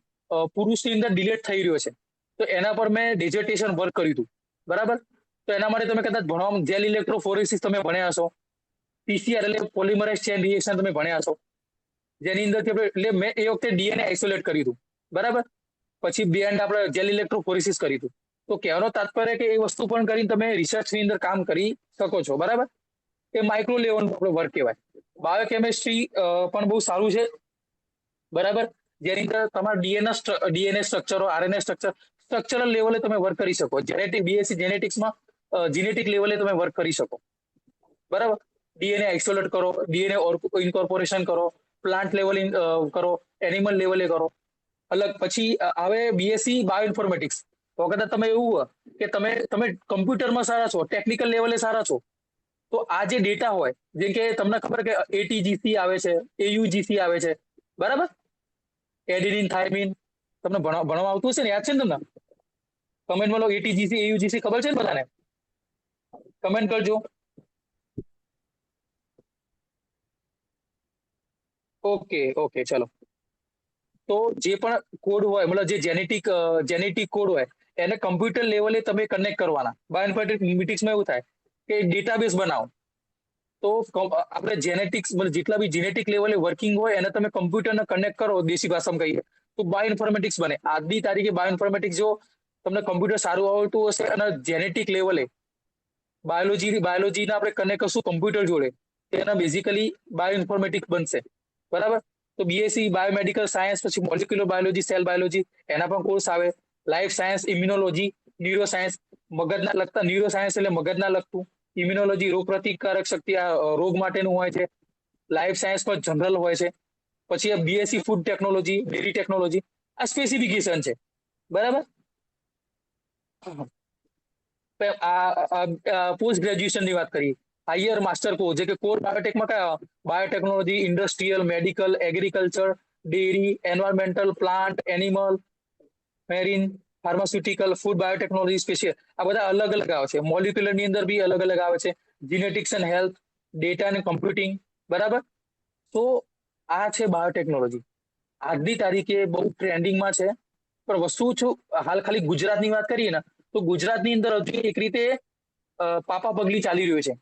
પુરુષની અંદર ડિલેટ થઈ રહ્યો છે, તો એના પર મેં ડિઝર્ટેશન વર્ક કર્યું હતું, બરાબર. તો એના માટે તમે કદાચ ભણવામાં જેલ ઇલેક્ટ્રોફોરેસિસ તમે ભણ્યા હશો, PCR એટલે પોલિમરાઇઝ ચેન રિએક્શન તમે ભણ્યા હશો, જેની અંદરથી એટલે મેં એ વખતે DNA આઇસોલેટ કર્યું હતું, બરાબર. પછી બેન્ડ આપણે જેલ ઇલેક્ટ્રોફોરેસિસ કર્યું હતું. તો કહેવાનો તાત્પર્ય કે એ વસ્તુ પણ કરીને તમે રિસર્ચની અંદર કામ કરી શકો છો, બરાબર. એ માઇક્રો લેવલનું આપણું વર્ક કહેવાય. બાયોકેમિસ્ટ્રી પણ બહુ સારું છે, બરાબર, જેની અંદર તમારા DNA સ્ટ્રક્ચરો, RNA સ્ટ્રક્ચરલ લેવલે તમે વર્ક કરી શકો. BSc જેનેટિક્સમાં જીનેટિક લેવલે તમે વર્ક કરી શકો, બરાબર. DNA આઇસોલેટ કરો, DNA ઇન્કોર્પોરેશન કરો, પ્લાન્ટ લેવલ કરો, એનિમલ લેવલે કરો, અલગ. પછી આવે BSc બાયોઇન્ફોર્મેટિક્સ. તો કદાચ તમે એવું કે તમે કમ્પ્યુટરમાં સારા છો, ટેકનિકલ લેવલે સારા છો, તો આ જે ડેટા હોય, જેમ કે તમને ખબર કે ATGC આવે છે, AUGC આવે છે, બરાબર, એડિનિન, થાઇમિન, તમને ભણવા આવતું હશે ને, યાદ છે ને તમને? કમેન્ટમાં લો, ATGC, AUGC ખબર છે ને બધાને? કમેન્ટ કરજો. ઓકે ચલો. તો જે પણ કોડ હોય, મતલબ જે જેનેટિક કોડ હોય, એને કમ્પ્યુટર લેવલે તમે કનેક્ટ કરવાના. બાયોઇન્ફોર્મેટિક્સમાં એવું થાય કે ડેટાબેઝ બનાવો, તો આપણે જેનેટિક્સ જેટલા બી જેનેટિક લેવલે વર્કિંગ હોય એને તમે કમ્પ્યુટરને કનેક્ટ કરો, દેશી ભાષામાં કહીએ તો બાયોઇન્ફોર્મેટિક્સ બને. આજની તારીખે બાયોઇન્ફોર્મેટિક્સ જો તમને કમ્પ્યુટર સારું આવડતું હશે અને જેનેટિક લેવલે બાયોલોજીને આપણે કનેક્ટ કરશું કમ્પ્યુટર જોડે, તેના બેઝિકલી બાયોઇન્ફોર્મેટિક્સ બનશે, બરાબર. તો BSc બાયોમેડિકલ સાયન્સ, પછી મોલિક્યુલર બાયોલોજી, સેલ બાયોલોજી, એના પણ કોર્સ આવે. લાઈફ સાયન્સ, ઇમ્યુનોલોજી, ન્યુરોસાયન્સ મગજના લગતા, ન્યુરોસાયન્સ એટલે મગજના લગતું, ઇમ્યુનોલોજી રોગ પ્રતિકારક શક્તિ આ રોગ માટેનું હોય છે, લાઈફ સાયન્સ પર જનરલ હોય છે, પછી આ BSc food technology, dairy technology આ સ્પેસિફિકેશન છે, બરાબર. પોસ્ટ ગ્રેજ્યુએશન ની વાત કરીએ, હાયર માસ્ટર કોર્સ જે કે કોર બાયોટેકમાં કયા biotechnology, industrial, medical, agriculture, dairy, environmental, plant, animal, marine, pharmaceutical, food biotechnology, special આ બધા અલગ અલગ આવે છે. મોલિક્યુલર ની અંદર બી અલગ અલગ આવે છે, જીનેટિક્સ એન્ડ હેલ્થ, ડેટા અને કમ્પ્યુટિંગ, બરાબર. તો આ છે બાયોટેકનોલોજી. આજની તારીખે બહુ ટ્રેન્ડિંગમાં છે. પણ વસ્તુ છું હાલ ખાલી ગુજરાતની વાત કરીએ ને તો ગુજરાતની અંદર હજુ એક રીતે પાપા પગલી ચાલી રહ્યું છે.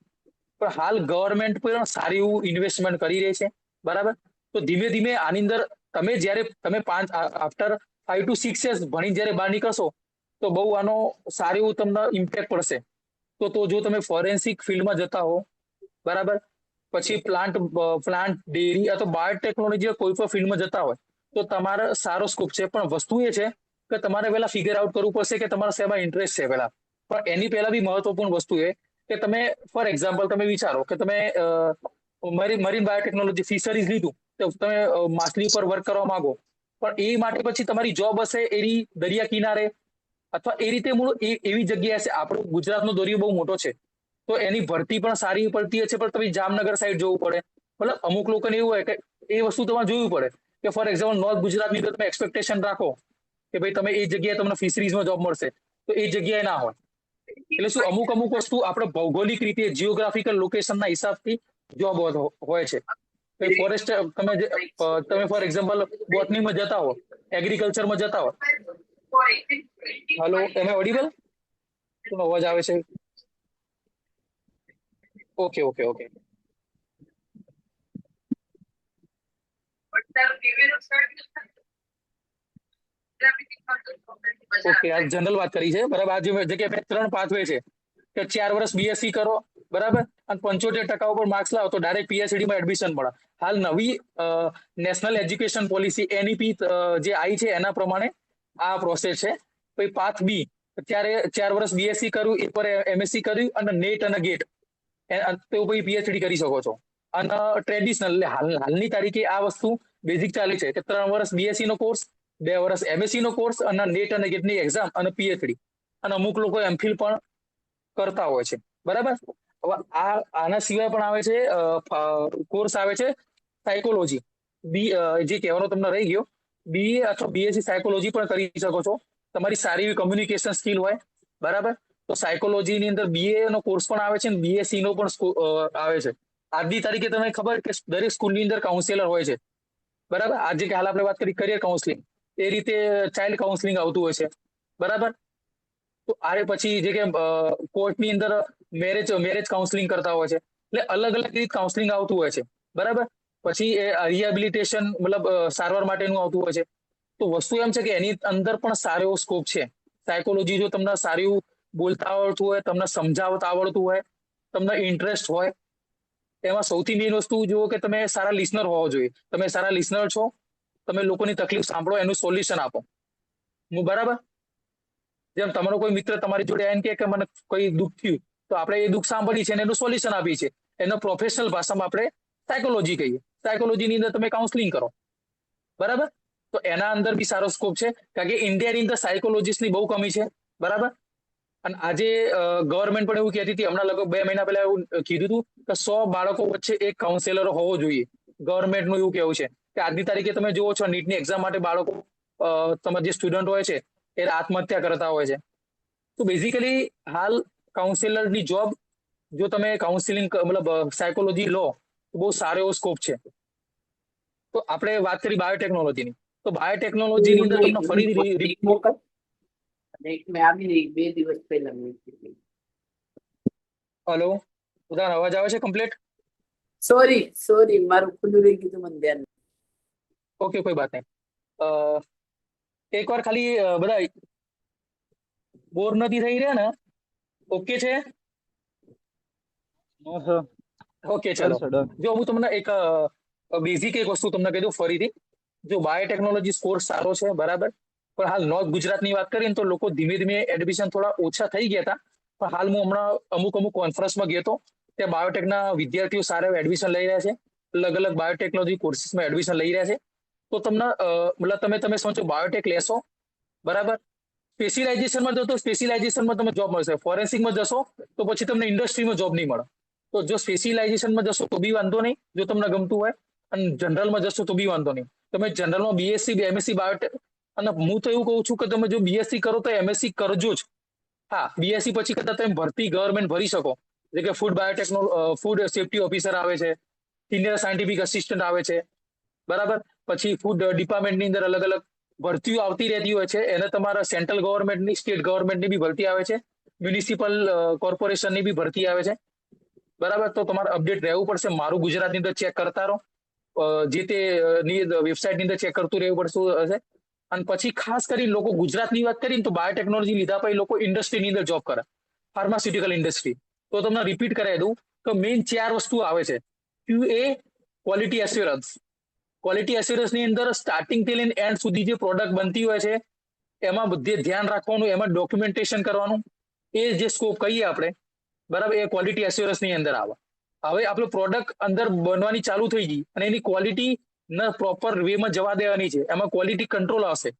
પણ હાલ ગવર્મેન્ટ પણ સારું એવું ઇન્વેસ્ટમેન્ટ કરી રહી છે, બરાબર. તો ધીમે ધીમે આની અંદર તમે જ્યારે તમે આફ્ટર 5 to 6 years ભણી જ્યારે બહાર નીકળશો તો બહુ આનો સારું એવું તમને ઇમ્પેક્ટ પડશે. તો જો તમે ફોરેન્સિક ફિલ્ડમાં જતા હો, બરાબર, પછી પ્લાન્ટ ડેરી અથવા બાયોટેકનોલોજી કોઈ પણ ફિલ્ડમાં જતા હોય તો તમારે સારો સ્કોપ છે. પણ વસ્તુ એ છે કે તમારે પહેલા ફિગર આઉટ કરવું પડશે કે તમારા શેમાં ઇન્ટરેસ્ટ છે પહેલા. પણ એની પહેલા બી મહત્વપૂર્ણ વસ્તુ એ કે તમે ફોર એક્ઝામ્પલ તમે વિચારો કે તમે મરીન બાયોટેકનોલોજી ફિશરીઝ લીધું તો તમે માછલી ઉપર વર્ક કરવા માંગો, પણ એ માટે પછી તમારી જોબ હશે એની દરિયા કિનારે અથવા એ રીતે એવી જગ્યાએ હશે. આપણો ગુજરાતનો દરિયો બહુ મોટો છે તો એની ભરતી પણ સારી પડતી છે, પણ તમે જામનગર સાઈડ જવું પડે. મતલબ અમુક લોકોને એવું હોય કે એ વસ્તુ તમારે જોવું પડે કે ફોર એક્ઝામ્પલ નોર્થ ગુજરાતની તો તમે એક્સપેક્ટેશન રાખો કે ભાઈ તમે એ જગ્યાએ તમને ફિશરીઝમાં જોબ મળશે, તો એ જગ્યાએ ના હોય. એટલે શું અમુક વસ્તુ આપણે ભૌગોલિક રીતે જીઓગ્રાફિકલ લોકેશનના હિસાબથી જોબ હોય છે. ફોરેસ્ટ તમે ફોર એક્ઝામ્પલ બોટનીમાં જતા હો, એગ્રીકલ્ચરમાં જતા હો. હલો, એમ ઓડિબલ? શું અવાજ આવે છે? ઓકે. ઓકે, આ જનરલ વાત કરી છે, બરાબર. આ જગ્યાએ 3 પાથવે છે કે 4 વર્ષ બીએસસી કરો, બરાબર, અને 75% ઉપર માર્ક્સ લાવો તો ડાયરેક્ટ પીએચડી માં એડમિશન મળે. હાલ નવી નેશનલ એજ્યુકેશન પોલિસી એનઈપી જે આવી છે એના પ્રમાણે આ પ્રોસેસ છે. પછી પાથ બી, ત્યારે 4 વર્ષ બીએસસી કર્યું, એક વાર એમએસસી કર્યું અને નેટ અને ગેટ તો પછી પીએચડી કરી શકો છો. અને ટ્રેડિશનલ એટલે હાલની તારીખે આ વસ્તુ બેઝિક ચાલી છે કે 3 વર્ષ બીએસસી નો કોર્સ, 2 વર્ષ એમએસસી નો કોર્સ અને નેટ અને ગેટની એક્ઝામ અને પીએચડી. અને અમુક લોકો એમફિલ પણ કરતા હોય છે, બરાબર. હવે આના સિવાય પણ આવે છે કોર્સ આવે છે સાયકોલોજી, જે કહેવાનો તમને રહી ગયો, બીએ અથવા બીએસસી સાયકોલોજી પણ કરી શકો છો. તમારી સારી એવી કમ્યુનિકેશન સ્કિલ હોય, બરાબર, તો સાયકોલોજીની અંદર બીએ નો કોર્સ પણ આવે છે અને બીએસસી નો પણ આવે છે. આજની તારીખે તમને ખબર કે દરેક સ્કૂલની અંદર કાઉન્સેલર હોય છે, બરાબર. આજે કે હાલ આપણે વાત કરી કરિયર કાઉન્સેલિંગ, એ રીતે ચાઇલ્ડ કાઉન્સેલિંગ આવતું હોય છે, બરાબર. તો આરે પછી જે કે કોર્ટની અંદર મેરેજ કાઉન્સેલિંગ કરતા હોય છે. એટલે અલગ અલગ રીતે કાઉન્સેલિંગ આવતું હોય છે, બરાબર. પછી રિહેબિલિટેશન મતલબ સારવાર માટેનું આવતું હોય છે. તો વસ્તુ એમ છે કે એની અંદર પણ સારો એવો સ્કોપ છે. સાયકોલોજી જો તમને સારું બોલતા આવડતું હોય, તમને સમજાવતા આવડતું હોય, તમને ઇન્ટરેસ્ટ હોય, એમાં સૌથી મેઇન વસ્તુ જુઓ કે તમે સારા લિસનર હોવા જોઈએ. તમે સારા લિસનર છો, તમે લોકોની તકલીફ સાંભળો, એનું સોલ્યુશન આપો, બરાબર. જેમ તમારો કોઈ મિત્ર તમારી જોડે એમ કે મને કોઈ દુઃખ થયું તો આપણે એ દુઃખ સાંભળીએ છીએ અને એનું સોલ્યુશન આપીએ છીએ. એનો પ્રોફેશનલ ભાષામાં આપણે સાયકોલોજી કહીએ. સાયકોલોજીની અંદર તમે કાઉન્સેલિંગ કરો, બરાબર. તો એના અંદર બી સારો સ્કોપ છે, કારણ કે ઇન્ડિયાની અંદર સાયકોલોજીસ્ટની બહુ કમી છે, બરાબર. અને આજે ગવર્મેન્ટ પણ એવું કહેતી હતી, હમણાં લગભગ 2 મહિના પહેલા એવું કીધું હતું કે 100 બાળકો વચ્ચે એક કાઉન્સેલર હોવો જોઈએ. ગવર્મેન્ટનું એવું કહેવું છે કે આજની તારીખે તમે જુઓ છો નીટની એક્ઝામ માટે બાળકો તમારા જે સ્ટુડન્ટ હોય છે એ આત્મહત્યા કરતા હોય છે. તો બેઝિકલી હાલ કાઉન્સેલરની જોબ, જો તમે કાઉન્સેલિંગ મતલબ સાયકોલોજી લો તો બહુ સારો એવો સ્કોપ છે. તો આપણે વાત કરી બાયોટેકનોલોજીની, તો બાયોટેકનોલોજીની અંદર તમને ફરી મેં આવી 2 દિવસ પહેલા મૂકી. હલો, ઉદાહરણ અવાજ આવે છે કમ્પ્લીટ? સોરી મારું ખુલ્લું રહી ગયું, મને ધ્યાન. ઓકે, કોઈ વાત નહીં. એકવાર ખાલી બધા બોર નથી થઈ રહ્યા ને? ઓકે છે? ઓકે, ચલો. જો હું તમને એક બેઝિક એક વસ્તુ તમને કહી દઉં ફરીથી. જો બાયોટેકનોલોજી કોર્સ સારો છે, બરાબર, પણ હાલ નોર્થ ગુજરાતની વાત કરીએ ને તો લોકો ધીમે ધીમે એડમિશન થોડા ઓછા થઈ ગયા હતા. પણ હાલ હું હમણાં અમુક કોન્ફરન્સમાં ગયો હતો, ત્યાં બાયોટેકના વિદ્યાર્થીઓ સારા એડમિશન લઈ રહ્યા છે, અલગ અલગ બાયોટેકનોલોજી કોર્સીસમાં એડમિશન લઈ રહ્યા છે. તો તમને મતલબ તમે સમજો બાયોટેક લેશો, બરાબર, સ્પેશિયલાઇઝેશનમાં જશો તો સ્પેશિયલાઇઝેશનમાં તમે જોબ મળશે, ફોરેન્સિકમાં જશો તો પછી તમને ઇન્ડસ્ટ્રીમાં જોબ નહીં મળે. તો જો સ્પેશિયલાઇઝેશનમાં જશો તો બી વાંધો નહીં, જો તમને ગમતું હોય, અને જનરલમાં જશો તો બી વાંધો નહીં. તમે જનરલમાં બીએસસી એમએસસી બાયોટેક, અને હું તો એવું કહું છું કે તમે જો બીએસસી કરો તો એમએસસી કરજો જ. હા, બીએસસી પછી કદાચ તમે ભરતી ગવર્મેન્ટ ભરી શકો, એટલે કે ફૂડ સેફ્ટી ઓફિસર આવે છે, સિનિયર સાયન્ટિફિક આસિસ્ટન્ટ આવે છે, બરાબર. પછી ફૂડ ડિપાર્ટમેન્ટની અંદર અલગ અલગ ભરતીઓ આવતી રહેતી હોય છે. એને તમારા સેન્ટ્રલ ગવર્મેન્ટની, સ્ટેટ ગવર્મેન્ટની બી ભરતી આવે છે, મ્યુનિસિપલ કોર્પોરેશનની બી ભરતી આવે છે, બરાબર. તો તમારે અપડેટ રહેવું પડશે. મારું ગુજરાતની અંદર ચેક કરતા રહો, જે તે વેબસાઇટની અંદર ચેક કરતું રહેવું પડશે હશે. અને પછી ખાસ કરીને લોકો ગુજરાતની વાત કરીને તો બાયોટેકનોલોજી લીધા પછી લોકો ઇન્ડસ્ટ્રીની અંદર જોબ કરે, ફાર્માસ્યુટિકલ ઇન્ડસ્ટ્રી. તો તમને રિપીટ કરાવી દઉં તો મેઇન 4 વસ્તુ આવે છે. QA, quality assurance. ક્વોલિટી એસ્યોરન્સની અંદર સ્ટાર્ટિંગથી લઈને એન્ડ સુધી જે પ્રોડક્ટ બનતી હોય છે એમાં બધે ધ્યાન રાખવાનું, એમાં ડોક્યુમેન્ટેશન કરવાનું. એ જે સ્કોપ કહીએ આપણે, બરાબર, એ ક્વોલિટી એસ્યોરન્સની અંદર આવે. હવે આપણું પ્રોડક્ટ અંદર બનવાની ચાલુ થઈ ગઈ અને એની ક્વોલિટી પ્રોપર વેમાં જવા દેવાની છે, એમાં ક્વોલિટી કંટ્રોલ આવશે.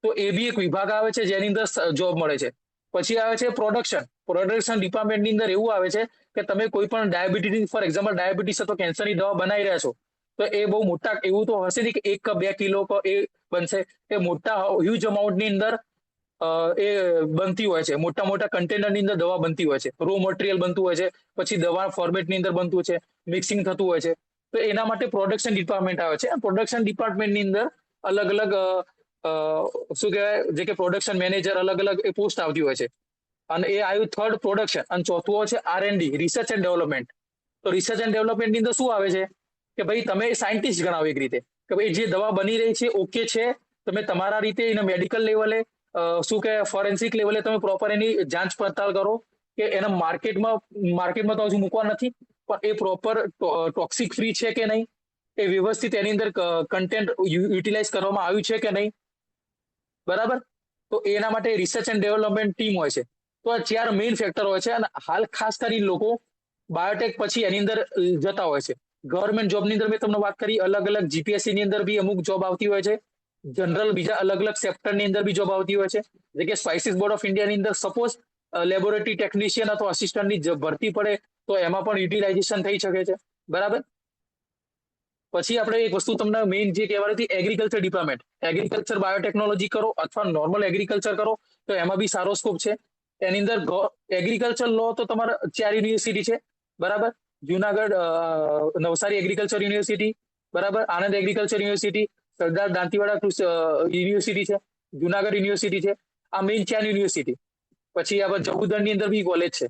તો એ બી એક વિભાગ આવે છે જેની અંદર જોબ મળે છે. પછી આવે છે પ્રોડક્શન ડિપાર્ટમેન્ટની અંદર એવું આવે છે કે તમે કોઈ પણ ડાયાબિટીસ, ફોર એક્ઝામ્પલ ડાયાબિટીસ તો કેન્સરની દવા બનાવી રહ્યા છો, તો એ બહુ મોટા, એવું તો હશે નહીં કે 1 કે 2 કિલો એ બનશે. એ મોટા હ્યુજ અમાઉન્ટની અંદર એ બનતી હોય છે, મોટા મોટા કન્ટેનરની અંદર દવા બનતી હોય છે, રો મટીરિયલ બનતું હોય છે, પછી દવા ફોર્મેટની અંદર બનતું છે, મિક્સિંગ થતું હોય છે. તો એના માટે પ્રોડક્શન ડિપાર્ટમેન્ટ આવે છે. પ્રોડક્શન ડિપાર્ટમેન્ટની અંદર અલગ અલગ શું કહેવાય, જે કે પ્રોડક્શન મેનેજર, અલગ અલગ એ પોસ્ટ આવતી હોય છે. અને એ આવ્યું થર્ડ પ્રોડક્શન. અને ચોથું હોય છે R&D, રિસર્ચ એન્ડ ડેવલપમેન્ટ. તો રિસર્ચ એન્ડ ડેવલપમેન્ટની અંદર શું આવે છે કે ભાઈ તમે સાયન્ટિસ્ટ ગણાવો એક રીતે, કે ભાઈ જે દવા બની રહી છે ઓકે છે, તમે તમારા રીતે એને મેડિકલ લેવલે, શું કે ફોરેન્સિક લેવલે તમે પ્રોપર એની જાંચ પડતાલ કરો કે એના માર્કેટમાં તો હજુ મૂકવા નથી, પણ એ પ્રોપર ટોક્સિક ફ્રી છે કે નહીં, એ વ્યવસ્થિત એની અંદર કન્ટેન્ટ યુટિલાઇઝ કરવામાં આવ્યું છે કે નહીં, બરાબર. તો એના માટે રિસર્ચ એન્ડ ડેવલપમેન્ટ ટીમ હોય છે. તો આ 4 મેઇન ફેક્ટર હોય છે. અને હાલ ખાસ કરીને લોકો બાયોટેક પછી એની અંદર જતા હોય છે. ગવર્મેન્ટ જોબની અંદર મેં તમને વાત કરી, અલગ અલગ જીપીએસસી ની અંદર બી અમુક જોબ આવતી હોય છે, જનરલ બીજા અલગ અલગ સેક્ટરની અંદર બી જોબ આવતી હોય છે. જે કે સ્પાઇસીસ બોર્ડ ઓફ ઇન્ડિયાની અંદર સપોઝ લેબોરેટરી ટેકનિશિયન અથવા અસિસ્ટન્ટની ભરતી પડે તો એમાં પણ યુટિલાઇઝેશન થઈ શકે છે, બરાબર. પછી આપણે એક વસ્તુ તમને મેઇન જે કહેવાય હતી, એગ્રીકલ્ચર ડિપાર્ટમેન્ટ. એગ્રીકલ્ચર બાયોટેકનોલોજી કરો અથવા નોર્મલ એગ્રીકલ્ચર કરો તો એમાં બી સારો સ્કોપ છે. એની અંદર એગ્રીકલ્ચર લો તો તમારા 4 યુનિવર્સિટી છે, બરાબર. જુનાગઢ, નવસારી એગ્રીકલ્ચર યુનિવર્સિટી, બરાબર, આણંદ એગ્રીકલ્ચર યુનિવર્સિટી, સરદાર દાંતીવાડા યુનિવર્સિટી છે, જુનાગઢ યુનિવર્સિટી છે. આ મેઇન 4 યુનિવર્સિટી. પછી આ જબુદરની અંદર બી કોલેજ છે.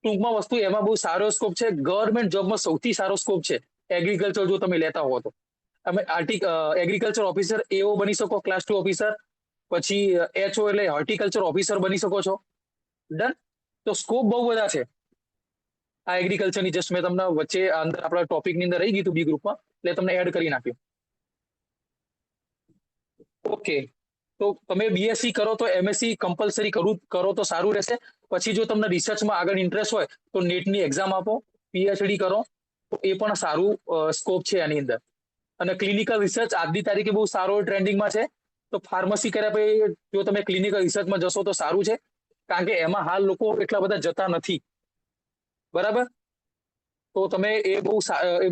ટૂંકમાં વસ્તુ એમાં બહુ સારો સ્કોપ છે. ગવર્મેન્ટ જોબમાં સૌથી સારો સ્કોપ છે એગ્રીકલ્ચર જો તમે લેતા હો તો. તમે એગ્રીકલ્ચર ઓફિસર એઓ બની શકો, ક્લાસ 2 ઓફિસર. પછી HO એટલે હોર્ટિકલ્ચર ઓફિસર બની શકો છો. ડન. તો સ્કોપ બહુ બધા છે આ એગ્રીકલ્ચરની. જસ્ટ મેં તમને વચ્ચે અંદર આપણા ટોપિકની અંદર રહી ગયું હતું બી ગ્રુપમાં, એટલે તમને એડ કરી નાખ્યું. ઓકે. તો તમે બીએસસી કરો તો એમએસસી કમ્પલસરી કરો તો સારું રહેશે. પછી જો તમને રિસર્ચમાં આગળ ઇન્ટરેસ્ટ હોય તો નેટની એક્ઝામ આપો, પીએચડી કરો, તો એ પણ સારું સ્કોપ છે એની અંદર. અને ક્લિનિકલ રિસર્ચ આજની તારીખે બહુ સારો ટ્રેન્ડિંગમાં છે. તો ફાર્મસી કર્યા પછી જો તમે ક્લિનિકલ રિસર્ચમાં જશો તો સારું છે, કારણ કે એમાં હાલ લોકો એટલા બધા જતા નથી, બરાબર. તો તમે એ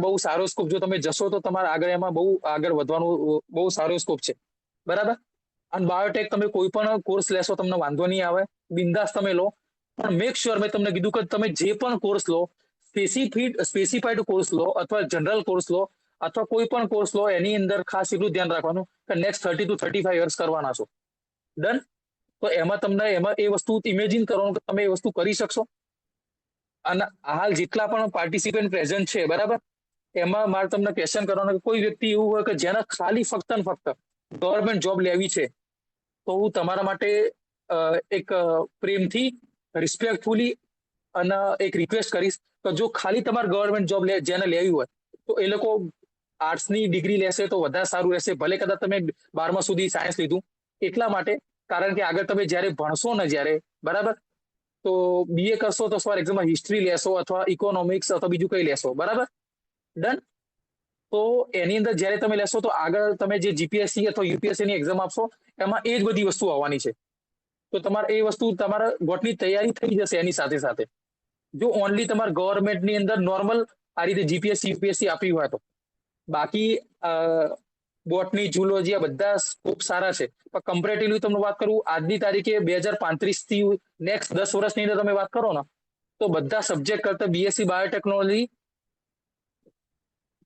બહુ સારો સ્કોપ, જો તમે જશો તો તમારે આગળ એમાં બહુ આગળ વધવાનું બહુ સારો સ્કોપ છે, બરાબર. અને બાયોટેક તમે કોઈ પણ કોર્સ લેશો તમને વાંધો નહીં આવે, બિંદાસ તમે લો. પણ મેક શ્યોર, મેં તમને કીધું કે તમે જે પણ કોર્સ લો, સ્પેસિફાઈડ કોર્સ લો અથવા જનરલ કોર્સ લો અથવા કોઈ પણ કોર્સ લો, એની અંદર ખાસ એટલું ધ્યાન રાખવાનું કે નેક્સ્ટ 30 to 35 યર્સ કરવાના છો. ડન. તો એમાં એ વસ્તુ ઇમેજિન કરવાનું કે તમે એ વસ્તુ કરી શકશો. અને હાલ જેટલા પણ પાર્ટિસિપન્ટ પ્રેઝન્ટ છે, બરાબર, એમાં મારે તમને ક્વેશ્ચન કરવાનો કે કોઈ વ્યક્તિ એવું હોય કે જેને ખાલી ફક્ત ને ફક્ત ગવર્મેન્ટ જોબ લેવી છે, તો હું તમારા માટે એક પ્રેમથી, રિસ્પેક્ટફુલી અને એક રિક્વેસ્ટ કરીશ કે જો ખાલી તમારે ગવર્મેન્ટ જોબ જેને લેવી હોય તો એ લોકો આર્ટ્સની ડિગ્રી લેશે તો વધારે સારું રહેશે. ભલે કદાચ તમે 12મા સુધી સાયન્સ લીધું, એટલા માટે, કારણ કે આગળ તમે જ્યારે ભણશો ને જ્યારે, બરાબર, તો બીએ કરશો તો ફોર એક્ઝામ્પલ હિસ્ટ્રી લેશો અથવા ઇકોનોમિક્સ અથવા બીજું કઈ લેશો, બરાબર, ડન. તો એની અંદર જ્યારે તમે લેશો તો આગળ તમે જે જીપીએસસી અથવા યુપીએસસી ની એક્ઝામ આપશો એમાં એ જ બધી વસ્તુ આવવાની છે. તો તમારે એ વસ્તુ તમારા ગોટની તૈયારી થઈ જશે એની સાથે સાથે. જો ઓનલી તમારે ગવર્મેન્ટની અંદર નોર્મલ આ રીતે જીપીએસસી યુપીએસસી આપી હોય તો. બાકી બોટની, ઝૂલોજી આ બધા સ્કોપ સારા છે, પણ કમ્પેરેટિવલી તમને વાત કરું આજની તારીખે 2035 થી નેક્સ્ટ 10 વર્ષની અંદર તમે વાત કરો ને તો બધા સબ્જેક્ટ કરતા બીએસસી બાયોટેકનોલોજી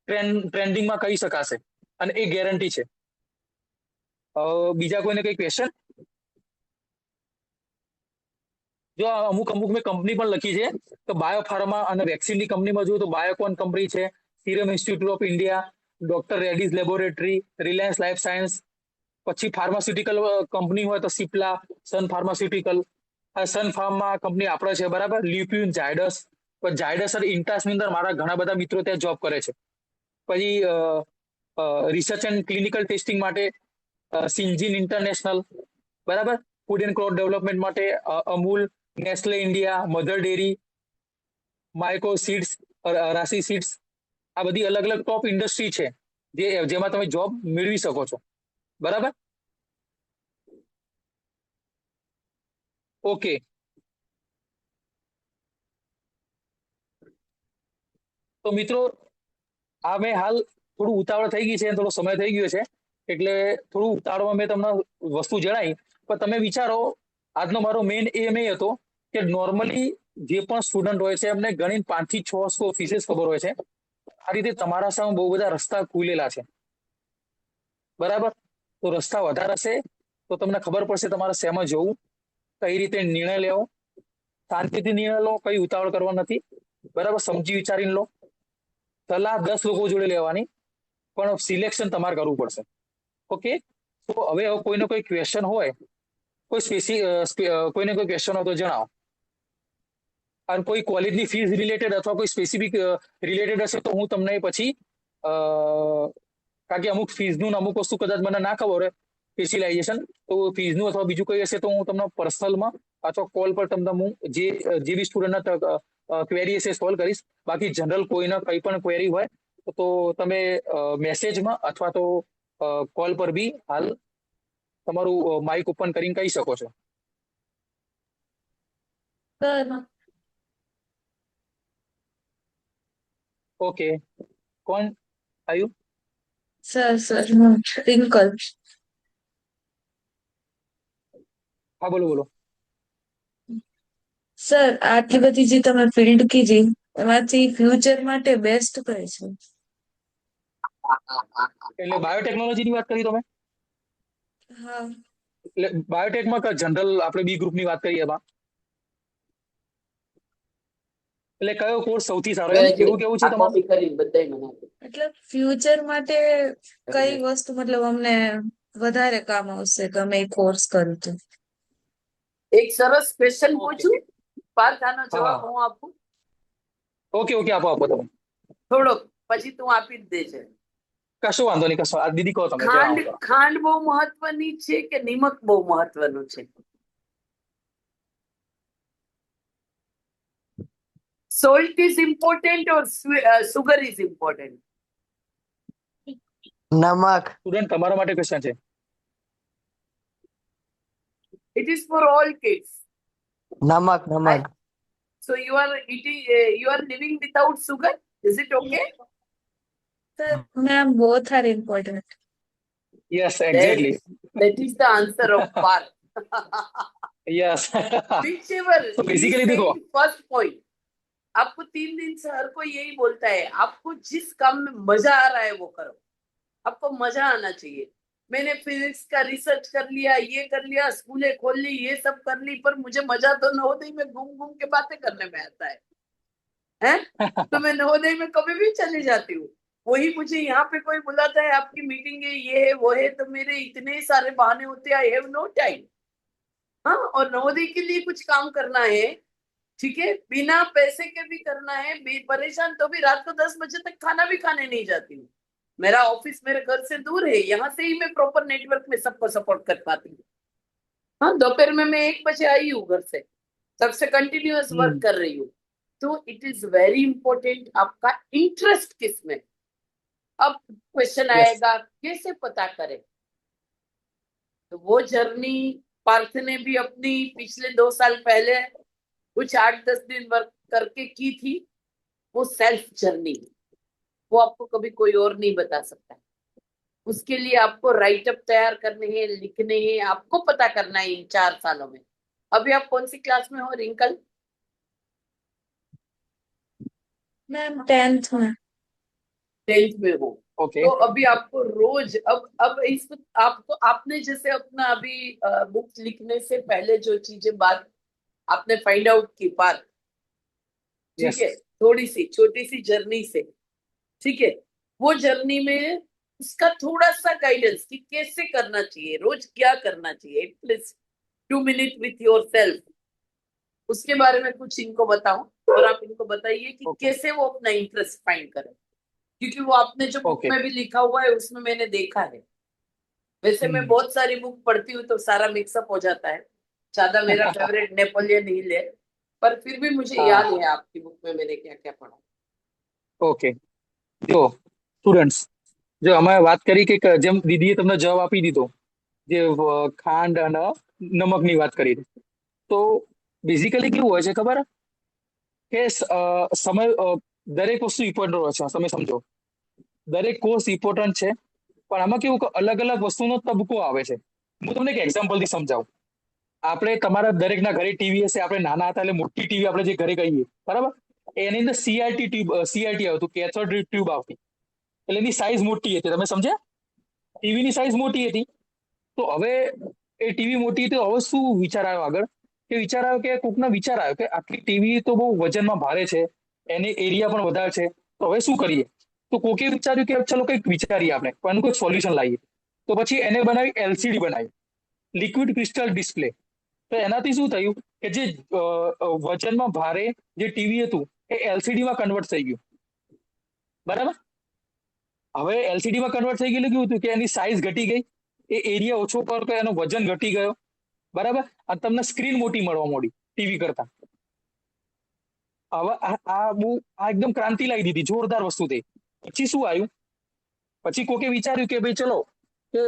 ટ્રેન્ડિંગમાં કહી શકાશે અને એ ગેરંટી છે. બીજા કોઈને કઈ ક્વેશ્ચન? જો અમુક મેં કંપની પણ લખી છે તો બાયોફાર્મા અને વેક્સિનની કંપનીમાં જોઈએ તો બાયોકોન કંપની છે, serum institute of India, doctor Reddy's laboratory, Reliance life science. પછી ફાર્માસ્યુટિકલ કંપની હોય તો સિપ્લા, સન ફાર્માસ્યુટિકલ. સન ફાર્મા કંપની આપણે છે, બરાબર, લ્યુપિન, ઝાયડસ. પણ ઝાયડસ અને ઇન્ટાસની અંદર મારા ઘણા બધા મિત્રો ત્યાં જોબ કરે છે. પછી રિસર્ચ એન્ડ ક્લિનિકલ ટેસ્ટિંગ માટે સિન્જીન ઇન્ટરનેશનલ, બરાબર, ફૂડ એન્ડ ક્રોપ ડેવલપમેન્ટ માટે Amul, Nestle India, mother dairy, micro seeds, રાશી સીડ્સ. આ બધી અલગ અલગ ટોપ ઇન્ડસ્ટ્રી છે જેમાં તમે જોબ મેળવી શકો છો, બરાબર. ઓકે, તો મિત્રો આ મેં હાલ થોડું ઉતાવળ થઈ ગઈ છે, થોડો સમય થઈ ગયો છે એટલે થોડું ઉતાવળમાં મેં તમને વસ્તુ જણાવી. પણ તમે વિચારો, આજનો મારો મેઇન એમ એ હતો કે નોર્મલી જે પણ સ્ટુડન્ટ હોય છે એમને ગણીને 5 થી 6 ફીસીસ ખબર હોય છે. આ રીતે તમારા સામે બહુ બધા રસ્તા ખુલેલા છે, બરાબર. તો રસ્તા વધારે હશે તો તમને ખબર પડશે તમારે શેમાં જવું, કઈ રીતે નિર્ણય લેવો. શાંતિથી નિર્ણય લો, કઈ ઉતાવળ કરવા નથી, બરાબર, સમજી વિચારીને લો. સલાહ 10 લોકો જોડે લેવાની, પણ સિલેક્શન તમારે કરવું પડશે. ઓકે, તો હવે કોઈને કોઈ ક્વેશ્ચન હોય, કોઈને કોઈ ક્વેશ્ચન હોય તો જણાવો. અને કોઈ કોલેજની ફીસ રિલેટેડ અથવા કોઈ સ્પેસિફિક રિલેટેડ હશે તો હું તમને પછી કારણ કે અમુક ફીસનું અમુક વસ્તુ કદાચ મને ના ખબર હોય સ્પેશિયલાઇઝેશન, તો ફીસનું અથવા બીજું કઈ હશે તો હું તમને પર્સનલમાં અથવા કોલ પર તમને હું જે બી સ્ટુડન્ટના ક્વેરી હશે સોલ્વ કરીશ. બાકી જનરલ કોઈને કંઈ પણ ક્વેરી હોય તો તમે મેસેજમાં અથવા તો કોલ પર બી હાલ તમારું માઇક ઓપન કરીને કહી શકો છો. ઓકે, કોણ આવ્યું? સર રિંકલ. હા, બોલો બોલો. સર આટલી બધી જે તમે ફિલ્ડ કીધી એમાંથી ફ્યુચર માટે બેસ્ટ કઈ છે? એટલે બાયોટેકનોલોજીની વાત કરી તમે? હા. એટલે બાયોટેકમાં જનરલ આપણે બી ગ્રુપની વાત કરીએ એમાં એટલે કયો કોર્સ સૌથી સારો એમ એવું કેવું છે તમારું? કોપી કરી બધાય મને આપો. એટલે ફ્યુચર માટે કઈ વસ્તુ મતલબ અમને વધારે કામ આવશે કે અમે કોર્સ કર્યું તો? એક સરસ ક્વેશ્ચન Okay. પૂછું, પાર્થ આનો જવાબ હા. હું આપું ઓકે આપો તમે. થોડોક, પછી તું આપી જ દેજે. કશો વાંધો નહીં, કશો. આ દીદી કહો તમે. ખાંડ બહુ મહત્વની છે કે નિમક બહુ મહત્વનું છે? Salt is important or sugar is important? નમક. સ્ટુડન્ટ તમારા માટે ક્વેશ્ચન છે. It is for all kids. નમક. So you are eating, you are living without sugar? Is it okay? Sir, ma'am, both are important. Yes, exactly. That is the answer of Parth. Yes. Whichever तो he basically said देखो, first point. आपको 3 दिन से हर कोई यही बोलता है, आपको जिस काम में मजा आ रहा है वो करो, आपको मजा आना चाहिए. मैंने फिजिक्स का रिसर्च कर लिया, ये कर लिया, स्कूलें खोल ली, ये सब कर ली, पर मुझे मजा तो नवोदय में घूम घूम के बातें करने में आता है. हैं? तो मैं नवोदय में कभी भी चली जाती हूँ. वही मुझे यहाँ पे कोई बुलाता है, आपकी मीटिंग है, ये है वो है, तो मेरे इतने सारे बहाने होते हैं, आई हैव नो टाइम. हाँ, और नवोदय के लिए कुछ काम करना है, ठीक है, बिना पैसे के भी करना है, परेशान, तो भी रात को 10 बजे तक खाना भी खाने नहीं जाती हूँ. मेरा ऑफिस मेरे घर से दूर है, यहाँ से ही मैं प्रॉपर नेटवर्क में सबको सपोर्ट कर पाती हूँ। हाँ, दोपहर में मैं 1 बजे आई हूँ घर से, तब से कंटिन्यूअस वर्क कर रही हूँ। तो इट इज वेरी इंपॉर्टेंट आपका इंटरेस्ट किस में। अब क्वेश्चन यस आएगा कैसे पता करें, तो वो जर्नी पार्थ ने भी अपनी पिछले 2 साल पहले कुछ 8-10 दिन वर्क करके की थी। वो सेल्फ जर्नी, वो आपको कभी कोई और नहीं बता सकता। उसके लिए आपको राइटअप तैयार करने हैं, लिखने हैं, आपको पता करना है इन 4 सालों में। अभी आप कौन सी क्लास में हो रिंकल? मैम 10th में। 10th में हो। ओके तो अभी आपको रोज अब इस आपको आपने जैसे अपना अभी बुक लिखने से पहले जो चीजें बात आपने फाइंड आउट की पार्थ, ठीक यस है, थोड़ी सी छोटी सी जर्नी से, ठीक है, वो जर्नी में उसका थोड़ा सा गाइडेंस कि कैसे करना चाहिए, रोज क्या करना चाहिए, at least 2 minute with your self, उसके बारे में कुछ इनको बताओ। और आप इनको बताइए कि ओके कैसे वो अपना इंटरेस्ट फाइंड करें, क्योंकि वो आपने जो बुक ओके में भी लिखा हुआ है उसमें मैंने देखा है। वैसे मैं बहुत सारी बुक पढ़ती हूँ तो सारा मिक्सअप हो जाता है, ज्यादा मेरा फेवरेट नेपोलियन हिल है, पर फिर भी मुझे हाँ याद है आपकी बुक में मैंने क्या क्या पढ़ा। ઓકે જો સ્ટુડન્ટ્સ જો અમે વાત કરી કે જેમ દીદીએ તમને જવાબ આપી દીધો જે ખાંડ અને નમકની વાત કરી તો બેઝિકલી કેવું હોય છે ખબર કે સમય દરેક વસ્તુ ઇમ્પોર્ટન્ટ હોય છે તમે સમજો દરેક કોર્સ ઇમ્પોર્ટન્ટ છે પણ આમાં કેવું કે અલગ અલગ વસ્તુનો તબકો આવે છે હું તમને એક એક્ઝામ્પલથી સમજાવું આપણે તમારા દરેકના ઘરે ટીવી હશે આપણે નાના હતા એટલે મોટી ટીવી આપણે જે ઘરે કહીએ બરાબર એની અંદર સીઆરટી આવતું કેથોડ ટ્યુબ આવતી એટલે એની સાઈઝ મોટી હતી તમે સમજ્યા ટીવીની સાઈઝ મોટી હતી તો હવે એ ટીવી મોટી હતી હવે શું વિચાર આવ્યો આગળ કે વિચાર આવ્યો કે કોકના વિચાર આવ્યો કે આટલી ટીવી તો બહુ વજનમાં ભારે છે એની એરિયા પણ વધારે છે તો હવે શું કરીએ તો કોકે વિચાર્યું કે ચલો કંઈક વિચારીએ આપણે પણ એનું કોઈક સોલ્યુશન લાવીએ તો પછી એને બનાવી એલસીડી બનાવી લિક્વિડ ક્રિસ્ટલ ડિસ્પ્લે તો એનાથી શું થયું કે જે વજનમાં ભારે જે ટીવી હતું એ એલસીડીમાં કન્વર્ટ થઈ ગયું બરાબર હવે એલસીડીમાં કન્વર્ટ થઈ ગયેલું કેવું હતું કે એની સાઇઝ ઘટી ગઈ એ એરિયા ઓછો કરતો એનો વજન ઘટી ગયો બરાબર અને તમને સ્ક્રીન મોટી મળવા માંડી ટીવી કરતા હવે આ એકદમ ક્રાંતિ લાવી દીધી જોરદાર વસ્તુ થઈ પછી શું આવ્યું પછી કોકે વિચાર્યું કે ભાઈ ચલો કે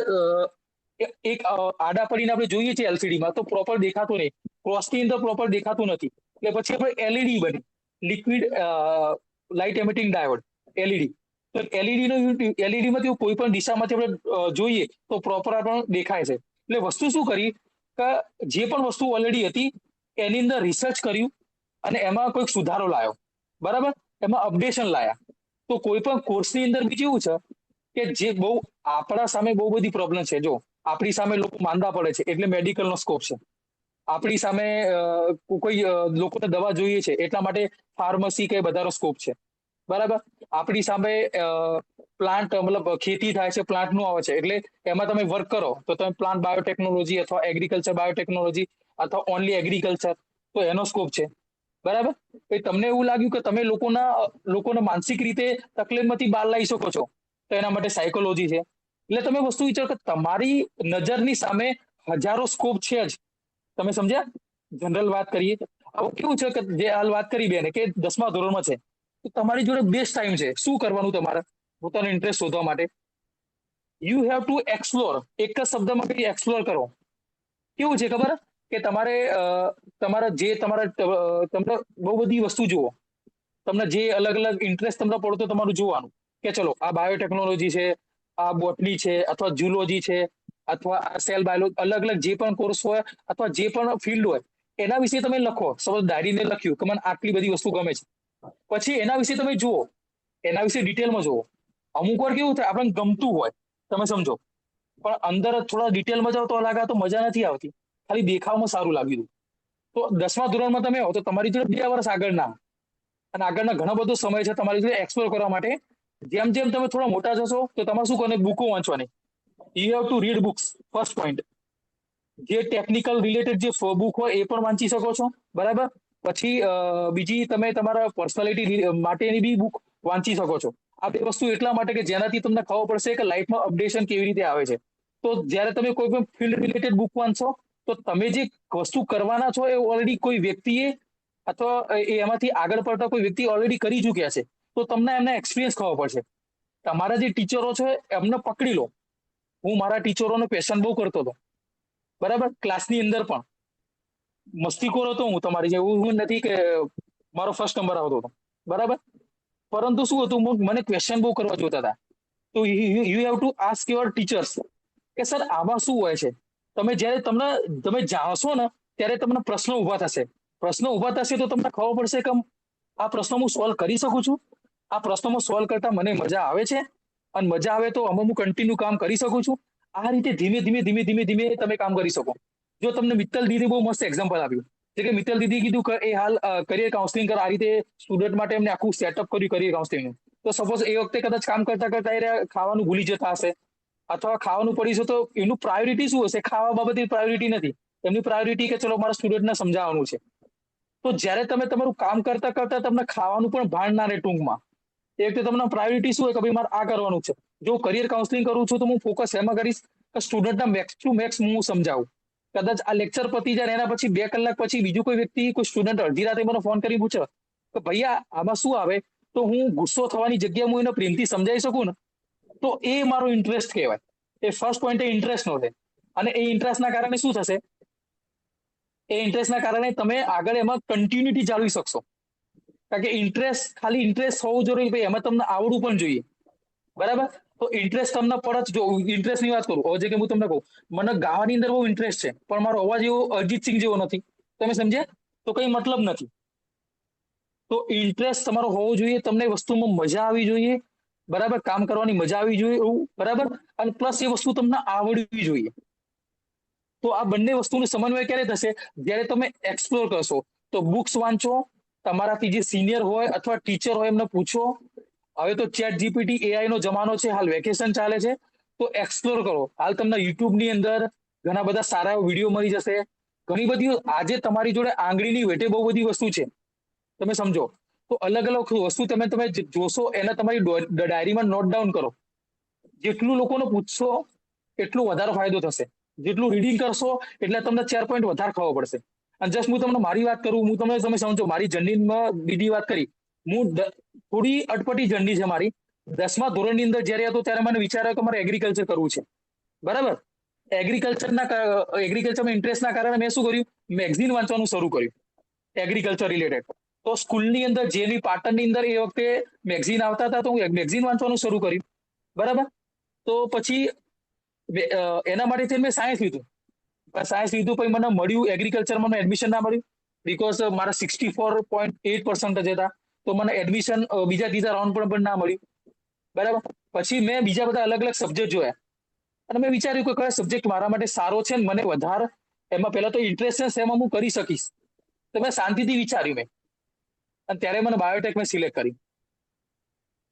એક આડા પડીને આપણે જોઈએ છીએ એલસીડીમાં તો પ્રોપર દેખાતું નહીં ક્રોસની અંદર પ્રોપર દેખાતું નથી એટલે પછી આપણે એલઈડી બની liquid light emitting diode LED તો એલઈડીમાંથી કોઈ પણ દિશામાંથી આપણે જોઈએ તો પ્રોપર આપણને દેખાય છે એટલે વસ્તુ શું કરી કે જે પણ વસ્તુ ઓલરેડી હતી એની અંદર રિસર્ચ કર્યું અને એમાં કોઈક સુધારો લાવ્યો બરાબર એમાં અપડેશન લાયા તો કોઈ પણ કોર્સની અંદર બી કેવું છે કે જે બહુ આપણા સામે બહુ બધી પ્રોબ્લેમ છે જો આપણી સામે લોકો માંદા પડે છે એટલે મેડિકલનો સ્કોપ છે આપણી સામે કોઈ લોકોને દવા જોઈએ છે એટલા માટે ફાર્મસી કે બધાનો સ્કોપ છે બરાબર આપણી સામે પ્લાન્ટ મતલબ ખેતી થાય છે પ્લાન્ટનું આવે છે એટલે એમાં તમે વર્ક કરો તો તમે પ્લાન્ટ બાયોટેકનોલોજી અથવા એગ્રીકલ્ચર બાયોટેકનોલોજી અથવા ઓનલી એગ્રીકલ્ચર તો એનો સ્કોપ છે બરાબર તમને એવું લાગ્યું કે તમે લોકોને માનસિક રીતે તકલીફમાંથી બહાર લાવી શકો છો તો એના માટે સાયકોલોજી છે એટલે તમે વસ્તુ વિચારો કે તમારી નજરની સામે હજારો સ્કોપ છે જ તમે સમજ્યા જનરલ વાત કરીએ હવે કેવું છે કે જે હાલ વાત કરી બેને કે 10મા ધોરણમાં છે તો તમારી જોડે બેસ્ટ ટાઈમ છે શું કરવાનું તમારે પોતાનો ઇન્ટરેસ્ટ શોધવા માટે યુ હેવ ટુ એક્સપ્લોર એક જ શબ્દમાં કઈ એક્સપ્લોર કરો કેવું છે ખબર કે તમારા તમને બહુ બધી વસ્તુ જુઓ તમને જે અલગ અલગ ઇન્ટરેસ્ટ તમને પડતો તમારું જોવાનું કે ચલો આ બાયોટેકનોલોજી છે આ બોટની છે અથવા ઝૂલોજી છે અથવા આ સેલ બાયોલોજી અલગ અલગ જે પણ કોર્સ હોય અથવા જે પણ ફિલ્ડ હોય એના વિશે તમે લખો સપોઝ ડાયરીને લખ્યું કે મને આટલી બધી વસ્તુ ગમે છે પછી એના વિશે તમે જુઓ એના વિશે ડિટેલમાં જુઓ અમુક વાર કેવું થાય આપણને ગમતું હોય તમે સમજો પણ અંદર થોડા ડિટેલમાં જાઓ તો લાગે તો મજા નથી આવતી ખાલી દેખાવમાં સારું લાગ્યું તો 10મા ધોરણમાં તમે આવો તો તમારી જોડે 2 વર્ષ આગળના અને આગળના ઘણો બધો સમય છે તમારી જોડે એક્સપ્લોર કરવા માટે જેમ જેમ તમે થોડા મોટા જશો તો તમારે શું કરવાનું બુકો વાંચવાની you have two read books first point જે ટેકનિકલ રિલેટેડ જે બુક હોય એ પણ વાંચી શકો છો બરાબર પછી બીજી તમે તમારા પર્સનાલિટી માટેની બી બુક વાંચી શકો છો આ બે વસ્તુ એટલા માટે કે જેનાથી તમને ખબર પડશે કે લાઈફમાં અપડેશન કેવી રીતે આવે છે. તો જ્યારે તમે કોઈ પણ ફિલ્ડ રિલેટેડ બુક વાંચો તો તમે જે વસ્તુ કરવાના છો એ ઓલરેડી કોઈ વ્યક્તિએ અથવા એમાંથી આગળ પડતા કોઈ વ્યક્તિ ઓલરેડી કરી ચૂક્યા છે. તો તમને એમના એક્સપિરિયન્સ ખબર પડશે. તમારા જે ટીચરો છે એમને પકડી લો. હું મારા ટીચરોનો ક્વેશ્ચન બહુ કરતો હતો, બરાબર, ક્લાસની અંદર પણ મસ્તીખોર હતો હું, તમારી જેવું હું નથી કે મારો ફર્સ્ટ નંબર આવતો હતો, બરાબર, પરંતુ શું હતું, મને ક્વેશ્ચન બહુ કરવા જોતા હતા. તો you have to ask your teachers કે સર આમાં શું હોય છે. જ્યારે તમે જાણશો ને ત્યારે તમને પ્રશ્નો ઊભા થશે. પ્રશ્નો ઊભા થશે તો તમને ખબર પડશે કે આ પ્રશ્નો હું સોલ્વ કરી શકું છું. આ પ્રશ્નોમાં સોલ્વ કરતા મને મજા આવે છે, અને મજા આવે તો આમાં હું કન્ટિન્યુ કામ કરી શકું છું. આ રીતે ધીમે ધીમે ધીમે ધીમે ધીમે તમે કામ કરી શકો. જો તમને મિત્તલ દીદી બહુ મસ્ત એક્ઝામ્પલ આપ્યું, જે કે મિત્તલ દીદી કીધું કે એ હાલ કરિયર કાઉન્સિલિંગ આ રીતે સ્ટુડન્ટ માટે એમને આખું સેટઅપ કર્યું કરિયર કાઉન્સિલિંગનું. તો સપોઝ એ વખતે કદાચ કામ કરતા કરતા એ ખાવાનું ભૂલી જતા હશે, અથવા ખાવાનું પડી છે તો એનું પ્રાયોરિટી શું હશે? ખાવા બાબતે પ્રાયોરિટી નથી. એમની પ્રાયોરિટી કે ચલો મારા સ્ટુડન્ટને સમજાવવાનું છે. તો જ્યારે તમે તમારું કામ કરતા કરતા તમને ખાવાનું પણ ભાન ના રહે ટૂંકમાં, એ વખતે તમને પ્રાયોરિટી શું હોય કે ભાઈ મારે આ કરવાનું છે. જો કરિયર કાઉન્સિલિંગ કરું છું તો હું ફોકસ એમાં કરીશ કે સ્ટુડન્ટના મેક્સ ટુ મેક્સ હું સમજાવું. કદાચ આ લેક્ચર પતી જાય એના પછી 2 કલાક પછી બીજું કોઈ વ્યક્તિ, કોઈ સ્ટુડન્ટ અડધી રાતે મને ફોન કરી પૂછે કે ભૈયા આમાં શું આવે, તો હું ગુસ્સો થવાની જગ્યાએ હું એને પ્રેમથી સમજાવી શકું ને, તો એ મારો ઇન્ટરેસ્ટ કહેવાય. એ ફર્સ્ટ પોઈન્ટ એ ઇન્ટરેસ્ટનો છે. અને એ ઇન્ટરેસ્ટના કારણે શું થશે? એ ઇન્ટરેસ્ટના કારણે તમે આગળ એમાં કન્ટિન્યુટી જાળવી શકશો. કારણ કે ઇન્ટરેસ્ટ, ખાલી ઇન્ટરેસ્ટ હોવું જરૂરી, ભાઈ એમાં તમને આવડવું પણ જોઈએ, બરાબર. તો ઇન્ટરેસ્ટ તમને પડે. જો ઇન્ટરેસ્ટની વાત કરું, જે કે હું તમને કહું, મને ગાવાની અંદર બહુ ઇન્ટરેસ્ટ છે, પણ મારો અવાજ એવો અરિજીત સિંહ જેવો નથી. તમે સમજ્યા? તો કઈ મતલબ નથી. તો ઇન્ટરેસ્ટ તમારો હોવો જોઈએ, તમને વસ્તુમાં મજા આવી જોઈએ, બરાબર, કામ કરવાની મજા આવી જોઈએ એવું, બરાબર, અને પ્લસ એ વસ્તુ તમને આવડવી જોઈએ. તો આ બંને વસ્તુનો સમન્વય ક્યારે થશે? જ્યારે તમે એક્સપ્લોર કરશો. તો બુક્સ વાંચો, તમારાથી જે સિનિયર હોય અથવા ટીચર હોય એમને પૂછો. હવે તો ચેટ જીપીટી, એઆઈ નો જમાનો છે, હાલ વેકેશન ચાલે છે, તો એક્સપ્લોર કરો. હાલ તમને યુટ્યુબની અંદર ઘણા બધા સારા વિડીયો મળી જશે. ઘણી બધી આજે તમારી જોડે આંગળીની વેઢે બહુ બધી વસ્તુ છે, તમે સમજો. તો અલગ અલગ વસ્તુ તમે જોશો, એને તમારી ડાયરીમાં નોટ ડાઉન કરો. જેટલું લોકોને પૂછશો એટલું વધારે ફાયદો થશે. જેટલું રીડિંગ કરશો એટલે તમને 4 પોઈન્ટ વધારે ખબર પડશે. અને જસ્ટ હું તમને મારી વાત કરું, તમે સમજો, મારી જર્નીમાં દીદી વાત કરી, હું થોડી અટપટી જર્ની છે મારી. 10મા ધોરણની અંદર જ્યારે હતો ત્યારે મને વિચાર આવ્યો કે મારે એગ્રીકલ્ચર કરવું છે, બરાબર. એગ્રીકલ્ચરમાં ઇન્ટરેસ્ટના કારણે મેં શું કર્યું? મેગઝીન વાંચવાનું શરૂ કર્યું એગ્રીકલ્ચર રિલેટેડ. તો સ્કૂલની અંદર, જેની પાટણની અંદર એ વખતે મેગઝીન આવતા હતા, તો હું મેગઝીન વાંચવાનું શરૂ કર્યું, બરાબર. તો પછી એના માટે મેં સાયન્સ લીધું. પછી મને મળ્યું એગ્રીકલ્ચરમાં એડમિશન ના મળ્યું, બીકોઝ મારા 64.8% હતા. તો મને એડમિશન બીજા ત્રીજા રાઉન્ડ પણ ના મળ્યું, બરાબર. પછી મેં બીજા બધા અલગ અલગ સબ્જેક્ટ જોયા, અને મેં વિચાર્યું કે કયો સબ્જેક્ટ મારા માટે સારો છે, મને વધારે એમાં પહેલા તો ઇન્ટરેસ્ટ છે, એમાં હું કરી શકીશ. તો મેં શાંતિથી વિચાર્યું મેં, અને ત્યારે મને બાયોટેક મેં સિલેક્ટ કરી.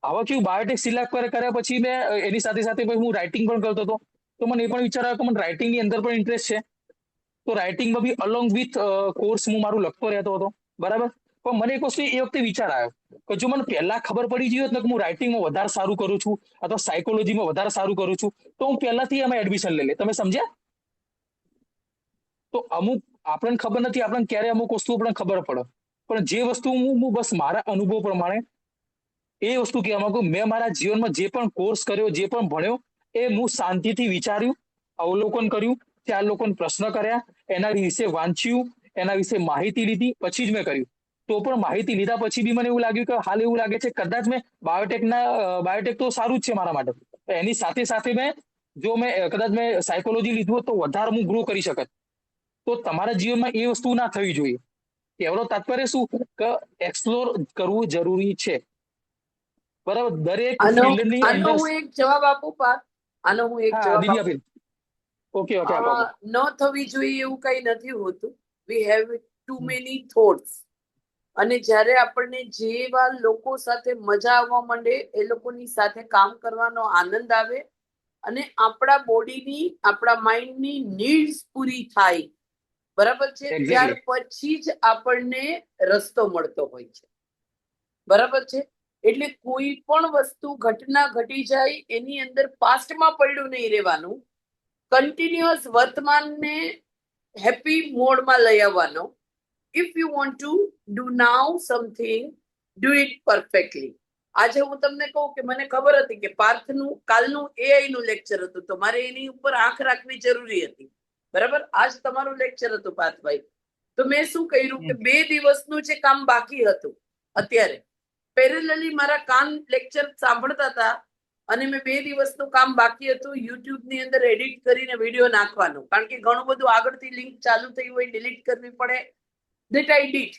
હવે કેવું, બાયોટેક સિલેક્ટ કર્યા પછી મેં એની સાથે સાથે હું રાઇટિંગ પણ કરતો હતો. તો મને એ પણ વિચાર આવ્યો કે મને રાઇટિંગની અંદર પણ ઇન્ટરેસ્ટ છે. તો રાઇટિંગમાં બી અલોંગ વિથ કોર્સ હું મારું લખતો રહેતો હતો, બરાબર. પણ મને એક વસ્તુ એ વખતે વિચાર આવ્યો કે જો મને પહેલા ખબર પડી ગઈ હોત ને કે હું રાઇટિંગમાં વધારે સારું કરું છું અથવા સાયકોલોજીમાં વધારે સારું કરું છું, તો હું પહેલાથી એમાં એડમિશન લઈ લે. તમે સમજ્યા? તો અમુક આપણને ખબર નથી, આપણને ક્યારે અમુક વસ્તુ આપણને ખબર પડે, પણ જે વસ્તુ હું બસ મારા અનુભવ પ્રમાણે એ વસ્તુ કહેવા માંગુ, મેં મારા જીવનમાં જે પણ કોર્સ કર્યો, જે પણ ભણ્યો, એ હું શાંતિથી વિચાર્યું, અવલોકન કર્યું, 4 લોકોને પ્રશ્ન કર્યા, એના વિશે વાંચ્યું, એના વિશે માહિતી લીધી, પછી જ મેં કર્યું. તો પણ માહિતી લીધા પછી બી મને એવું લાગ્યું કે હાલ એવું લાગે છે કદાચ મેં બાયોટેક તો સારું જ છે મારા માટે. એની સાથે સાથે મેં કદાચ સાયકોલોજી લીધું હોત તો વધારે હું ગ્રો કરી શકત. તો તમારા જીવનમાં એ વસ્તુ ના થવી જોઈએ. એનો તાત્પર્ય શું કે એક્સપ્લોર કરવું જરૂરી છે, બરાબર. દરેક ફિલ્ડની આનો અંદર. હું એક જવાબ આપું પાર્થ? આનો હું એક જવાબ દીદી આપું? ઓકે આપો. ન થવી જોઈએ એવું કઈ નથી હોતું. We have too many thoughts. અને જ્યારે આપણને જેવા લોકો સાથે મજા આવવા માંડે, એ લોકોની સાથે કામ કરવાનો આનંદ આવે, અને આપણા બોડીની, આપણા માઇન્ડની નીડ્સ પૂરી થાય, બરાબર છે, ત્યાર પછી જ આપણને રસ્તો મળતો હોય છે, બરાબર છે. એટલે કોઈ પણ વસ્તુ ઘટના ઘટી જાય એની અંદર પાસ્ટમાં પડ્યું નહીં રહેવાનું, કન્ટિન્યુઅસ વર્તમાનને હેપી મોડમાં લઈ આવવાનો. If you want to do now something, do it perfectly. આજે હું તમને કહું કે મને ખબર હતી કે પાર્થનું કાલનું એઆઈ નું લેક્ચર હતું, તો મારે એની ઉપર આંખ રાખવી જરૂરી હતી. બરાબર, આજ તમારું લેક્ચર હતું પાર્થભાઈ. તો મેં શું કર્યું કે 2 દિવસનું જે કામ બાકી હતું અત્યારે પેરેલલી મારા કાન લેક્ચર સાંભળતા હતા અને મેં 2 દિવસનું કામ બાકી હતું યુટ્યુબ ની અંદર એડિટ કરીને વિડીયો નાખવાનું, કારણ કે ઘણું બધું આગળથી લિંક ચાલુ થઈ હોય ડિલીટ કરવી પડે. That I did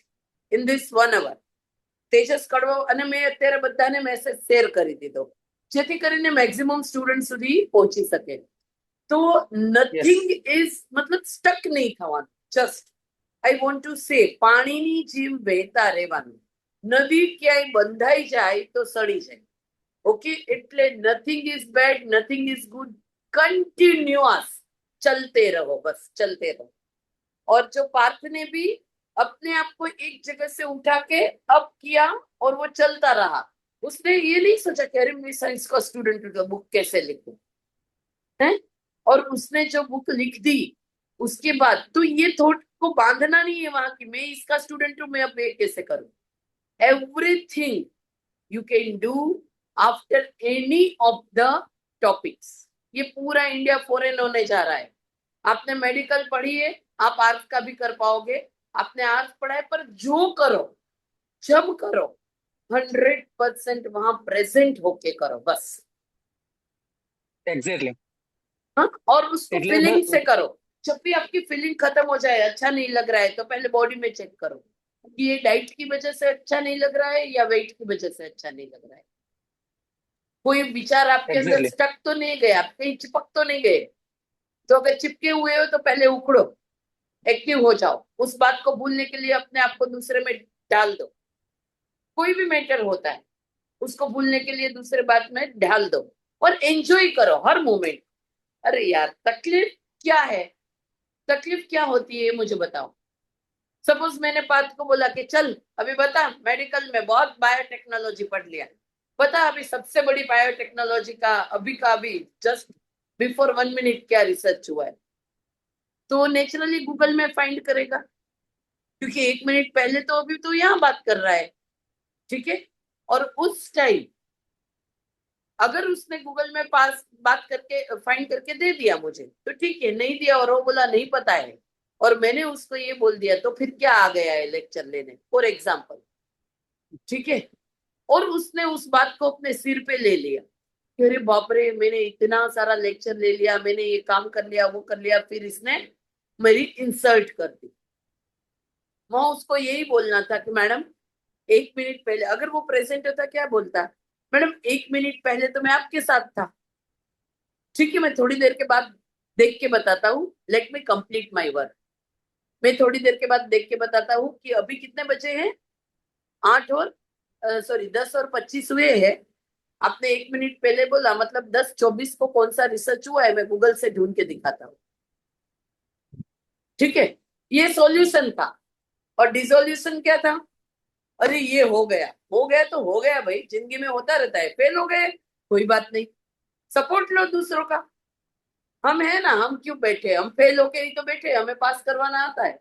in this 1 hour. Tejas કડવો અને મેં અત્યારે બધાને મેસેજ શેર કરી દીધો જેથી કરીને મેક્સિમમ સ્ટુડન્ટ સુધી પહોંચી શકે. તો નથિંગ ઇઝ મતલબ સ્ટક નહીં થવાનું. Just I want to say પાણીની જેમ વહેતા રહેવાનું. નદી ક્યાંય બંધાઈ જાય તો સડી જાય. ओके, એટલે nothing is bad, nothing is good, continuous चलते रहो, बस चलते रहो. और जो पार्थ ने भी अपने आप को एक जगह से उठा के अप किया और वो चलता रहा. उसने ये नहीं सोचा कि अरे मैं साइंस का स्टूडेंट हूं तो बुक कैसे लिखूं, है? और उसने जो बुक लिख दी उसके बाद तो ये थॉट को बांधना नहीं है वहां की मैं इसका स्टूडेंट हूं, मैं अब ये कैसे करूं. Everything you can do after any of the topics. ये पूरा इंडिया फॉरेन होने जा रहा है. आपने मेडिकल पढ़ी है, आप आर्ट्स का भी कर पाओगे. आपने आर्ट्स पढ़ा है, पर जो करो जब करो 100% वहां प्रेजेंट होके करो, बस. एग्जैक्टली. हाँ, और उसको फीलिंग से करो. जब भी आपकी फीलिंग खत्म हो जाए, अच्छा नहीं लग रहा है, तो पहले बॉडी में चेक करो कि ये डाइट की वजह से अच्छा नहीं लग रहा है या वेट की वजह से अच्छा नहीं लग रहा है. कोई विचार आपके अंदर स्टक तो नहीं गए, आप कहीं चिपक तो नहीं गए. तो अगर चिपके हुए हो तो पहले उखड़ो, एक्टिव हो जाओ. उस बात को भूलने के लिए अपने आप को दूसरे में डाल दो. कोई भी मैटर होता है उसको भूलने के लिए दूसरे बात में डाल दो और एंजॉय करो हर मोमेंट. अरे यार, तकलीफ क्या है, तकलीफ क्या होती है मुझे बताओ. सपोज मैंने पार्थ को बोला कि चल अभी बता, मेडिकल में बहुत बायोटेक्नोलॉजी पढ़ लिया, बता अभी सबसे बड़ी बायोटेक्नोलॉजी का अभी जस्ट बिफोर 1 मिनट क्या रिसर्च हुआ है. तो नेचुरली गूगल में फाइंड करेगा, क्योंकि 1 मिनट पहले तो अभी तो यहाँ बात कर रहा है. ठीक है, और उस टाइम अगर उसने गूगल में पास बात करके फाइंड करके दे दिया मुझे तो ठीक है, नहीं दिया और वो बोला नहीं पता है और मैंने उसको ये बोल दिया, तो फिर क्या आ गया है लेक्चर लेने, फॉर एग्जाम्पल. ठीक है, और उसने उस बात को अपने सिर पे ले लिया कि अरे बाप रे, मैंने इतना सारा लेक्चर ले लिया, मैंने ये काम कर लिया, वो कर लिया, फिर इसने मेरी इंसल्ट कर दी. वहां उसको यही बोलना था कि मैडम 1 मिनट पहले, अगर वो प्रेजेंट होता क्या बोलता, मैडम 1 मिनट पहले तो मैं आपके साथ था. ठीक है, मैं थोड़ी देर के बाद देख के बताता हूँ, let me complete my work. मैं थोड़ी देर के बाद देख के बताता हूँ कि अभी कितने बजे हैं, 10 और 25 हुए हैं. आपने 1 मिनट पहले बोला, मतलब 10:24 को कौन सा रिसर्च हुआ है मैं गूगल से ढूंढ के दिखाता हूँ. ठीक है, ये सॉल्यूशन था. और डिसोल्यूशन क्या था, अरे ये हो गया तो हो गया भाई, जिंदगी में होता रहता है. फेल हो गए कोई बात नहीं, सपोर्ट लो दूसरों का. हम है ना, हम क्यों बैठे, हम फेल होके ही तो बैठे, हमें पास करवाना आता है.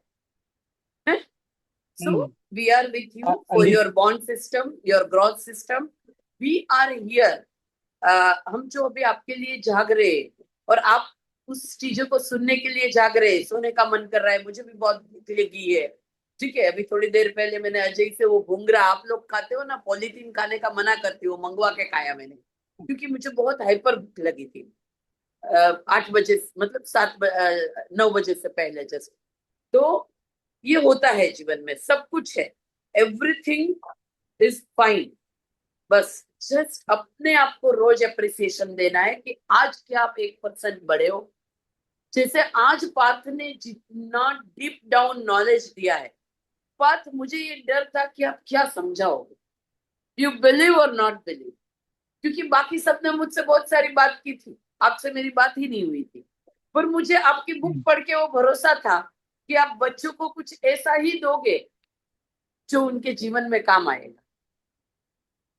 So we are with you for your bond system, your growth system. We are here. हम जो अभी आपके लिए जाग रहे हैं और आप उस चीजों को सुनने के लिए जाग रहे हैं. सोने का मन कर रहा है, मुझे भी बहुत भूख लगी है. ठीक है, अभी थोड़ी देर पहले मैंने अजय से वो घुंघरा, आप लोग खाते हो ना, पॉलीथीन खाने का मना करती हो, मंगवा के खाया मैंने, क्योंकि मुझे बहुत हाइपर भूख लगी थी. 8 बजे, मतलब 9 बजे से पहले जस्ट. तो ये होता है जीवन में, सब कुछ है, एवरीथिंग इज फाइन. बस जस्ट अपने आप को रोज अप्रिसिएशन देना है कि आज क्या आप 1% बढ़े हो. जैसे आज पार्थ ने जितना डीप डाउन नॉलेज दिया है, पार्थ मुझे ये डर था कि आप क्या समझाओगे, यू बिलीव और नॉट बिलीव, क्योंकि बाकी सबने मुझसे बहुत सारी बात की थी, आपसे मेरी बात ही नहीं हुई थी. पर मुझे आपकी बुक पढ़ के वो भरोसा था कि आप बच्चों को कुछ ऐसा ही दोगे जो उनके जीवन में काम आएगा.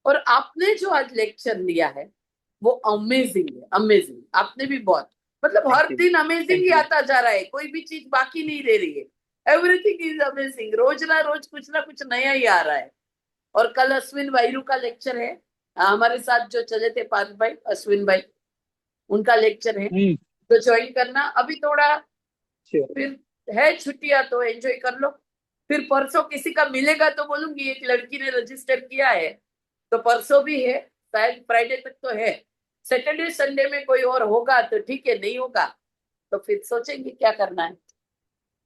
और आपने जो आज लेक्चर लिया है वो अमेजिंग है, अमेजिंग। आपने भी बहुत, मतलब हर Thank you. दिन अमेजिंग Thank ही you. आता जा रहा है, कोई भी चीज बाकी नहीं रह रही है। एवरीथिंग इज अमेजिंग, रोज ना कुछ नया ही आ रहा है। और कल अश्विन वायरू का लेक्चर है, हमारे साथ जो चले थे पार्थ भाई, अश्विन भाई, उनका लेक्चर है, तो ज्वाइन करना। अभी थोड़ा Sure. फिर है छुट्टियां, तो एंजॉय कर लो। फिर परसों किसी का मिलेगा तो बोलूंगी, एक लड़की ने रजिस्टर किया है, तो परसों भी है, शायद फ्राइडे तक तो है। सैटरडे संडे में कोई और होगा तो ठीक है, नहीं होगा तो फिर सोचेंगे क्या करना है।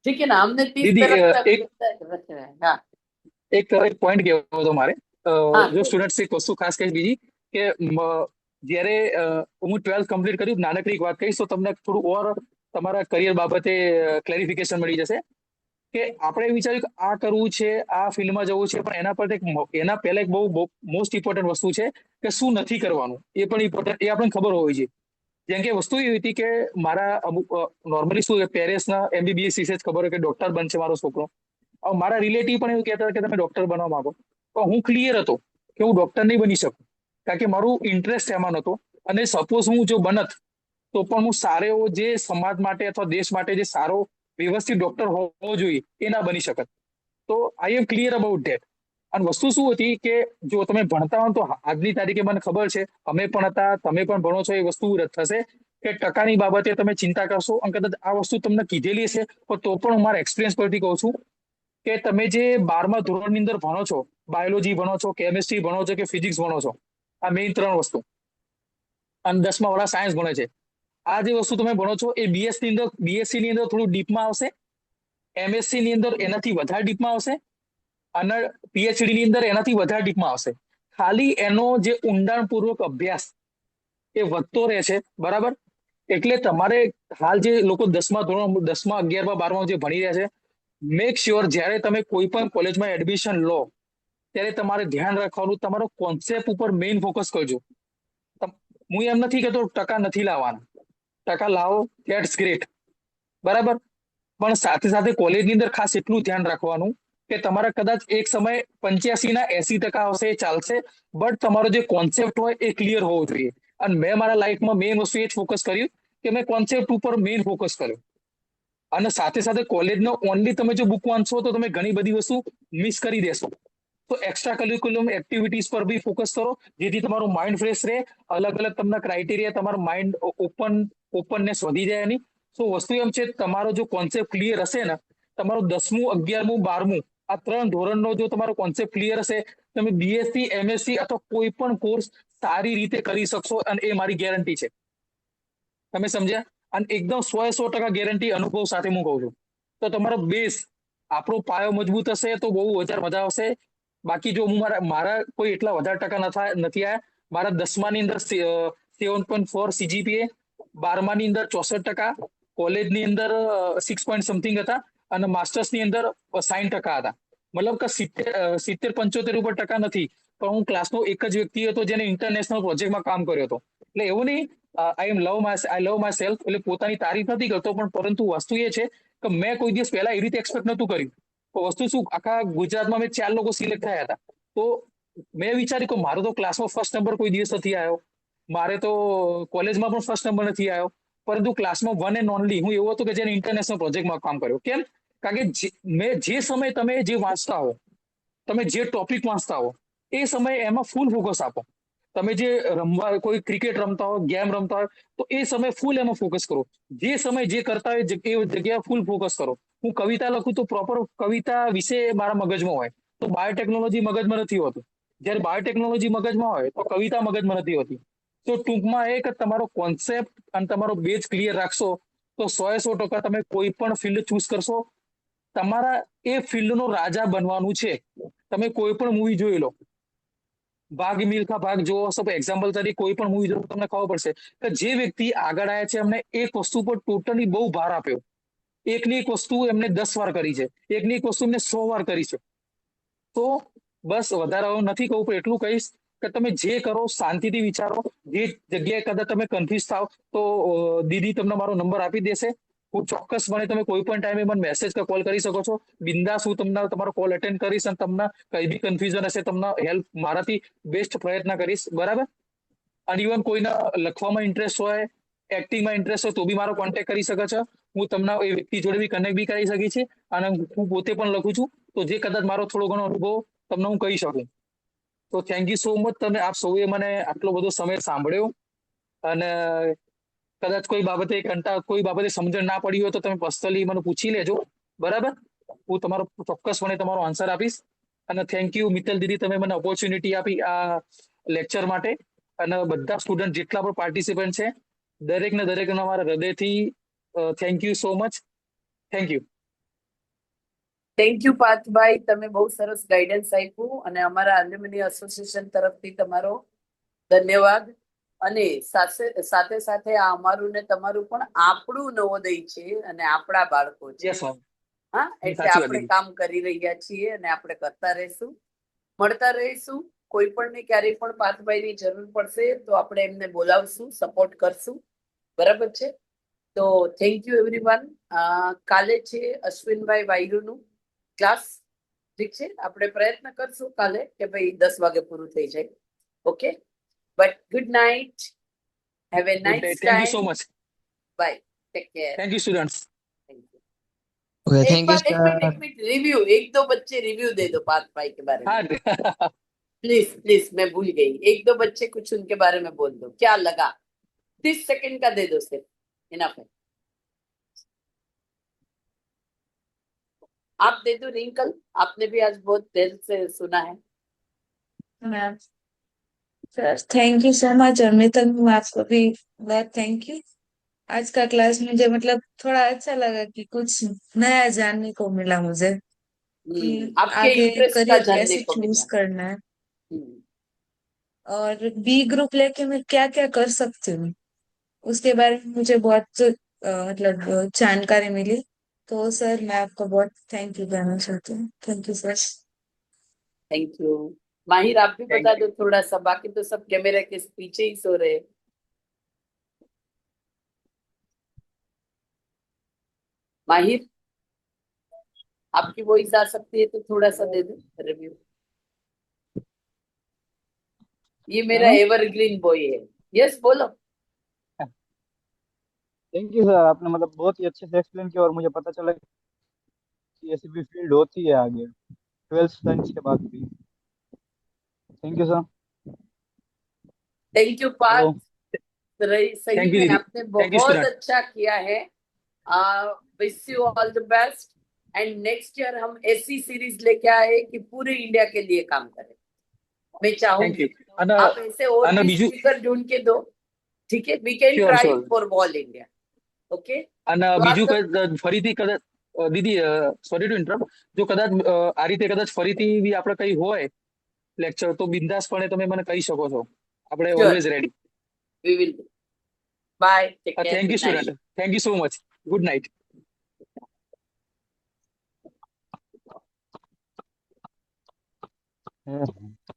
ठीक है ना, हमने 30 दीदी तरफ एक रखे हैं। हाँ એક પોઈન્ટ કહેવો હતો મારે हाँ જો સ્ટુડન્ટ એક વસ્તુ ખાસ કહીશ બીજી કે જ્યારે હું 12th કમ્પ્લીટ કર્યું નાનકડી એક વાત કહીશ તો તમને થોડું ઓર તમારા કરિયર બાબતે ક્લેરિફિકેશન મળી જશે કે આપણે વિચાર્યું કે આ કરવું છે આ ફિલ્ડમાં જવું છે પણ એના પર એના પહેલા એક બહુ મોસ્ટ ઇમ્પોર્ટન્ટ વસ્તુ છે કે શું નથી કરવાનું એ પણ ઇમ્પોર્ટન્ટ, એ આપણને ખબર હોવી જોઈએ। જેમ કે વસ્તુ એવી હતી કે મારા અમુક નોર્મલી શું પેરેન્ટ્સના MBBS વિશે જ ખબર હોય કે ડોક્ટર બનશે મારો છોકરો। મારા રિલેટિવ પણ એવું કહેતા કે તમે ડોક્ટર બનવા માંગો, પણ હું ક્લિયર હતો કે હું ડોક્ટર નહીં બની શકું કારણ કે મારું ઇન્ટરેસ્ટ એમાં નહોતો। અને સપોઝ હું જો બનત તો પણ હું સારો એવો જે સમાજ માટે અથવા દેશ માટે જે સારો વ્યવસ્થિત ડોક્ટર હોવો જોઈએ એ ના બની શકત। તો આઈ એમ ક્લિયર અબાઉટ ધેટ। અને વસ્તુ શું હતી કે જો તમે ભણતા હો તો આજની તારીખે મને ખબર છે, અમે પણ હતા, તમે પણ ભણો છો, એ વસ્તુ થશે કે ટકાની બાબતે તમે ચિંતા કરશો અને કદાચ આ વસ્તુ તમને કીધેલી હશે તો પણ હું મારા એક્સપિરિયન્સ પરથી કહું છું કે તમે જે 12મા ધોરણની અંદર ભણો છો, બાયોલોજી ભણો છો, કેમિસ્ટ્રી ભણો છો કે ફિઝિક્સ ભણો છો, આ મેઇન 3 વસ્તુ, અને 10મા વાળા સાયન્સ ભણે છે, આ જે વસ્તુ તમે ભણો છો એ BSc ની અંદર થોડું ડીપમાં આવશે, MSc ની અંદર એનાથી વધારે ડીપમાં આવશે અને PhD ની અંદર એનાથી વધારે ડીપમાં આવશે। ખાલી એનો જે ઊંડાણપૂર્વક અભ્યાસ એ વધતો રહે છે, બરાબર। એટલે તમારે હાલ જે લોકો 10મા ધોરણ 10મા 11મા 12મા જે ભણી રહ્યા છે, મેક શ્યોર જ્યારે તમે કોઈ પણ કોલેજમાં એડમિશન લો ત્યારે તમારે ધ્યાન રાખવાનું તમારો કોન્સેપ્ટ ઉપર મેઇન ફોકસ કરજો। હું એમ નથી કહેતો ટકા નથી લાવવાના, ટકા લાવો, ધેટ્સ ગ્રેટ, બરાબર, પણ સાથે સાથે કોલેજની અંદર ખાસ એટલું ધ્યાન રાખવાનું કે તમારા કદાચ એક સમય 85 ના 80% આવશે એ ચાલશે, બટ તમારો જે કોન્સેપ્ટ હોય એ ક્લિયર હોવો જોઈએ। અને મેં મારા લાઈફમાં મેઇન વસ્તુ એ જ ફોકસ કર્યું કે મેં કોન્સેપ્ટ ઉપર મેઇન ફોકસ કર્યો। અને સાથે સાથે કોલેજનો ઓનલી તમે જો બુક વાંચશો તો તમે ઘણી બધી વસ્તુ મિસ કરી દેશો। તો એક્સ્ટ્રા કરિક્યુલમ એક્ટિવિટીઝ પર બી ફોકસ કરો જેથી તમારું માઇન્ડ ફ્રેશ રહે, અલગ અલગ તમને ક્રાઇટેરિયા, તમારું માઇન્ડ ઓપનનેસ વધી જાય એની। તો વસ્તુ એમ છે તમારો જો કોન્સેપ્ટ ક્લિયર હશે ને, તમારું 10મું 11મું 12મું આ 3 ધોરણનો જો તમારો કોન્સેપ્ટ ક્લિયર હશે, તમે BSc MSc અથવા કોઈ પણ કોર્સ સારી રીતે કરી શકશો અને એ મારી ગેરંટી છે। તમે સમજ્યા? અને એકદમ 100% ગેરંટી અનુભવ સાથે હું કહું છું। તો તમારો બેઝ, આપણો પાયો મજબૂત હશે તો બહુ વધારે મજા આવશે। બાકી જો હું મારા કોઈ એટલા વધારે ટકા નથી આવ્યા, મારા 10માની અંદર 7.4 CGPA, 12માની અંદર 64%, કોલેજની અંદર 6 પોઈન્ટ સમથિંગ હતા અને માસ્ટર્સની અંદર 60% હતા। મતલબ કે 70-75 ઉપર ટકા નથી, પણ હું ક્લાસનો એક જ વ્યક્તિ હતો જેને ઇન્ટરનેશનલ પ્રોજેક્ટમાં કામ કર્યો હતો। એટલે એવું નહીં, આઈ લવ માય સેલ્ફ, એટલે પોતાની તારીફ નથી કરતો, પણ પરંતુ વસ્તુ એ છે કે મેં કોઈ દિવસ પહેલા એવી રીતે એક્સપેક્ટ નહોતું કર્યું। તો વસ્તુ શું, આખા ગુજરાતમાં મેં 4 લોકો સિલેક્ટ થયા હતા, તો મેં વિચાર્યું કે મારો તો ક્લાસમાં ફર્સ્ટ નંબર કોઈ દિવસ નથી આવ્યો, મારે તો કોલેજમાં પણ ફર્સ્ટ નંબર નથી આવ્યો, પરંતુ ક્લાસમાં વન એન્ડ ઓનલી હું એવો હતો કે જેને ઇન્ટરનેશનલ પ્રોજેક્ટમાં કામ કર્યો। કેમ? કારણ કે જે સમય તમે જે વાંચતા હો, તમે જે ટોપિક વાંચતા હો, એ સમયે એમાં ફૂલ ફોકસ આપો। તમે જે રમવા, કોઈ ક્રિકેટ રમતા હો, ગેમ રમતા હોય, તો એ સમય ફૂલ એમાં ફોકસ કરો। જે સમય જે કરતા હોય એ જગ્યાએ ફૂલ ફોકસ કરો। હું કવિતા લખું તો પ્રોપર કવિતા વિશે મારા મગજમાં હોય, તો બાયોટેકનોલોજી મગજમાં નથી હોતું। જ્યારે બાયોટેકનોલોજી મગજમાં હોય તો કવિતા મગજમાં નથી હોતી। તો ટૂંકમાં એ કે તમારો કોન્સેપ્ટ અને તમારો બેઝ ક્લિયર રાખશો તો 100% તમે કોઈ પણ ફિલ્ડ ચૂઝ કરશો, તમારા એ ફિલ્ડનો રાજા બનવાનું છે। તમે કોઈ પણ મૂવી જોઈ લો, ભાગ મિલ્ખા ભાગ જોવો, સબ એક્ઝામ્પલ તરીકે કોઈ પણ મૂવી જોવો, તમને ખબર પડશે કે જે વ્યક્તિ આગળ આવ્યા છે એમને એક વસ્તુ પર ટોટલી બહુ ભાર આપ્યો, એકની એક વસ્તુ એમને 10 વાર કરી છે, એકની એક વસ્તુ એમને 100 વાર કરી છે। તો બસ વધારે નથી કહું, પણ એટલું કહીશ કે તમે જે કરો શાંતિથી વિચારો। જે જગ્યાએ કદાચ તમે કન્ફ્યુઝ થાવ તો દીદી તમને મારો નંબર આપી દેશે, હું ચોક્કસપણે તમે કોઈ પણ ટાઈમે મને મેસેજ કે કોલ કરી શકો છો. બિંદાસ હું તમને તમારો કોલ અટેન્ડ કરીશ અને તમને કઈ બી કન્ફ્યુઝન હશે તમને હેલ્પ મારાથી બેસ્ટ પ્રયત્ન કરીશ. બરાબર. અને ઇવન કોઈને લખવામાં ઇન્ટરેસ્ટ હોય, એક્ટિંગમાં ઇન્ટરેસ્ટ હોય તો બી મારો કોન્ટેક્ટ કરી શકે છે. હું તમને એ વ્યક્તિ જોડે બી કનેક્ટ બી કરી શકી છે. અને હું પોતે પણ લખું છું, તો જે કદાચ મારો થોડો ઘણો અનુભવ તમને હું કહી શકું. તો થેન્ક યુ સો મચ. તમે આપ સૌએ મને આટલો બધો સમય સાંભળ્યો. અને કદાચ કોઈ બાબતે સમજણ ના પડી હોય તો તમે પર્સનલી મને પૂછી લેજો. બરાબર. હું તમારો ચોક્કસપણે તમારો આન્સર આપીશ. અને થેન્ક યુ મિત્તલ દીદી, તમે મને ઓપોર્ચ્યુનિટી આપી આ લેક્ચર માટે. અને બધા સ્ટુડન્ટ જેટલા પણ પાર્ટિસિપન્ટ છે દરેકને અમારા હૃદયથી thank you so much. Thank you. Thank you પાર્થભાઈ, તમે બહુ સરસ ગાઈડન્સ આપ્યું અને અમારા એલ્યુમિની એસોસિએશન તરફથી તમારો ધન્યવાદ. અને સાથે સાથે આ અમારું ને તમારું પણ આપણું નવોદય છે અને આપણા બાળકો છે. Yes ma'am. હા, એટલે સાચી વાત આપણે દીદી. કામ કરી રહ્યા છીએ અને આપણે કરતા રહીશું, મળતા રહીશું. કોઈ પણ ને ક્યારેય પણ પાર્થભાઈની જરૂર પડશે તો આપણે એમને બોલાવશું, સપોર્ટ કરશું. બરાબર છે. તો થેન્ક યુ એવરીવન. કાલે છે અશ્વિનભાઈ વાયરુનું ક્લાસ. ઠીક છે, આપણે પ્રયત્ન કરશું કાલે કે ભાઈ 10 વાગે પૂરું થઈ જાય. Okay, but good night, have a nice thank you so time, much. Bye, take care. Thank you students. Okay, एक thank you, बार एक मिनट sir. एक मिनट रिव्यू, एक दो बच्चे रिव्यू दे दो पार्थ भाई के बारे में. હા. प्लीज प्लीज, मैं भूल गई. एक दो बच्चे कुछ उनके बारे में बोल दो, क्या लगा. 30 सेकंड का दे दो सिर्फ, इनफ है. आप दे दो रिंकल, आपने भी आज बहुत देर से सुना है. Ma'am sir thank you so much. और मित्तल मैम आपको भी बहुत थैंक यू। आज का क्लास मुझे मतलब थोड़ा अच्छा लगा कि कुछ नया जानने को मिला मुझे कि आपके आगे इंटरेस्ट का करियर जानने कैसे को चूज मिला. करना है हम्म, और बी ग्रुप लेके मैं क्या क्या कर सकती हूँ उसके बारे में मुझे बहुत मतलब जानकारी मिली। तो सर मैं आपका बहुत थैंक यू कहना चाहती हूँ। Thank you sir. Thank you. माहिर, आप भी થેન્ક बता યુ. दो थोड़ा सा, बाकी तो सब कैमरे के पीछे ही सो रहे हैं. माहिर, आपकी वॉइस आ सकती है तो थोड़ा सा दे दो रिव्यू. ये मेरा एवरग्रीन बॉय है. यस, बोलो. थैंक यू सर, आपने मतलब बहुत ही अच्छे से एक्सप्लेन किया और मुझे पता चला कि ऐसी भी फील्ड होती है आगे 12th साइंस के बाद भी. Thank you sir. Thank you hello. Parth. सही થેન્ક યુ में દીદી. आपने થેન્ક યુ बहुत સ્ટુડન્ટ. अच्छा किया है. Wish you all the best. And next year हम ऐसी सीरीज लेके आए कि पूरे इंडिया के लिए काम करें. मैं થેન્ક चाहूंगी યુ. અને आप ऐसे और भी બીજું. स्पीकर ढूंढ के दो. ठीक है, we can sure try sure. For all India. Okay. અને तो आप બીજું सब ફરીથી કદાચ દીદી સોરી ટુ ઇન્ટરપ્ટ, જો કદાચ આ રીતે કદાચ ફરીથી બી આપણે કઈ હોય લેક્ચર તો બિંદાસપણે તમે મને કહી શકો છો. આપણે sure, always ready. We will. Bye, take care, thank you good night. Student. Thank you so much. Good night. Yeah.